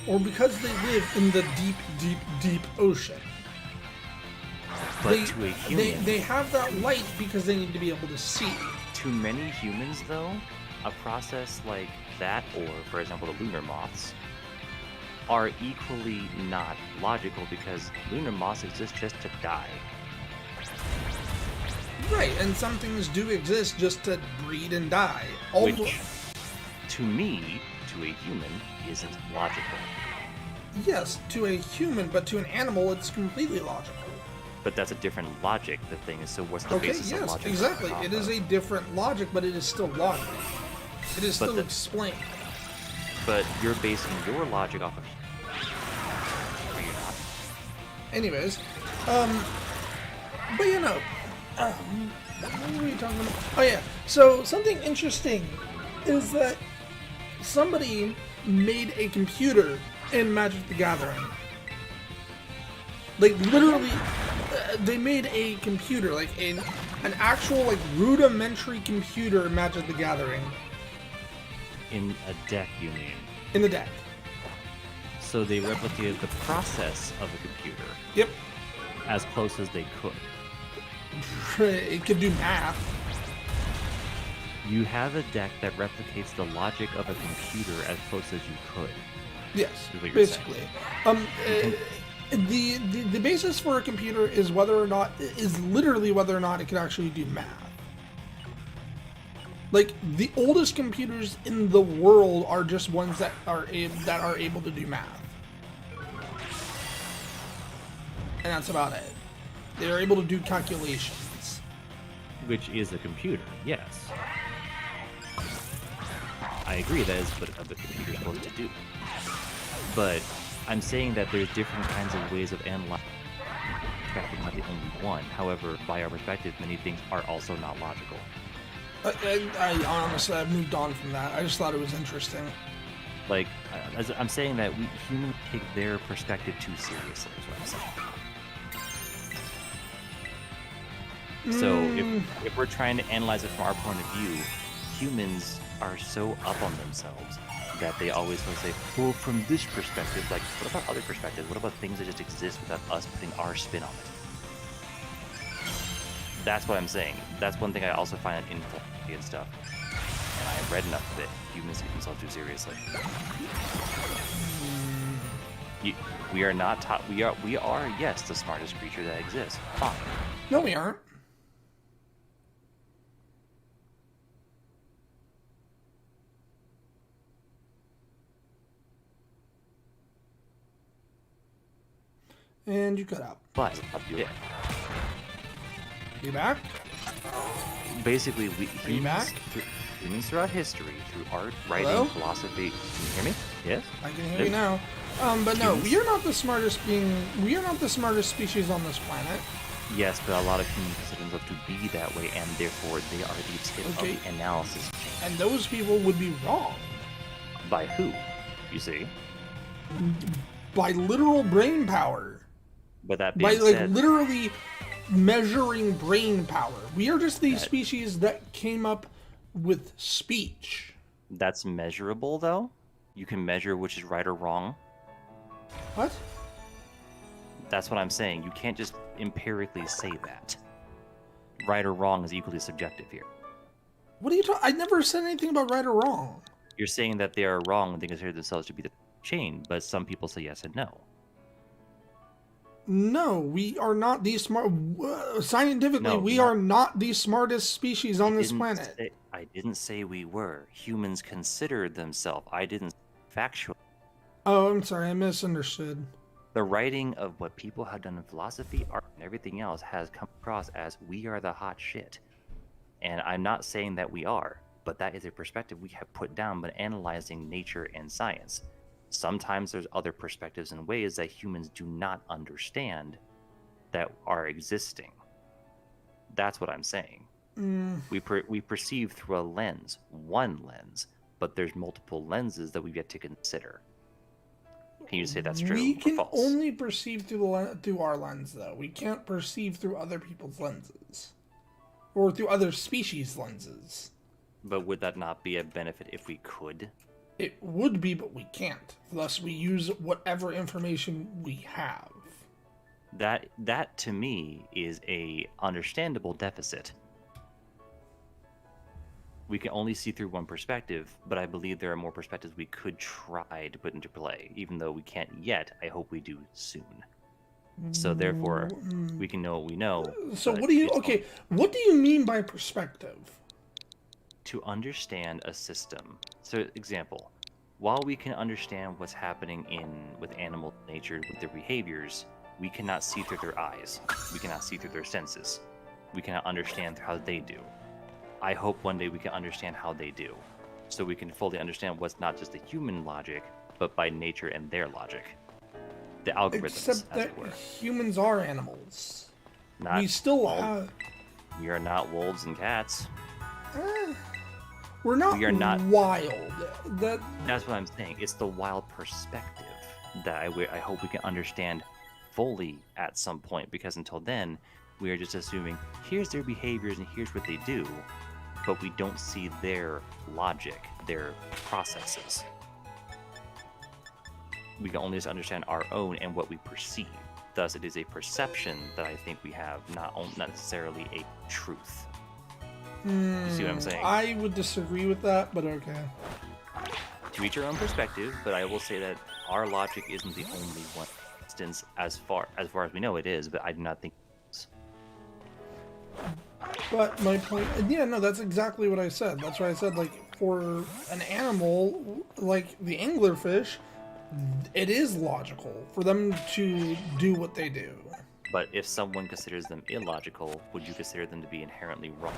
in the deep, deep, deep ocean. But to a human, they have that light because they need to be able to see. to many humans though, a process like that, or for example the lunar moths, are equally not logical because lunar moths exist just to die. Right, and some things do exist just to breed and die. Which, to me, to a human, isn't logical. Yes, to a human, but to an animal, it's completely logical. But that's a different logic. The thing is, so what's the Okay, basis of yes, logic? exactly. It is a different logic, but it is still logic. It is But still the- explained. But you're basing your logic off of. Are you not? Anyways, but what were we talking about? Oh yeah, so something interesting is that somebody made a computer in Magic the Gathering. Like, literally, they made a computer, like an actual, like, rudimentary computer in Magic the Gathering In a deck, you mean? in the deck. So they replicated the process of a computer Yep. as close as they could. It could do math. You have a deck that replicates the logic of a computer as close as you could. Yes, Is what you're basically. The basis for a computer is literally whether or not it can actually do math. Like, the oldest computers in the world are just ones that are able to do math, and that's about it. They are able to do calculations. Which is a computer, yes. I agree that is what a computer is supposed to do. But I'm saying that there's different kinds of ways of analyzing. Perspective, not the only one. However, by our perspective, many things are also not logical. I honestly, I've moved on from that. I just thought it was interesting. Like, I'm saying that we humans take their perspective too seriously, is what I'm saying. So if we're trying to analyze it from our point of view, humans are so up on themselves that they always will say, well, from this perspective, like, what about other perspectives? What about things that just exist without us putting our spin on it? That's what I'm saying. That's one thing I also find in philosophy and stuff. And I've read enough of it. Humans take themselves too seriously. We are not taught. We are, yes, the smartest creature that exists. Fine. No, we aren't. And you cut out. But yeah, You back? basically, you back? Humans throughout history, through art, writing, Hello? philosophy. Can you hear me? Yes. I can hear you now. But no, Humans? we are not the smartest we are not the smartest species on this planet. Yes, but a lot of humans consider themselves to be that way, and therefore they are the tip Okay. of the analysis chain. And those people would be wrong. By who? You see? By literal brain power. But that By being like said, literally measuring brain power. We are just the species that came up with speech. That's measurable, though. You can measure which is right or wrong. What? That's what I'm saying. You can't just empirically say that. Right or wrong is equally subjective here. What are you talking? I never said anything about right or wrong. You're saying that they are wrong when they consider themselves to be the chain, but some people say yes and no. No, we are not the smart. Scientifically, No, we not- are not the smartest species on this Didn't planet. say- I didn't say we were. Humans considered themselves. I didn't factual. Oh, I'm sorry, I misunderstood. The writing of what people have done in philosophy, art, and everything else has come across as we are the hot shit. And I'm not saying that we are, but that is a perspective we have put down when analyzing nature and science. Sometimes there's other perspectives and ways that humans do not understand that are existing. That's what I'm saying. We perceive through a lens, one lens, but there's multiple lenses that we've yet to consider. Can you say that's true We or can false? only perceive through our lens, though. We can't perceive through other people's lenses, or through other species' lenses. But would that not be a benefit if we could? It would be, but we can't. Thus, we use whatever information we have. That to me is a understandable deficit. We can only see through one perspective, but I believe there are more perspectives we could try to put into play. Even though we can't yet, I hope we do soon. So therefore, we can know what we know. So but what do you? it's Okay, what do you mean by perspective? to understand a system. So, example, while we can understand what's happening with animal nature with their behaviors, we cannot see through their eyes. We cannot see through their senses. We cannot understand how they do. I hope one day we can understand how they do, so we can fully understand what's not just the human logic, but by nature and their logic. The algorithms, Except as that it were. humans are animals. Not We still all- have. We are not wolves and cats. We're not, We are not- wild. That's what I'm saying. It's the wild perspective that I hope we can understand fully at some point, because until then, we are just assuming here's their behaviors and here's what they do, but we don't see their logic, their processes. We can only just understand our own and what we perceive. Thus, it is a perception that I think we have, not necessarily a truth. You see what I'm saying? I would disagree with that, but okay. To each your own perspective, but I will say that our logic isn't the only one instance as far as we know it is, but I do not think it is. But my point, yeah, no, that's exactly what I said. That's why I said, like, for an animal like the anglerfish, it is logical for them to do what they do. But if someone considers them illogical, would you consider them to be inherently wrong?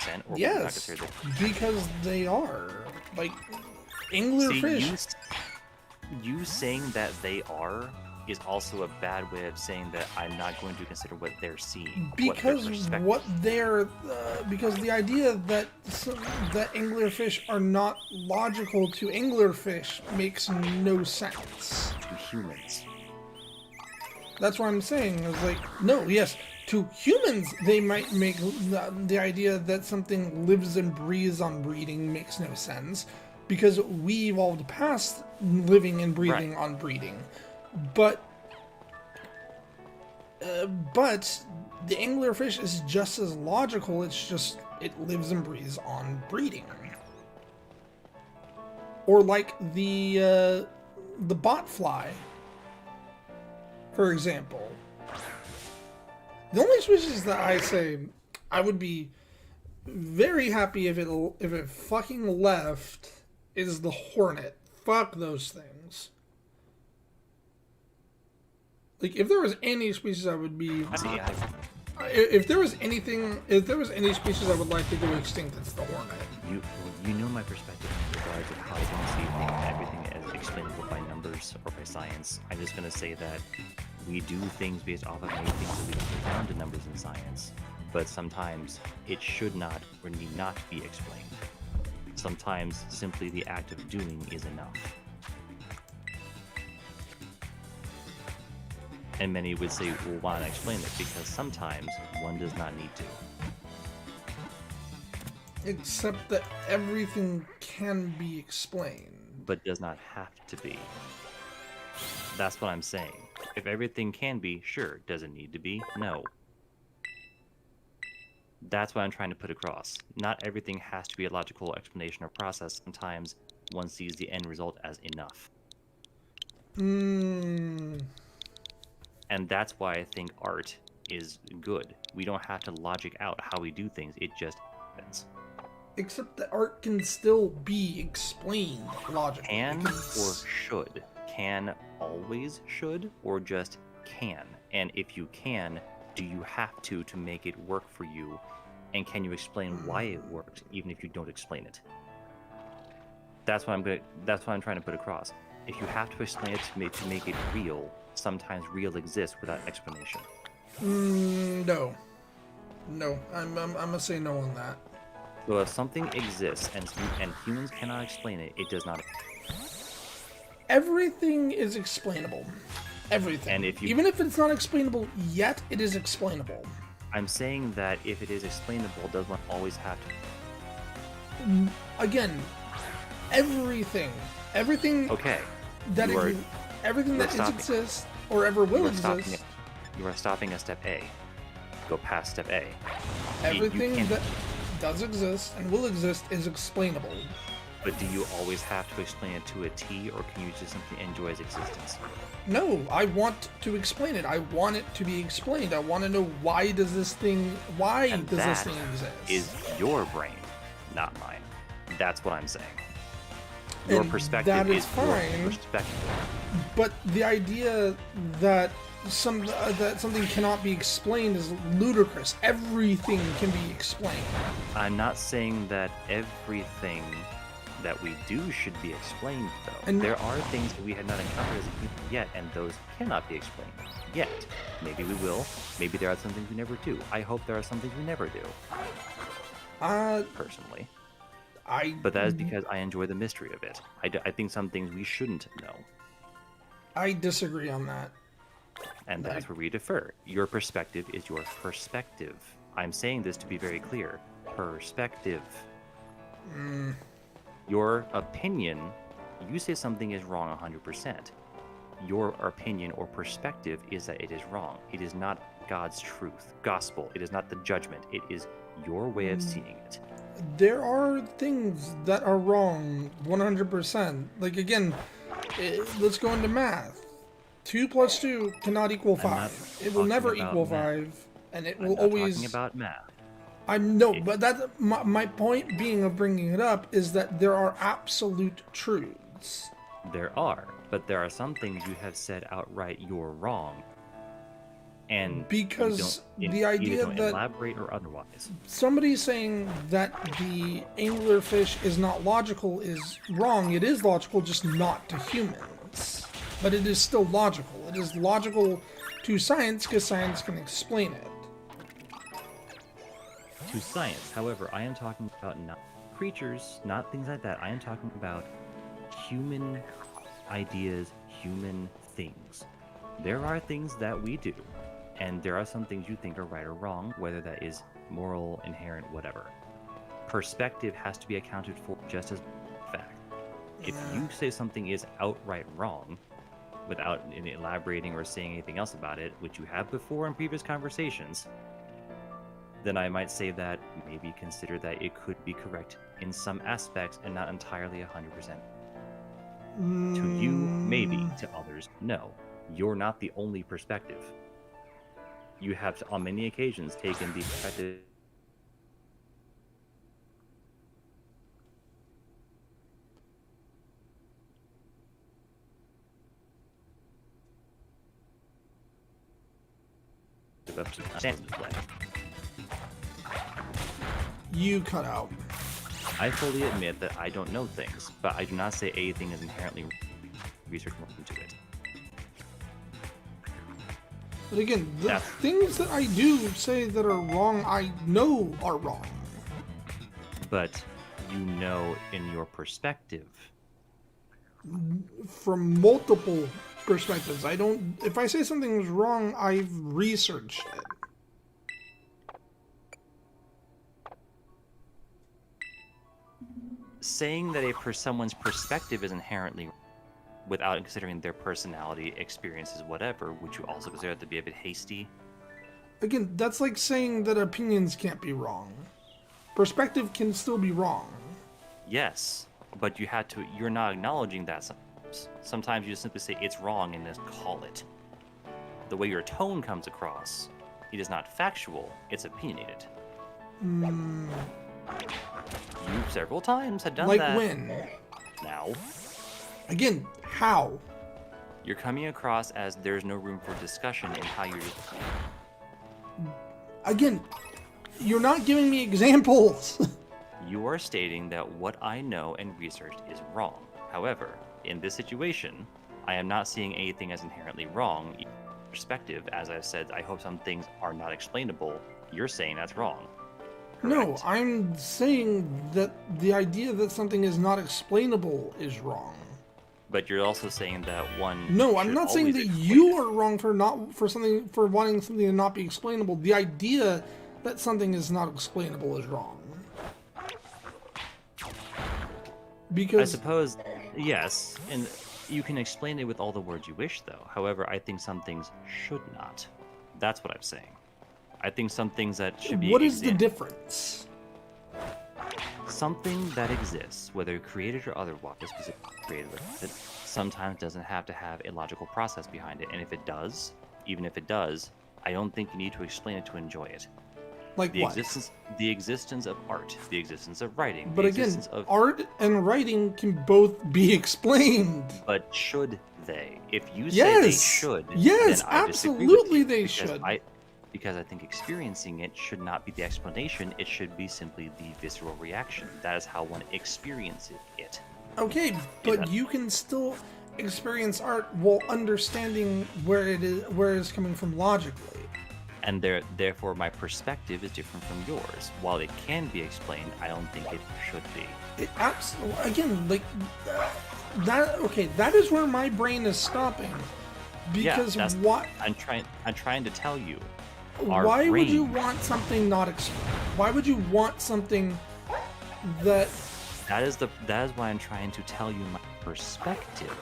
Or would you not Yes, consider them... because they are. Like, See, anglerfish. you saying that they are is also a bad way of saying that I'm not going to consider what they're seeing. Because what their because the idea that that anglerfish are not logical to anglerfish makes no sense. to humans. That's what I'm saying. Is like, no, yes, to humans they might make the idea that something lives and breathes on breeding makes no sense, because we evolved past living and breathing on breeding. But the anglerfish is just as logical. It's just it lives and breathes on breeding. Or like the botfly, for example. The only species that I say I would be very happy if it fucking left is the hornet. Fuck those things. Like, if there was any species I would be... If there was any species I would like to go extinct, it's the hornet. You know my perspective in regards of how I don't see everything as explainable by numbers or by science. I'm just going to say that we do things based off of many things that we can put down to numbers in science, but sometimes it should not or need not be explained. Sometimes simply the act of doing is enough. And many would say, well, why not explain it? Because sometimes one does not need to. Except that everything can be explained. But does not have to be. That's what I'm saying. If everything can be, sure. Does it need to be? No. That's what I'm trying to put across. Not everything has to be a logical explanation or process. Sometimes one sees the end result as enough. And that's why I think art is good. We don't have to logic out how we do things. It just happens. Except that art can still be explained logically. Can or should? Can always should, or just can? And if you can, do you have to make it work for you? And can you explain why it works, even if you don't explain it? That's what I'm trying to put across. If you have to explain it to make it real, sometimes real exists without explanation. No. I'm gonna say no on that. So if something exists and humans cannot explain it, it does not. Everything is explainable. Everything. And even if it's not explainable yet, it is explainable. I'm saying that if it is explainable, does one always have to? Again, everything Okay. that everything that stopping. exists or ever will exist. You are stopping at step A. Go past step A. Everything that does exist and will exist is explainable. But do you always have to explain it to a T, or can you just simply enjoy its existence? No, I want to explain it. I want it to be explained. I want to know why does this thing exist? Is your brain, not mine. That's what I'm saying. Your And perspective that is your fine. perspective. But the idea that that something cannot be explained is ludicrous. Everything can be explained. I'm not saying that everything that we do should be explained, though. And there are things that we have not encountered as a people yet, and those cannot be explained yet. Maybe we will. Maybe there are some things we never do. I hope there are some things we never do. Personally. But that is because I enjoy the mystery of it. I think some things we shouldn't know. I disagree on that. And that's where we differ. Your perspective is your perspective. I'm saying this to be very clear. Perspective. Your opinion, you say something is wrong 100%. Your opinion or perspective is that it is wrong. It is not God's truth, gospel. It is not the judgment. It is your way of seeing it. There are things that are wrong 100%. Like, again, let's go into math. 2 plus 2 cannot equal 5. It will never equal 5, and it will always... talking about math. But that's my point being of bringing it up is that there are absolute truths. There are, but there are some things you have said outright you're wrong. And because the either idea don't that elaborate or otherwise. Somebody saying that the anglerfish is not logical is wrong. It is logical, just not to humans. But it is still logical. It is logical to science because science can explain it. To science, however, I am talking about not creatures, not things like that. I am talking about human ideas, human things. There are things that we do, and there are some things you think are right or wrong, whether that is moral, inherent, whatever. Perspective has to be accounted for just as fact. If you say something is outright wrong, without elaborating or saying anything else about it, which you have before in previous conversations, then I might say that maybe consider that it could be correct in some aspects and not entirely 100%. To you, maybe. To others, no. You're not the only perspective. You have, on many occasions, taken the perspective up to standard play. You cut out. I fully admit that I don't know things, but I do not say anything is inherently researched into it. But again, the things that I do say that are wrong, I know are wrong. But you know in your perspective. From multiple perspectives. If I say something is wrong, I've researched it. Saying that someone's perspective is inherently without considering their personality, experiences, whatever, would you also consider it to be a bit hasty? Again, that's like saying that opinions can't be wrong. Perspective can still be wrong. Yes, but you're not acknowledging that sometimes. Sometimes you just simply say it's wrong and just call it. The way your tone comes across, it is not factual, it's opinionated. You several times have done that. Like when? Now. Again, how? You're coming across as there's no room for discussion in how you're... Again, you're not giving me examples. You are stating that what I know and researched is wrong. However, in this situation, I am not seeing anything as inherently wrong. Perspective, as I've said, I hope some things are not explainable. You're saying that's wrong. Correct? No, I'm saying that the idea that something is not explainable is wrong. But you're also saying that one. No, I'm not saying that you are wrong for wanting something to not be explainable. The idea that something is not explainable is wrong. Because I suppose, yes, and you can explain it with all the words you wish, though. However, I think some things should not. That's what I'm saying. I think some things that should be. What is the difference? Something that exists, whether created or otherwise, because it's created, it sometimes doesn't have to have a logical process behind it. And if it does, even if it does, I don't think you need to explain it to enjoy it. Like the what? The existence of art, the existence of writing. But again, art and writing can both be explained. But should they? If you say Yes. they should, Yes, then I disagree with absolutely you, they because should. Because I think experiencing it should not be the explanation. It should be simply the visceral reaction. That is how one experiences it. Okay, but you can still experience art while understanding where it's coming from logically. And therefore, my perspective is different from yours. While it can be explained, I don't think it should be. It absolutely, again, like that. Okay, that is where my brain is stopping. Because what I'm trying to tell you. Why would you want something not explained? Why would you want something that? That is why I'm trying to tell you my perspective.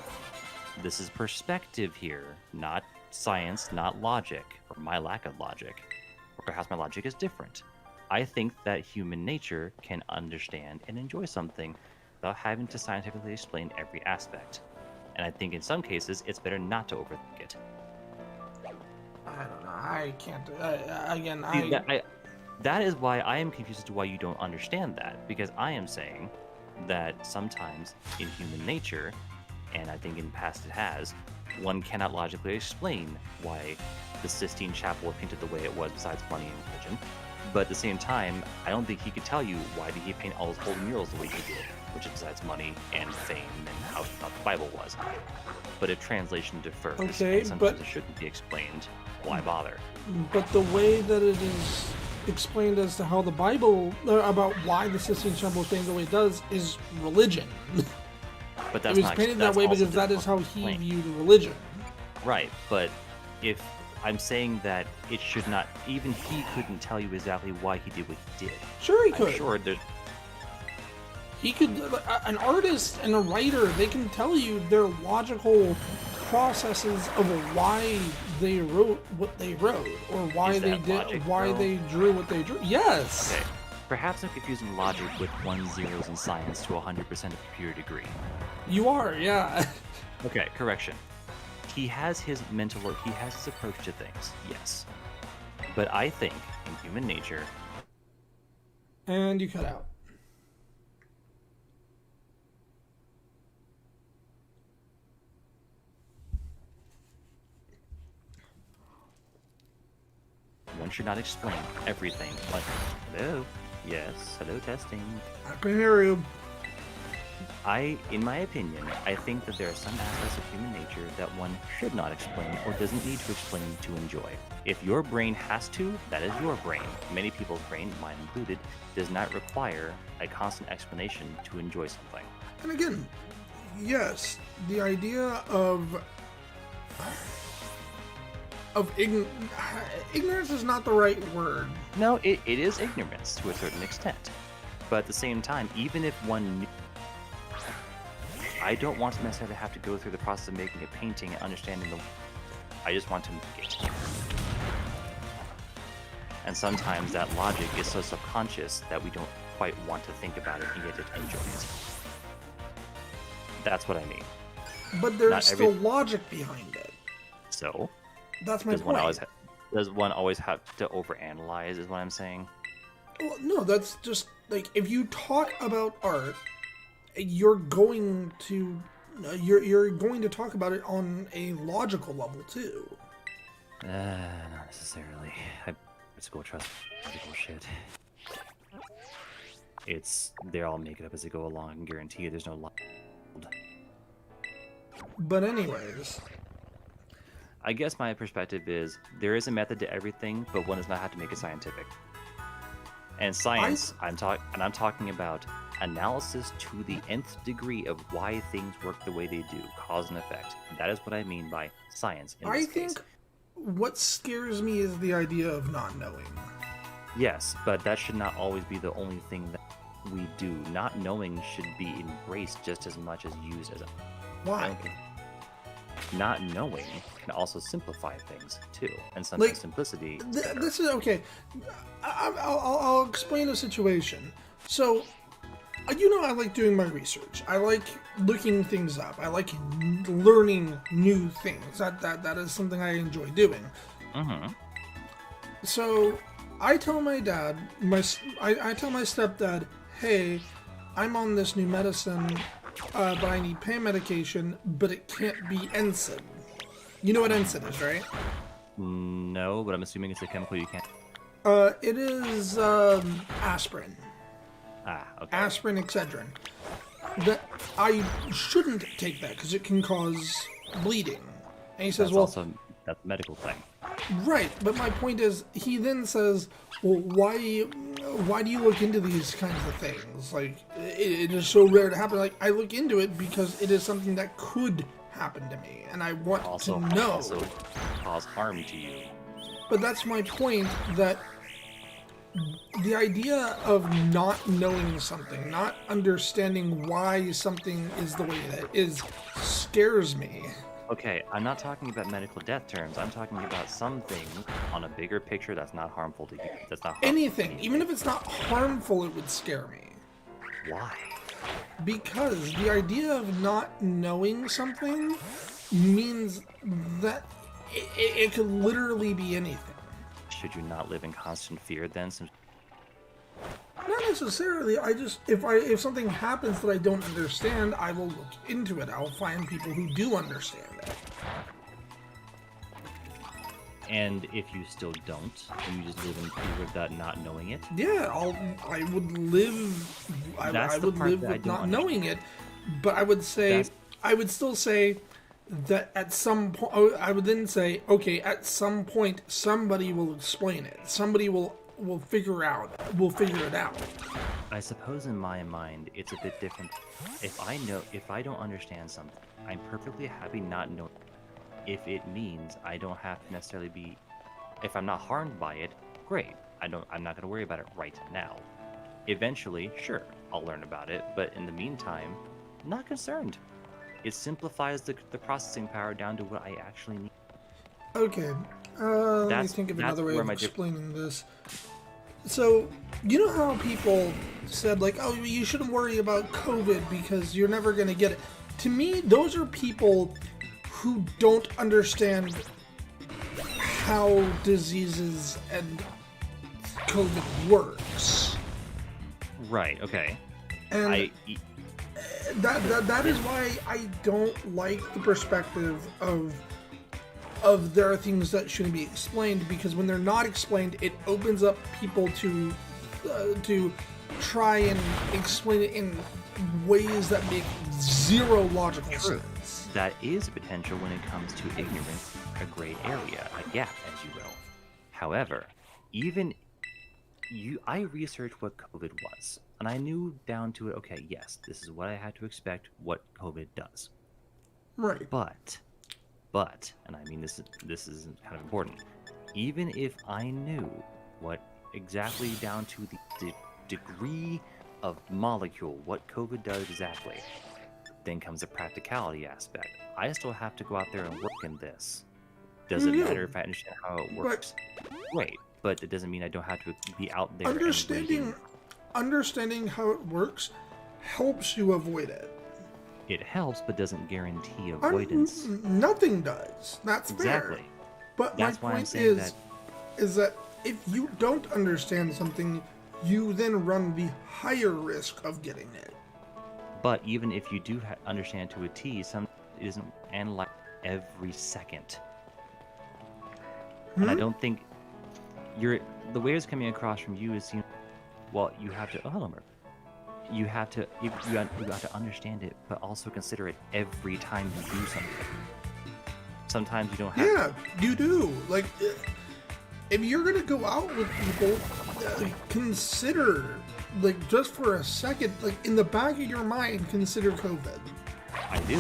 This is perspective here, not science, not logic, or my lack of logic. Or perhaps my logic is different. I think that human nature can understand and enjoy something without having to scientifically explain every aspect. And I think in some cases, it's better not to overthink it. I don't know. I can't. That is why I am confused as to why you don't understand that. Because I am saying that sometimes in human nature, and I think in the past it has, one cannot logically explain why the Sistine Chapel was painted the way it was besides money and religion. But at the same time, I don't think he could tell you why did he paint all those holy murals the way he did, which is besides money and fame and how he thought the Bible was. But if translation differs, and sometimes it shouldn't be explained, why bother? But the way that it is explained as to how the Bible, about why the Sistine Chapel is painted the way it does, is religion. But that's it was painted that way because that is how he viewed religion. Right, but if I'm saying that it should not, even he couldn't tell you exactly why he did what he did. Sure, he could. I'm sure there's. He could, an artist and a writer, they can tell you their logical processes of why they wrote what they wrote, or why they did, logic, they drew what they drew. Yes. Okay. Perhaps I'm confusing logic with 1 zeros in science to 100% of computer degree. You are, yeah. Okay, correction. He has his he has his approach to things, yes. But I think in human nature. And you cut out. One should not explain everything. Like, hello? Yes, hello, testing. I can hear you. In my opinion, I think that there are some aspects of human nature that one should not explain or doesn't need to explain to enjoy. If your brain has to, that is your brain. Many people's brain, mine included, does not require a constant explanation to enjoy something. And again, yes, the idea of ignorance is not the right word. No, it is ignorance to a certain extent. But at the same time, even if one knew, I don't want to necessarily have to go through the process of making a painting and understanding I just want to make it. And sometimes that logic is so subconscious that we don't quite want to think about it and yet just enjoy it. That's what I mean. But there's still logic behind it. So? That's my point. Does one always have to overanalyze, is what I'm saying? Well, no, that's just, like, if you talk about art, you're going to talk about it on a logical level too. Not necessarily. School trust bullshit. They all make it up as they go along. I can guarantee you there's no But anyways, I guess my perspective is there is a method to everything, but one does not have to make it scientific. And science, I'm talking about analysis to the nth degree of why things work the way they do, cause and effect. That is what I mean by science in this case. What scares me is the idea of not knowing. Yes, but that should not always be the only thing that we do. Not knowing should be embraced just as much as used as a... Why? Not knowing can also simplify things too, and sometimes simplicity. This is okay. I'll explain the situation. So, I like doing my research. I like looking things up. I like learning new things. That is something I enjoy doing. Mm-hmm. So, I tell my dad, I tell my stepdad, hey, I'm on this new medicine. but I need pain medication, but it can't be Ensign. You know what Ensign is, right? No, but I'm assuming it's a chemical you can't. It is aspirin. Ah, okay. Aspirin, Excedrin. That I shouldn't take that because it can cause bleeding. And he says, That's well, that's a medical thing. right, but my point is, he then says, well, why do you look into these kinds of things? Like, it is so rare to happen. Like, I look into it because it is something that could happen to me, and I want to know. Also cause harm to you. But that's my point, that the idea of not knowing something, not understanding why something is the way that it is, scares me. Okay, I'm not talking about medical death terms. I'm talking about something on a bigger picture that's not harmful to you. That's not harmful Anything, even if it's not harmful, it would scare me. Why? Because the idea of not knowing something means that it could literally be anything. Should you not live in constant fear then? Not necessarily. I just, if something happens that I don't understand, I will look into it. I'll find people who do understand it. And if you still don't, and you just live in fear of that not knowing it? Yeah, I would live. I would live with not knowing it, but I would say, I would still say that at some point, I would then say, okay, at some point, somebody will explain it. Somebody will figure it out. I suppose in my mind, it's a bit different. If I don't understand something, I'm perfectly happy not knowing. If it means I don't have to necessarily be, if I'm not harmed by it, great. I'm not going to worry about it right now. Eventually, sure, I'll learn about it, but in the meantime, I'm not concerned. It simplifies the processing power down to what I actually need. Okay, let me think of another way of explaining this. So, you know how people said, like, oh, you shouldn't worry about COVID because you're never going to get it. To me, those are people who don't understand how diseases and COVID works. Right, okay. And that is why I don't like the perspective of there are things that shouldn't be explained, because when they're not explained, it opens up people to try and explain it in ways that make zero logical sense. That is a potential when it comes to ignorance, a gray area, a gap, as you will. However, I researched what COVID was, and I knew down to it, okay, yes, this is what I had to expect, what COVID does. Right. But, and I mean this is kind of important, even if I knew what exactly down to the degree of molecule, what COVID does exactly, then comes the practicality aspect. I still have to go out there and work in this. Does it matter if I understand how it works? Great, but it doesn't mean I don't have to be out there. Understanding how it works helps you avoid it. It helps, but doesn't guarantee avoidance. Nothing does. That's exactly. fair. But that's my why point I'm saying is that if you don't understand something, you then run the higher risk of getting it. But even if you do understand to a T, some isn't analyzed every second. And I don't think the way it's coming across from you is, well, you have to. Oh, hello, Merv. You have to understand it, but also consider it every time you do something. Sometimes you don't have. Yeah, you do. Like, if you're gonna go out with people, consider, like, just for a second, like, in the back of your mind, consider COVID. I do.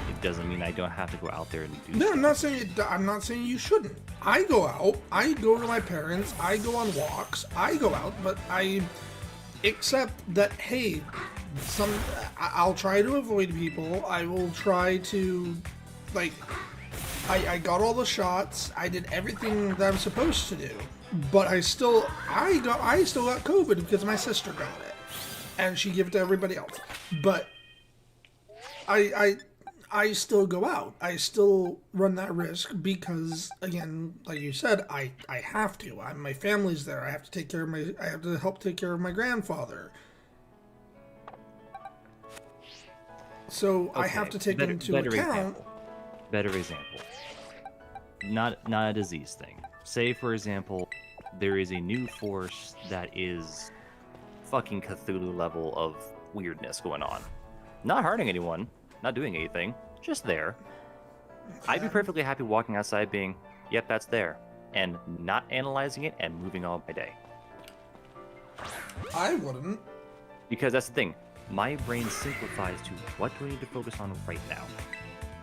It doesn't mean I don't have to go out there and do. No, I'm not saying it. I'm not saying you shouldn't. I go out. I go to my parents. I go on walks. I go out, but except that, hey, I'll try to avoid people. I will try to, like, I got all the shots. I did everything that I'm supposed to do, but I still got COVID because my sister got it, and she gave it to everybody else. But I still go out. I still run that risk because, again, like you said, I have to. My family's there. I have to take care of I have to help take care of my grandfather. So I have to take into account. Better example. Not a disease thing. Say, for example, there is a new force that is fucking Cthulhu level of weirdness going on. Not hurting anyone, not doing anything, just there. I'd be perfectly happy walking outside being, yep, that's there, and not analyzing it and moving on my day. I wouldn't. Because that's the thing. My brain simplifies to what do I need to focus on right now?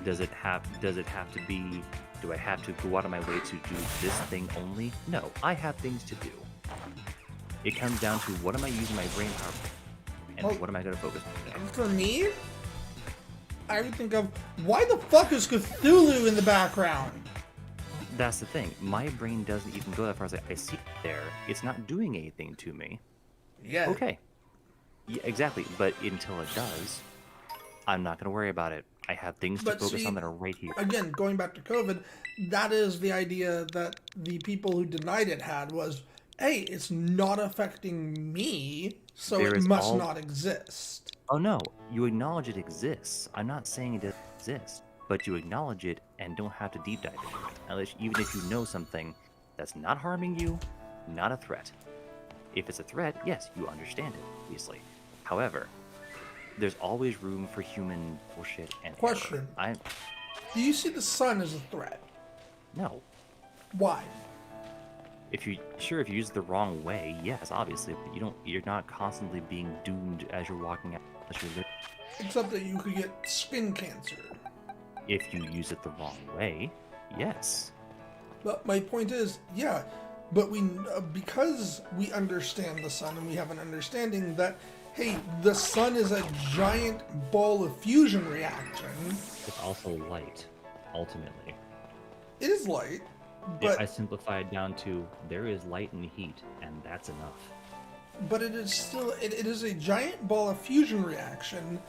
Does it have to be, do I have to go out of my way to do this thing only? No, I have things to do. It comes down to what am I using my brain power for? And what am I going to focus on? For me, I would think of, why the fuck is Cthulhu in the background? That's the thing. My brain doesn't even go that far. I see it there. It's not doing anything to me. Yeah. Okay. Yeah, exactly. But until it does, I'm not going to worry about it. I have things to focus on that are right here. Again, going back to COVID, that is the idea that the people who denied it had was, hey, it's not affecting me, so it must not exist. Oh no, you acknowledge it exists. I'm not saying it doesn't exist, but you acknowledge it and don't have to deep dive into it. Unless, even if you know something that's not harming you, not a threat. If it's a threat, yes, you understand it, obviously. However, there's always room for human bullshit and Question. error. Do you see the sun as a threat? No. Why? If you use it the wrong way, yes, obviously, but you're not constantly being doomed as you're walking out unless you're living. Except that you could get skin cancer. If you use it the wrong way, yes. But my point is, yeah, but because we understand the sun and we have an understanding that, hey, the sun is a giant ball of fusion reaction. It's also light, ultimately. It is light, but I simplify it down to there is light and heat, and that's enough. But it is still, it is a giant ball of fusion reaction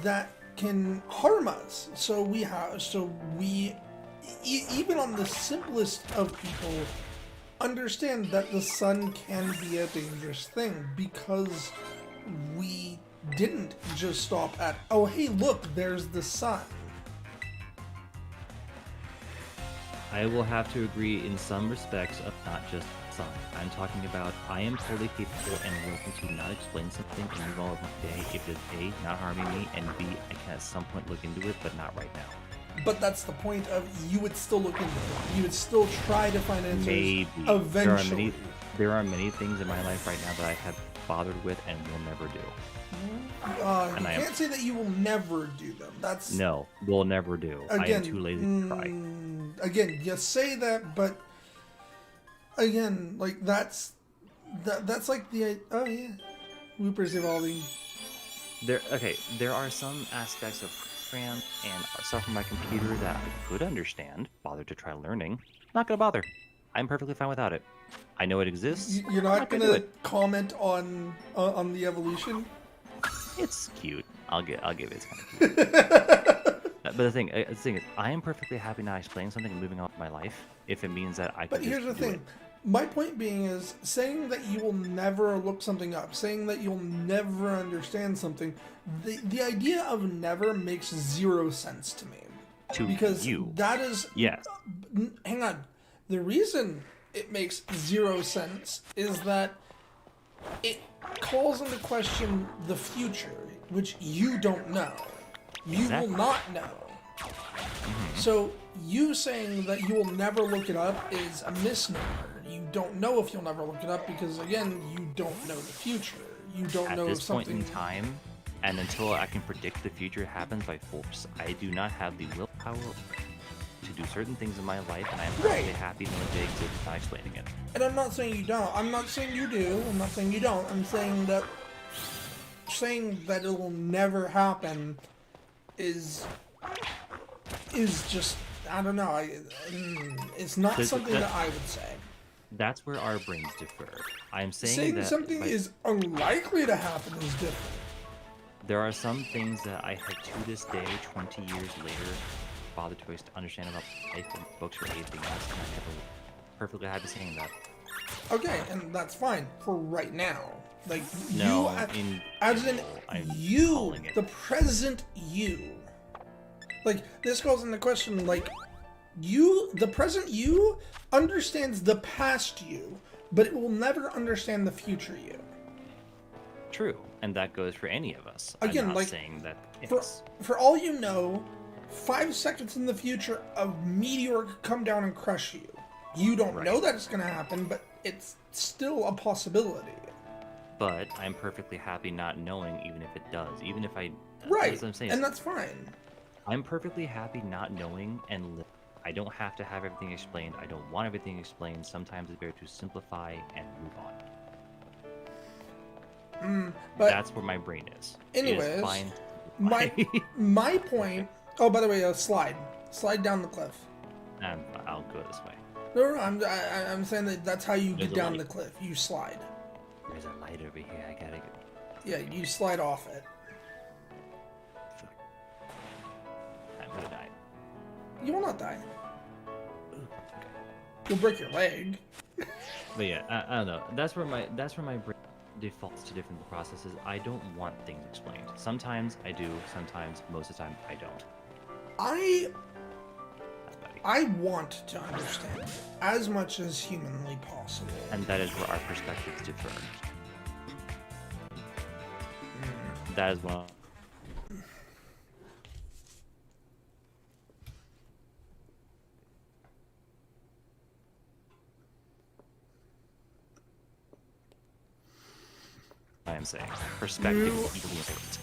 that can harm us. So even on the simplest of people, understand that the sun can be a dangerous thing because we didn't just stop at, oh hey look, there's the sun. I will have to agree in some respects of not just sun. I'm talking about I am totally capable and willing to not explain something and move on with my day if it's A, not harming me, and B, I can at some point look into it, but not right now. But that's the point of, you would still look into it. You would still try to find answers. Maybe. Eventually. There are many things in my life right now that I have bothered with and will never do. You can't say that you will never do them. That's no, will never do. Again, I am too lazy to try. Again, you say that, but again, like that's like the Loopers evolving. There are some aspects of program and stuff on my computer that I could understand, bother to try learning. Not gonna bother. I'm perfectly fine without it. I know it exists. You're not gonna comment on the evolution. It's cute. I'll give it. It's kind of cute. But the thing is, I am perfectly happy not explaining something and moving on with my life if it means that I can. But here's the thing. My point being is, saying that you will never look something up, saying that you'll never understand something, the idea of never makes zero sense to me. Because that is... Yes. Hang on. The reason it makes zero sense is that it calls into question the future, which you don't know. You will not know. So you saying that you will never look it up is a misnomer. You don't know if you'll never look it up because, again, you don't know the future. You don't know if something... At this point in time, and until I can predict the future happens by force, I do not have the willpower to do certain things in my life, and I'm perfectly happy knowing they exist without explaining it. And I'm not saying you don't. I'm not saying you do. I'm not saying you don't. I'm saying that it will never happen is just, I don't know. It's not something that I would say. That's where our brains differ. I'm saying that something is unlikely to happen is different. There are some things that I have to this day, 20 years later, bothered to understand about life and books or anything else, and I'm never perfectly happy saying that. Okay, and that's fine for right now. Like No, as in I'm you, calling it. the present you. Like this calls into question, like you, the present you, understands the past you, but it will never understand the future you. True, and that goes for any of us. Again, I'm not like, saying that. For, for all you know, 5 seconds in the future, a meteor could come down and crush you. You don't know that it's going to happen, but it's still a possibility. But I'm perfectly happy not knowing, even if it does. Even if I. Right, That's what I'm saying. and that's fine. I'm perfectly happy not knowing and I don't have to have everything explained. I don't want everything explained. Sometimes it's better to simplify and move on. But That's where my brain is. anyways, it is fine. my point. Oh, by the way, slide down the cliff. I'll go this way. No, I'm saying that's how you There's get a down light. the cliff. You slide. There's a light over here. I gotta go. Yeah, you slide off it. Fuck. I'm gonna die. You will not die. Okay. You'll break your leg. But yeah, I don't know. That's where my brain defaults to different processes. I don't want things explained. Sometimes I do. Sometimes, most of the time, I don't. That's buddy. I want to understand as much as humanly possible. And that is where our perspectives differ. That is one. I am saying perspective is equally important.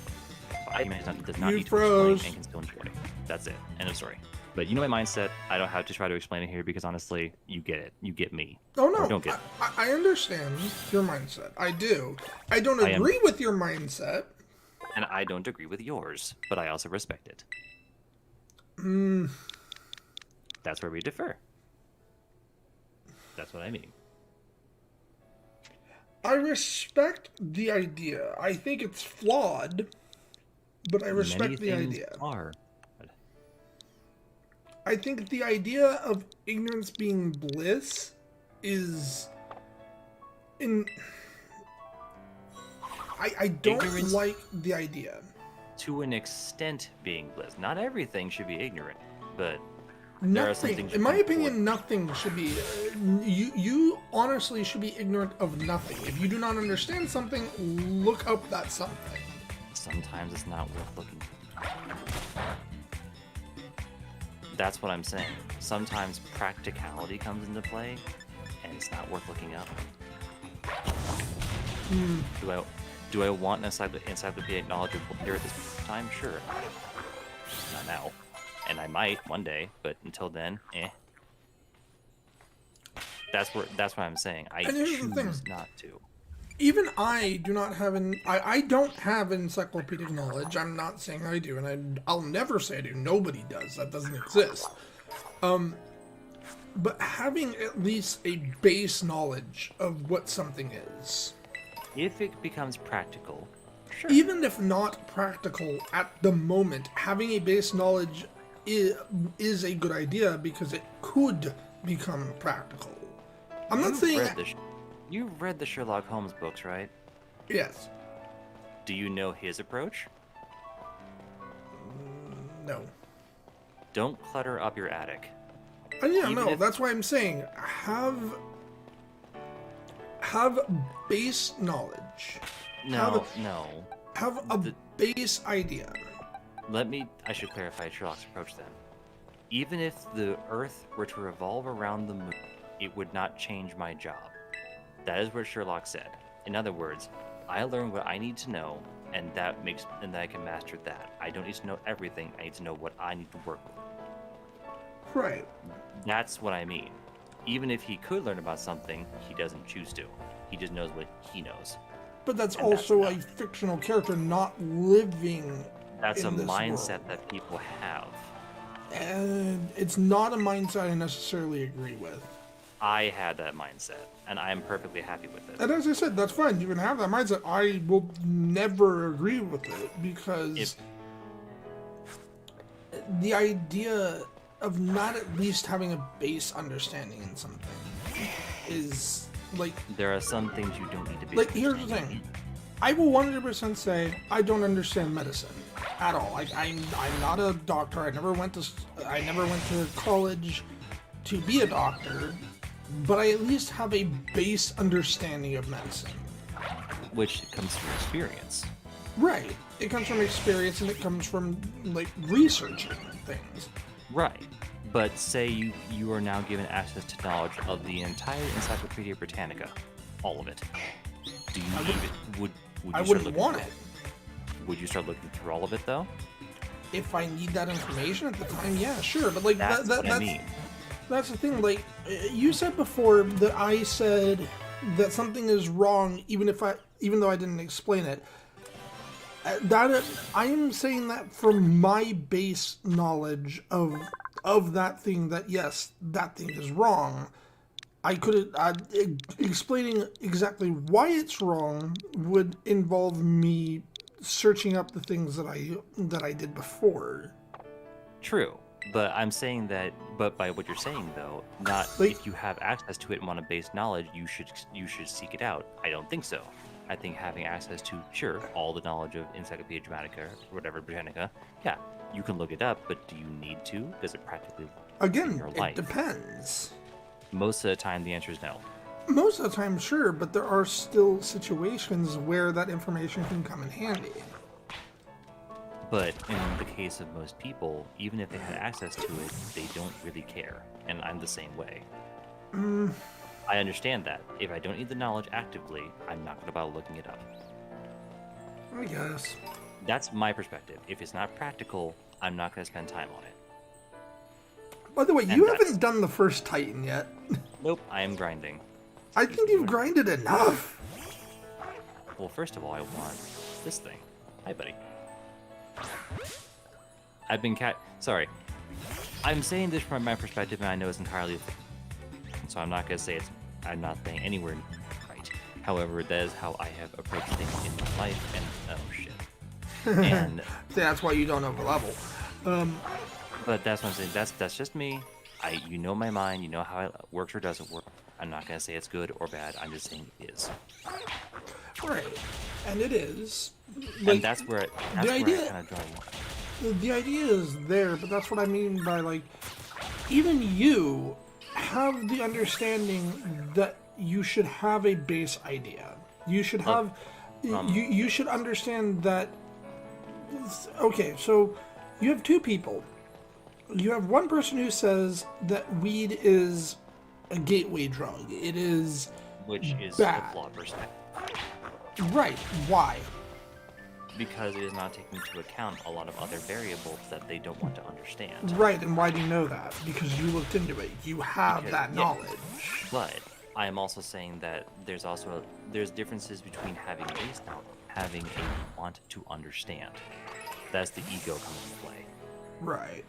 Argument does not You need to froze. explain and can still enjoy. That's it. End of story. But you know my mindset. I don't have to try to explain it here because honestly, you get it. You get me. Oh Or no, don't get it. I understand your mindset. I do. I don't I am- agree with your mindset. And I don't agree with yours, but I also respect it. That's where we differ. That's what I mean. I respect the idea. I think it's flawed, but I respect Many the things idea. are. I think the idea of ignorance being bliss is I don't Ignorance- like the idea. To an extent, being bliss. Not everything should be ignorant, but there are some Nothing, things in you my can opinion, afford. nothing should be. You honestly should be ignorant of nothing. If you do not understand something, look up that something. Sometimes it's not worth looking. That's what I'm saying. Sometimes practicality comes into play, and it's not worth looking up. Do I want an encyclopedic knowledge of here at this time? Sure. Not now. And I might one day, but until then, eh. That's what I'm saying. I And here's the thing. choose not to. Even I do not have I don't have encyclopedic knowledge. I'm not saying I do, and I'll never say I do. Nobody does. That doesn't exist. But having at least a base knowledge of what something is, If it becomes practical, sure. even if not practical at the moment, having a base knowledge is a good idea because it could become practical. I'm not saying You've read the Sherlock Holmes books, right? yes. Do you know his approach? No. Don't clutter up your attic. Yeah, Even no, if- that's why I'm saying have base knowledge. No. Have a base idea. I should clarify Sherlock's approach then. Even if the Earth were to revolve around the moon, it would not change my job. That is what Sherlock said. In other words, I learn what I need to know, and that I can master that. I don't need to know everything. I need to know what I need to work with. Right. That's what I mean. Even if he could learn about something, he doesn't choose to. He just knows what he knows. But that's And that's also a enough. fictional character not living That's a in this mindset world. that people have. And it's not a mindset I necessarily agree with. I had that mindset, and I'm perfectly happy with it. And as I said, that's fine. You can have that mindset. I will never agree with it because the idea of not at least having a base understanding in something is Like, There are some things you don't need to be. like here's the thing. I will 100% say I don't understand medicine at all. Like, I'm not a doctor. I never went to college to be a doctor, but I at least have a base understanding of medicine. Which comes from experience. Right. It comes from experience, and it comes from like researching things. Right. But say you are now given access to knowledge of the entire Encyclopedia Britannica, all of it. Do you need it? Would you I start wouldn't looking want through it. Would you start looking through all of it though? If I need that information at the time, yeah, sure. But like That's what I mean. That's the thing. Like you said before that I said that something is wrong, even though I didn't explain it. I am saying that from my base knowledge of that thing, that yes, that thing is wrong. I could explaining exactly why it's wrong would involve me searching up the things that I did before. True, but I'm saying that. But by what you're saying though, not Like- if you have access to it and want to base knowledge, you should seek it out. I don't think so. I think having access to all the knowledge of Encyclopedia Dramatica or whatever Britannica, yeah, you can look it up. But do you need to? Does it practically Again, in your it life? depends. Most of the time, the answer is no. Most of the time, sure, but there are still situations where that information can come in handy. But in the case of most people, even if they had access to it, they don't really care. And I'm the same way. I understand that. If I don't need the knowledge actively, I'm not going to bother looking it up. I guess. That's my perspective. If it's not practical, I'm not going to spend time on it. By the way, And you that's- haven't done the first Titan yet. Nope, I am grinding. I think you've grinded enough. Well, first of all, I want this thing. Hi, buddy. I've been Sorry. I'm saying this from my perspective, and I know it's entirely... So I'm not going to say I'm not saying anywhere right. However, that is how I have approached things in my life, and... Oh, shit. And... That's why you don't overlevel. But that's what I'm saying. That's just me. You know my mind. You know how it works or doesn't work. I'm not going to say it's good or bad. I'm just saying it is. Right. And it is. And that's where I kind of draw the line. The idea is there, but that's what I mean by, like, even you have the understanding that you should have a base idea. You should have... you should understand that... Okay, so you have two people. You have one person who says that weed is a gateway drug. It is Which is bad. a flawed perspective. Right. Why? Because it is not taking into account a lot of other variables that they don't want to understand. Right, and why do you know that? Because you looked into it. You have Because- that yeah. knowledge. But I am also saying that there's differences between having base knowledge, having a want to understand. That's the ego coming into play. Right.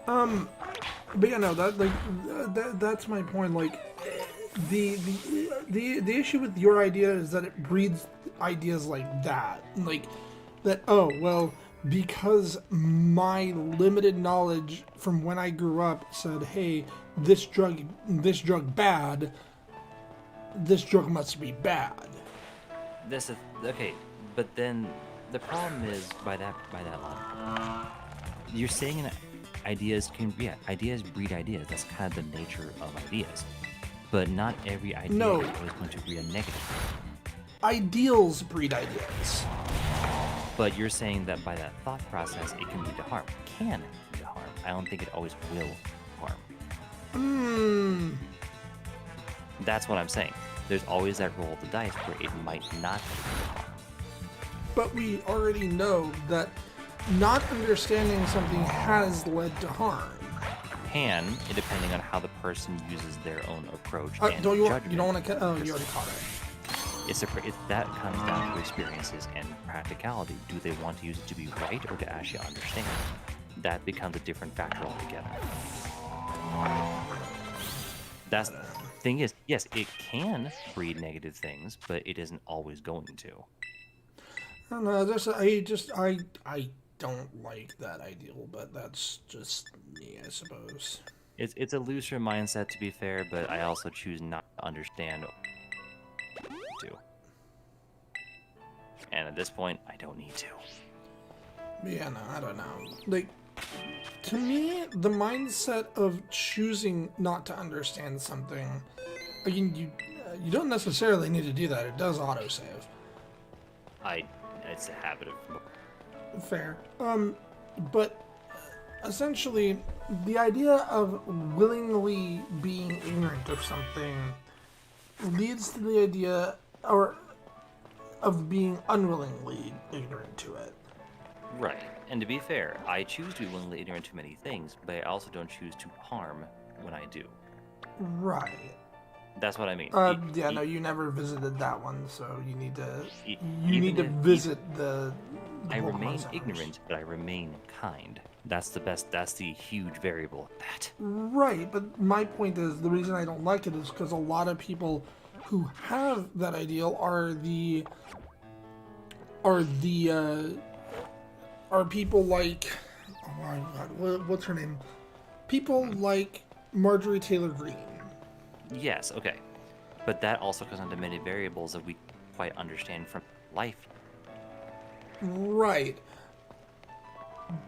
But yeah, no, that's my point. Like, the issue with your idea is that it breeds ideas like that. Like, that, oh, well, because my limited knowledge from when I grew up said, hey, this drug bad, this drug must be bad. This is okay, but then the problem is by that line, you're saying ideas breed ideas. That's kind of the nature of ideas. But not every idea No. is always going to be a negative. Ideals breed ideas. But you're saying that by that thought process, it can lead to harm. Can lead to harm. I don't think it always will harm. That's what I'm saying. There's always that roll of the dice where it might not lead to harm. But we already know that not understanding something has led to harm. Can, depending on how the person uses their own approach and Don't you judgment. don't want to? Oh, you already caught it. That comes down to experiences and practicality. Do they want to use it to be right or to actually understand? That becomes a different factor altogether. That's the thing is, yes, it can breed negative things, but it isn't always going to. I don't know. I don't like that ideal, but that's just me, I suppose. It's a looser mindset, to be fair, but I also choose not to understand to. And at this point, I don't need to. Yeah, no, I don't know. Like, to me, the mindset of choosing not to understand something, I mean, you don't necessarily need to do that. It does autosave. It's a habit of. Fair. But essentially, the idea of willingly being ignorant of something leads to the idea, or of being unwillingly ignorant to it. Right. And to be fair, I choose to be willingly ignorant to many things, but I also don't choose to harm when I do. Right. That's what I mean. No, you never visited that one, so you need to even visit the I Pokemon remain centers. ignorant, but I remain kind. That's the huge variable of that. Right, but my point is, the reason I don't like it is because a lot of people who have that ideal are people like, oh my god, what's her name? People like Marjorie Taylor Greene. Yes, okay. But that also comes down to many variables that we quite understand from life. Right.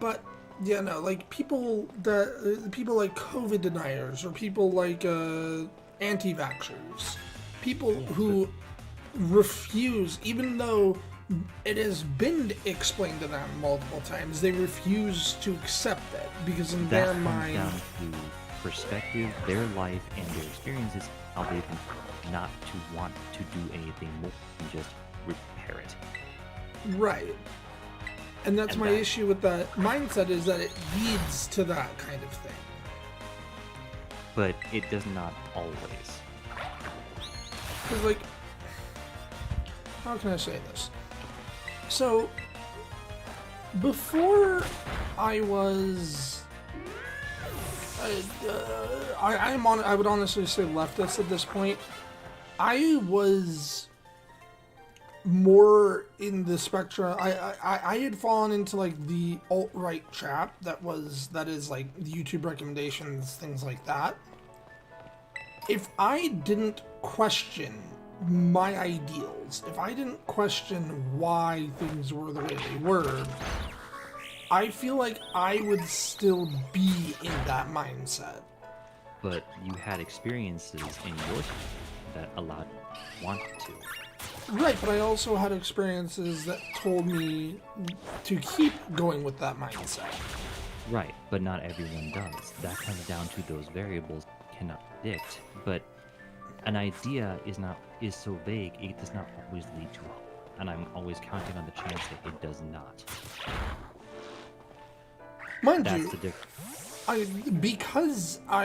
But yeah, no, like people like COVID deniers, or people like anti-vaxxers, people who refuse, even though it has been explained to them multiple times, they refuse to accept it because in their mind, down to perspective, their life, and their experiences, how they can not to want to do anything more than just repair it. right. And that's my issue with that mindset, is that it leads to that kind of thing. But it does not always. Because, like, how can I say this? So, before I was, I would honestly say leftist at this point. I was more in the spectrum. I had fallen into like the alt-right trap that is like the YouTube recommendations, things like that. If I didn't question my ideals, if I didn't question why things were the way they were, I feel like I would still be in that mindset. But you had experiences in your life that allowed you to want to. Right, but I also had experiences that told me to keep going with that mindset. Right, but not everyone does. That comes down to those variables you cannot predict. But an idea is so vague, it does not always lead to hope. And I'm always counting on the chance that it does not. Mind That's you, the difference. because how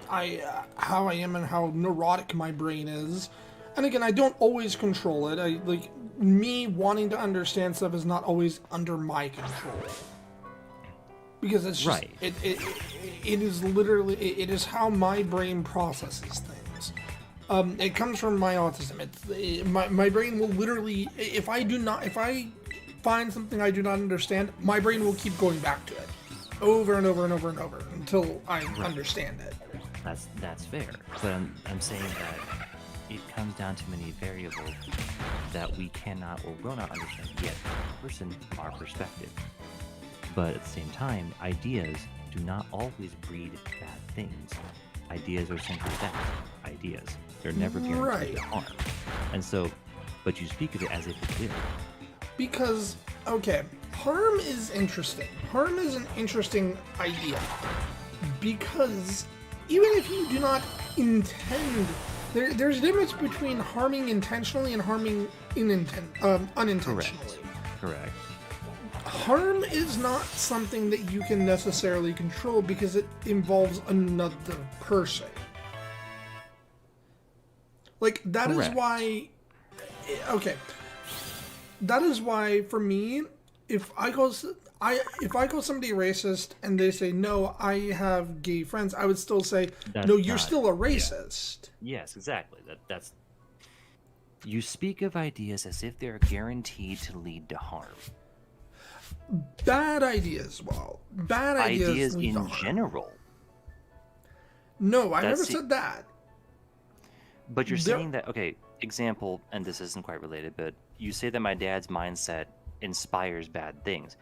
I am and how neurotic my brain is, and again, I don't always control it. Me wanting to understand stuff is not always under my control. Because it's just, Right. it is literally, it is how my brain processes things. It comes from my autism. My brain will literally, if I find something I do not understand, my brain will keep going back to it over and over and over and over until I understand it. That's fair. But I'm saying that it comes down to many variables that we cannot or will not understand yet, person from our perspective. But at the same time, ideas do not always breed bad things. Ideas are simply that, ideas. They're never guaranteed to harm. And so, but you speak of it as if it will. Because, okay, harm is interesting. Harm is an interesting idea. Because even if you do not intend, there's a difference between harming intentionally and harming unintentionally. Correct. Harm is not something that you can necessarily control because it involves another person. Like, that is why... Okay. That is why, for me, if I call somebody racist and they say, no, I have gay friends, I would still say, no, you're still a racist. Yeah. Yes, exactly. That's... You speak of ideas as if they're guaranteed to lead to harm. Bad ideas, well. Bad ideas Ideas lead to in harm. general. No, I never That's said that. But you're There- saying that, okay, example, and this isn't quite related, but you say that my dad's mindset inspires bad things.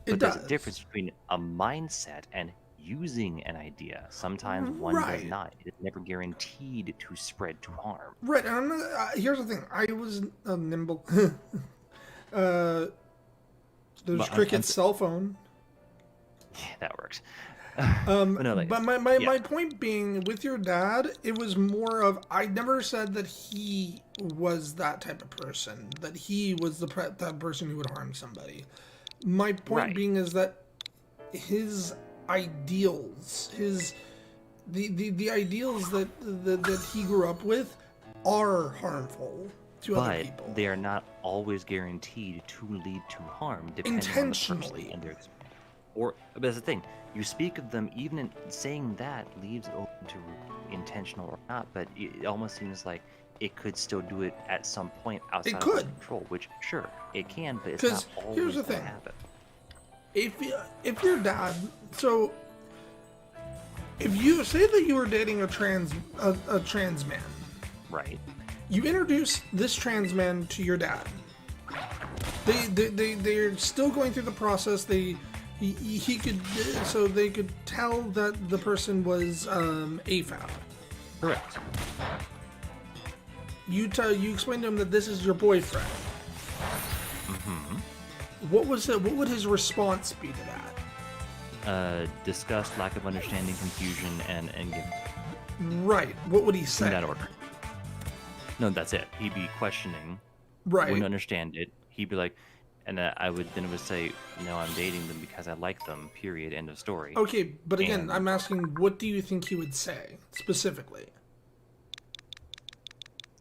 But It there's does. a difference between a mindset and using an idea. Sometimes one does Right. not. It's never guaranteed to spread to harm. Right, and I'm not, here's the thing. I was nimble. There's But Cricket's cell phone. Yeah, that works. But like, my point being, with your dad, it was more of, I never said that he was that type of person, that he was that person who would harm somebody. My point Right. being is that his ideals, the ideals that he grew up with are harmful to other But people. they are not always guaranteed to lead to harm, depending Intentionally. on the person and their. But that's the thing. You speak of them, even in saying that leaves it open to intentional or not. But it almost seems like it could still do it at some point outside of could. their control. Which, sure, it can, but it's 'Cause not always here's the gonna thing. happen. If your dad, so if you say that you were dating a trans man, Right. you introduce this trans man to your dad. They're still going through the process. He could, so they could tell that the person was AFAB. Correct. You explain to him that this is your boyfriend. Mm-hmm. What would his response be to that? Disgust, lack of understanding, confusion, and guilt. Right. What would he say? In that order. No, that's it. He'd be questioning. Right. Wouldn't understand it. He'd be like, and I would say, no, I'm dating them because I like them. Period. End of story. Okay, but again, And- I'm asking, what do you think he would say specifically?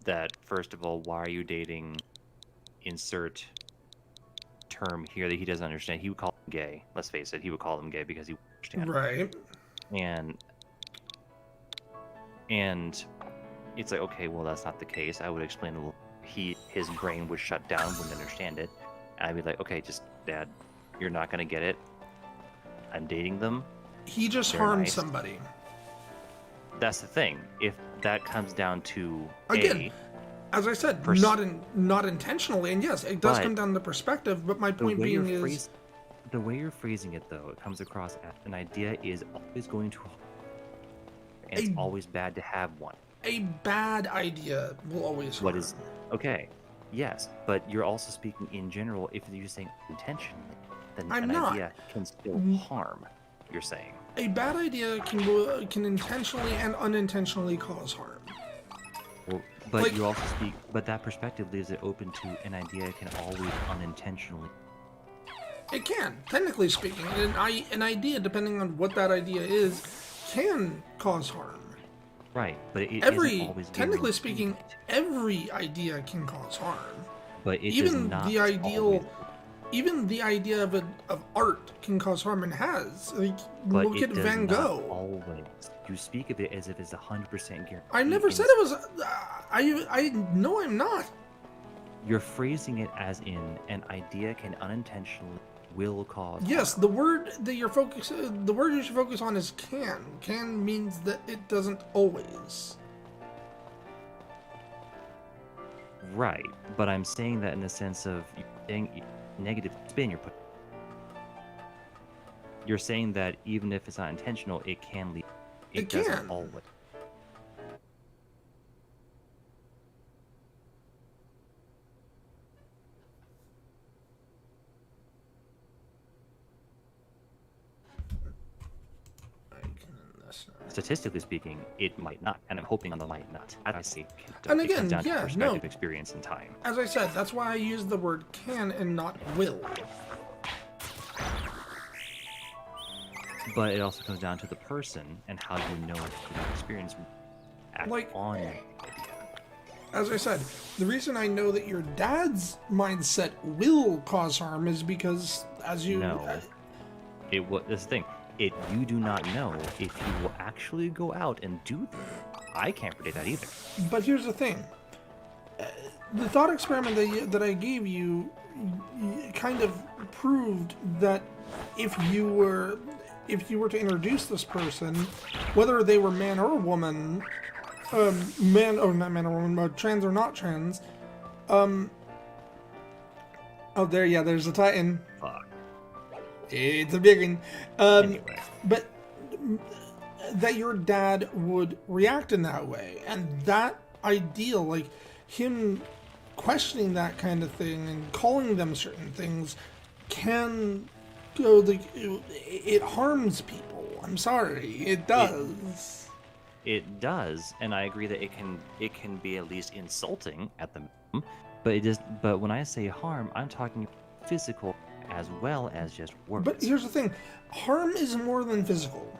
That first of all, why are you dating? Insert term here that he doesn't understand. He would call them gay. Let's face it. He would call them gay because he would understand. Right. And it's like, okay, well, that's not the case. I would explain a little. His brain would shut down, wouldn't understand it, and I'd be like, okay, just Dad, you're not gonna get it. I'm dating them. He just They're harmed nice. somebody. That's the thing. If that comes down to Again, as I said, Pers- not intentionally, and yes, it does But come down to perspective. But my point being is, the way you're phrasing it, though, it comes across as an idea is always going to, and it's A- always bad to have one. a bad idea will always harm. What is okay? Yes, but you're also speaking in general. If you're saying intentionally, then I'm an not. idea can still harm. You're saying. A bad idea can intentionally and unintentionally cause harm. Well, but Like- you also speak. But that perspective leaves it open to an idea can always unintentionally. It can, technically speaking, an idea, depending on what that idea is, can cause harm. Right, but it isn't Every, always technically guaranteed. speaking, every idea can cause harm. But it even does not the ideal- always- Even the idea of art can cause harm and has. Like, But look it at does Van not Gogh. always. You speak of it as if it's 100% guaranteed. I never said it was. I know I'm not. You're phrasing it as in an idea can unintentionally will cause. Yes, harm. the word that the word you should focus on is can. Can means that it doesn't always. Right, but I'm saying that in the sense of negative spin you're putting. You're saying that even if it's not intentional, it can lead. It doesn't can. always. Statistically speaking, it might not, and I'm hoping on the might not. As I see, And it again, comes down yeah, to perspective, no. experience, and time. As I said, that's why I use the word can and not will. But it also comes down to the person and how you know through that experience act Like- on that idea. As I said, the reason I know that your dad's mindset will cause harm is because, as you No. That's the thing. You do not know if you will actually go out and do that. I can't predict that either. But here's the thing: the thought experiment that I gave you kind of proved that if you were if you were to introduce this person, whether they were man or woman, man, or not man or woman, but trans or not trans, oh, there's a Titan. Fuck. It's a big one. Anyway. But that your dad would react in that way, and that ideal, like him questioning that kind of thing and calling them certain things, can go like it harms people. I'm sorry, it does. It does, and I agree that it can be at least insulting at the minimum, but when I say harm, I'm talking physical as well as just words. But here's the thing, harm is more than physical.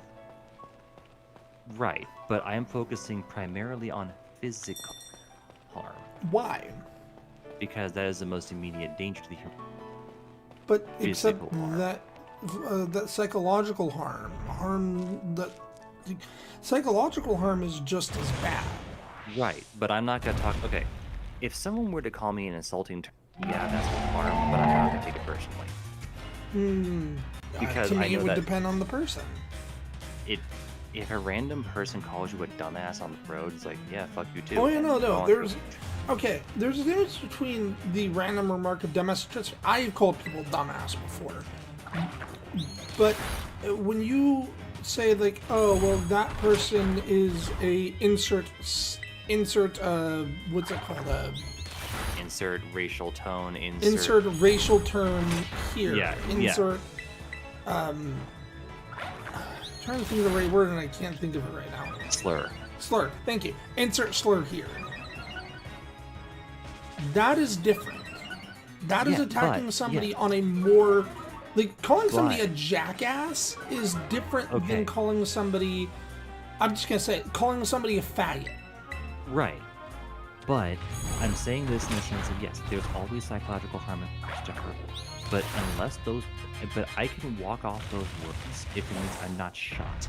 Right, but I am focusing primarily on physical harm. Why? Because that is the most immediate danger to the human. But except Physical harm. that psychological psychological harm is just as bad. Right, but I'm not gonna talk. Okay, if someone were to call me an insulting term, yeah, that's harm, but I'm not gonna take it personally. Because to me, I know it would that depend on the person. If a random person calls you a dumbass on the road, it's like, yeah, fuck you too. Oh yeah, no. Go on, There's a difference between the random remark of dumbass. I've called people dumbass before, but when you say like, oh well, that person is a insert what's it called? Insert racial tone. Insert racial term here. Yeah. Insert. Trying to think of the right word and I can't think of it right now. Slur. Thank you. Insert slur here. That is different. That is attacking somebody on a more, like calling somebody a jackass is different than calling somebody. I'm just gonna say calling somebody a faggot. Right. But I'm saying this in the sense of yes, there's always psychological harm to hurt. But but I can walk off those words if it means I'm not shot.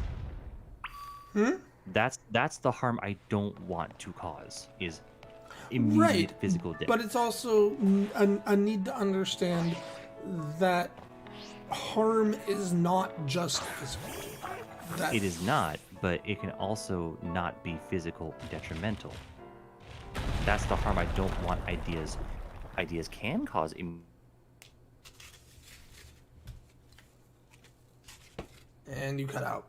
That's the harm I don't want to cause, is immediate physical death. But it's also a need to understand that harm is not just physical. It is not, but it can also not be physical detrimental. That's the harm I don't want. Ideas can cause And you cut out.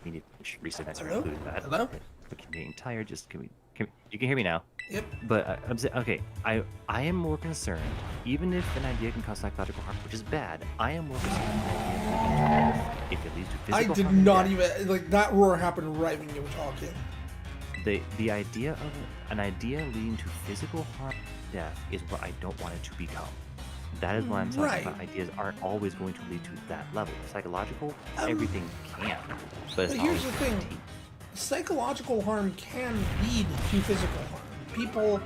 We need to reset that. Hello? Include that. Hello? The entire just can you can hear me now? Yep. But I'm saying, okay, I am more concerned. Even if an idea can cause psychological harm, which is bad, I am more concerned if it leads to physical harm. I did not even like that roar happened right when you were talking. The idea of an idea leading to physical harm, death, is what I don't want it to become. That is why I'm talking about ideas aren't always going to lead to that level. Psychological, everything can. But here's the thing. Psychological harm can lead to physical harm. People,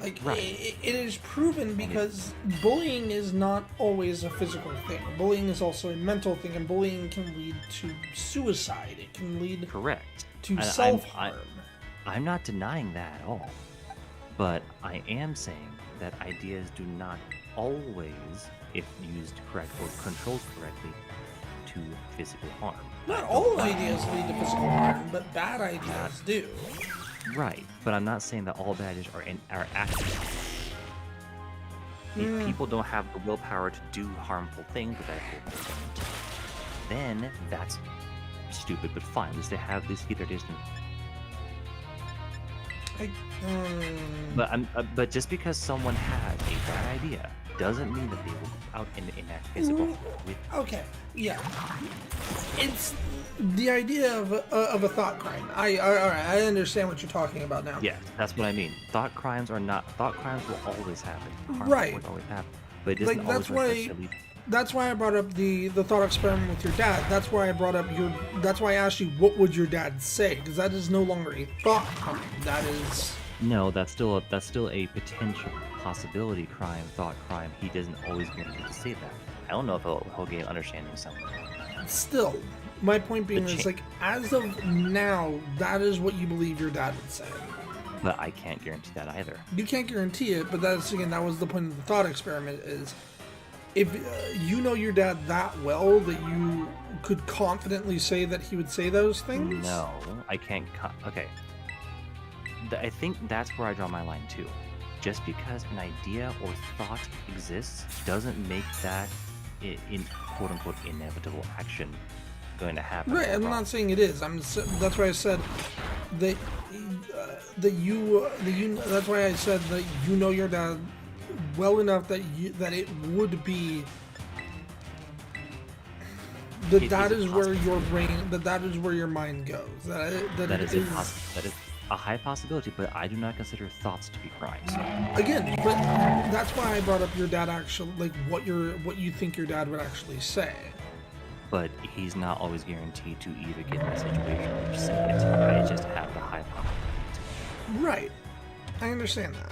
like, it is proven because bullying is not always a physical thing. Bullying is also a mental thing, and bullying can lead to suicide. It can lead to self-harm. I'm not denying that at all. But I am saying that ideas do not always, if used correct or controlled correctly, to physical harm. Not all ideas lead to physical harm, but bad ideas do. Right, but I'm not saying that all bad ideas are active. If people don't have the willpower to do harmful things, but then that's stupid, but fine. At least they have this either distance. But just because someone has a bad idea doesn't mean that they will go out and enact physical harm with. Okay, yeah. It's the idea of a thought crime. I understand what you're talking about now. Yeah, that's what I mean. Thought crimes will always happen. Harm will always happen. But it doesn't that's why I brought up the thought experiment with your dad. That's why I asked you what would your dad say, because that is no longer a thought crime. That is that's still a potential possibility thought crime. He doesn't always get to say that. I don't know if he'll gain understanding something. Still, my point being is like as of now, that is what you believe your dad would say. But I can't guarantee that either. You can't guarantee it, but that's, again, that was the point of the thought experiment, is if you know your dad that well that you could confidently say that he would say those things? No, I can't. Okay. I think that's where I draw my line too. Just because an idea or thought exists doesn't make that in quote-unquote inevitable action going to happen. Right, I'm not saying it is. That's why I said that that's why I said that you know your dad well enough that it would be that is where your brain, that is where your mind goes. That is a high possibility, but I do not consider thoughts to be crimes. Again, but that's why I brought up your dad actually, like what you think your dad would actually say. But he's not always guaranteed to either get in that situation or say it. I just have the high possibility. Right. I understand that.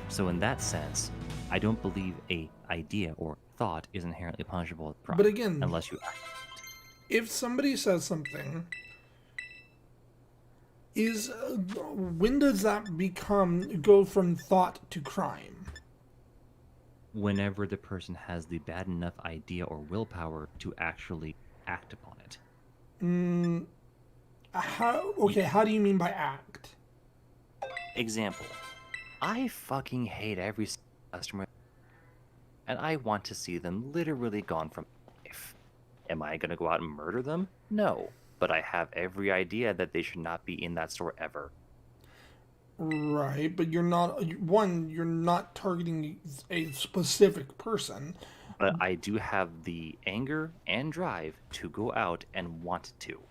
So in that sense, I don't believe a idea or thought is inherently punishable with crime. But again, unless you act. If somebody says something, when does that go from thought to crime? Whenever the person has the bad enough idea or willpower to actually act upon it. How do you mean by act? Example. I fucking hate every customer, and I want to see them literally gone from life. Am I going to go out and murder them? No. But I have every idea that they should not be in that store ever. Right, but you're not targeting a specific person. But I do have the anger and drive to go out and want to.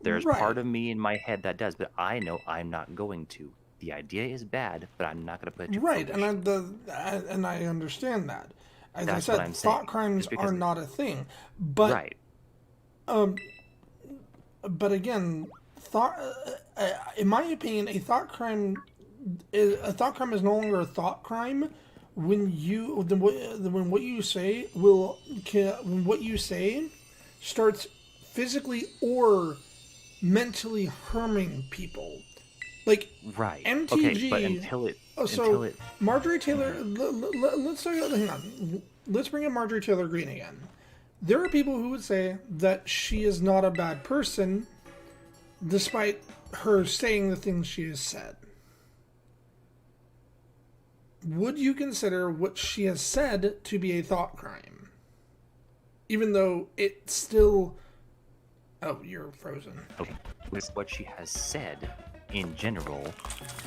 There's part of me in my head that does, but I know I'm not going to. The idea is bad, but I'm not going to put it to fruition. And I understand that. As That's I what said, I'm thought saying. crimes are not a thing. But right. But again, in my opinion, a thought crime is no longer a thought crime when what you say starts physically or mentally harming people. Like right. MTG. Okay, but until it. Marjorie Taylor. Hang on. Let's bring in Marjorie Taylor Greene again. There are people who would say that she is not a bad person, despite her saying the things she has said. Would you consider what she has said to be a thought crime? Even though it still... Oh, you're frozen. Okay. With what she has said, in general,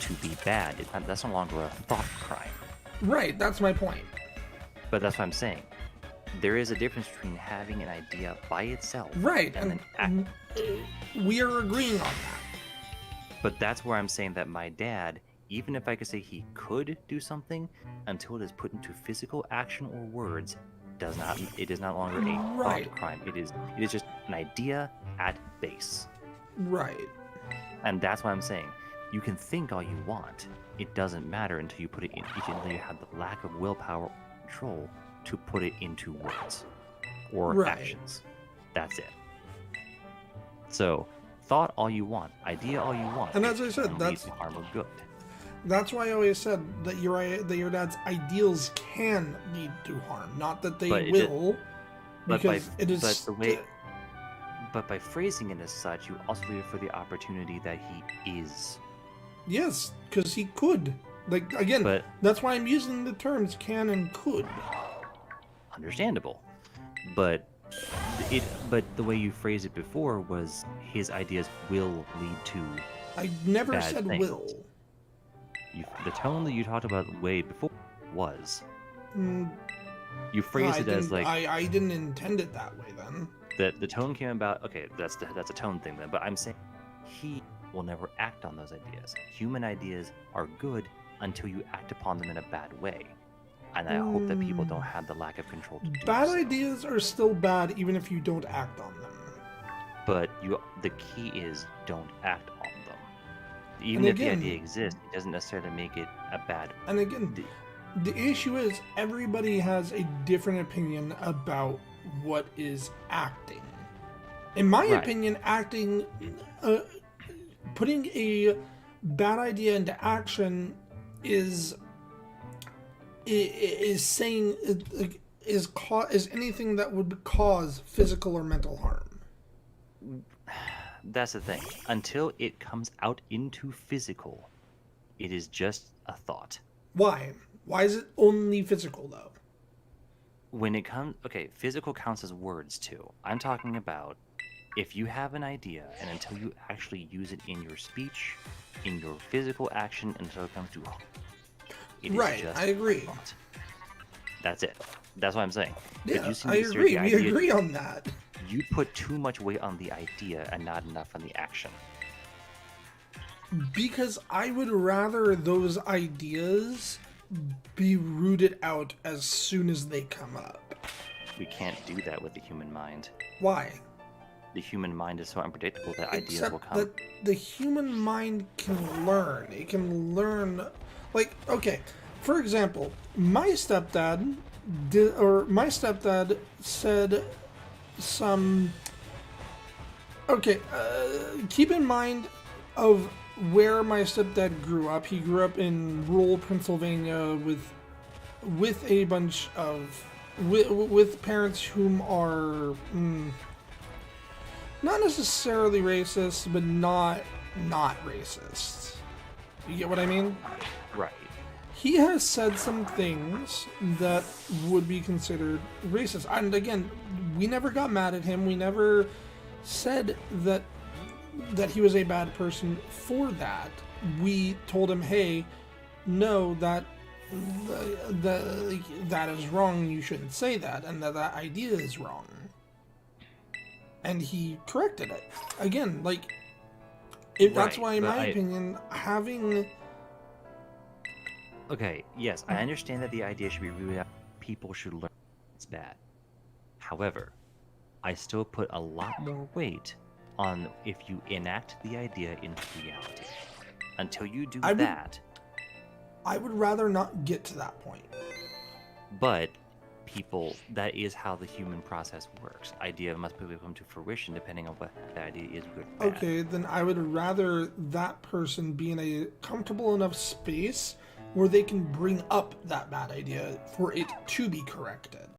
to be bad, that's no longer a thought crime. Right, that's my point. But that's what I'm saying. There is a difference between having an idea by itself, right, and then acting. We are agreeing on that. But that's where I'm saying that my dad, even if I could say he could do something, until it is put into physical action or words, it is not longer a thought crime. It is just an idea at base. Right. And that's why I'm saying, you can think all you want. It doesn't matter until you put it in. Until you have the lack of willpower or control to put it into words or actions. That's it. So, thought all you want, idea all you want, and as I said, that's harm or good. That's why I always said that your dad's ideals can lead to harm, not that they will, because it is. But by phrasing it as such, you also leave it for the opportunity that he is. Yes, because he could. Like again, that's why I'm using the terms can and could. Understandable, but the way you phrased it before was his ideas will lead to. I never said things. Will. The tone that you talked about way before was. You phrased it as like. I didn't intend it that way then. The tone came about. Okay, that's a tone thing then. But I'm saying he will never act on those ideas. Human ideas are good until you act upon them in a bad way. And I hope that people don't have the lack of control to do bad so. Ideas are still bad even if you don't act on them. But the key is don't act on them. Even if the idea exists, it doesn't necessarily make it a bad. And again, the issue is everybody has a different opinion about what is acting. In my opinion, acting, putting bad idea into action is saying is anything that would cause physical or mental harm. That's the thing. Until it comes out into physical, it is just a thought. Why? Why is it only physical, though? When it comes... Okay, physical counts as words, too. I'm talking about if you have an idea, and until you actually use it in your speech, in your physical action, until it comes to... It right, is just I agree. a thought. That's it. That's what I'm saying. Yeah, I agree. We agree on that. You put too much weight on the idea and not enough on the action. Because I would rather those ideas be rooted out as soon as they come up. We can't do that with the human mind. Why? The human mind is so unpredictable that ideas will come. That the human mind can learn. It can learn... Like, okay, for example, my stepdad said some... Okay, keep in mind of where my stepdad grew up. He grew up in rural Pennsylvania with a bunch of... with parents whom are... not necessarily racist, but not racist. You get what I mean? Right. He has said some things that would be considered racist. And again, we never got mad at him. We never said that he was a bad person for that. We told him, hey, no, that is wrong. You shouldn't say that. And that idea is wrong. And he corrected it. Again, like, that's why, in my opinion, having... Okay, yes, I understand that the idea should be rooted out. People should learn it's bad. However, I still put a lot more weight on if you enact the idea into reality. Until you do that... I would rather not get to that point. But... people, that is how the human process works. Idea must come to fruition depending on what the idea is good or bad. Okay, then I would rather that person be in a comfortable enough space where they can bring up that bad idea for it to be corrected.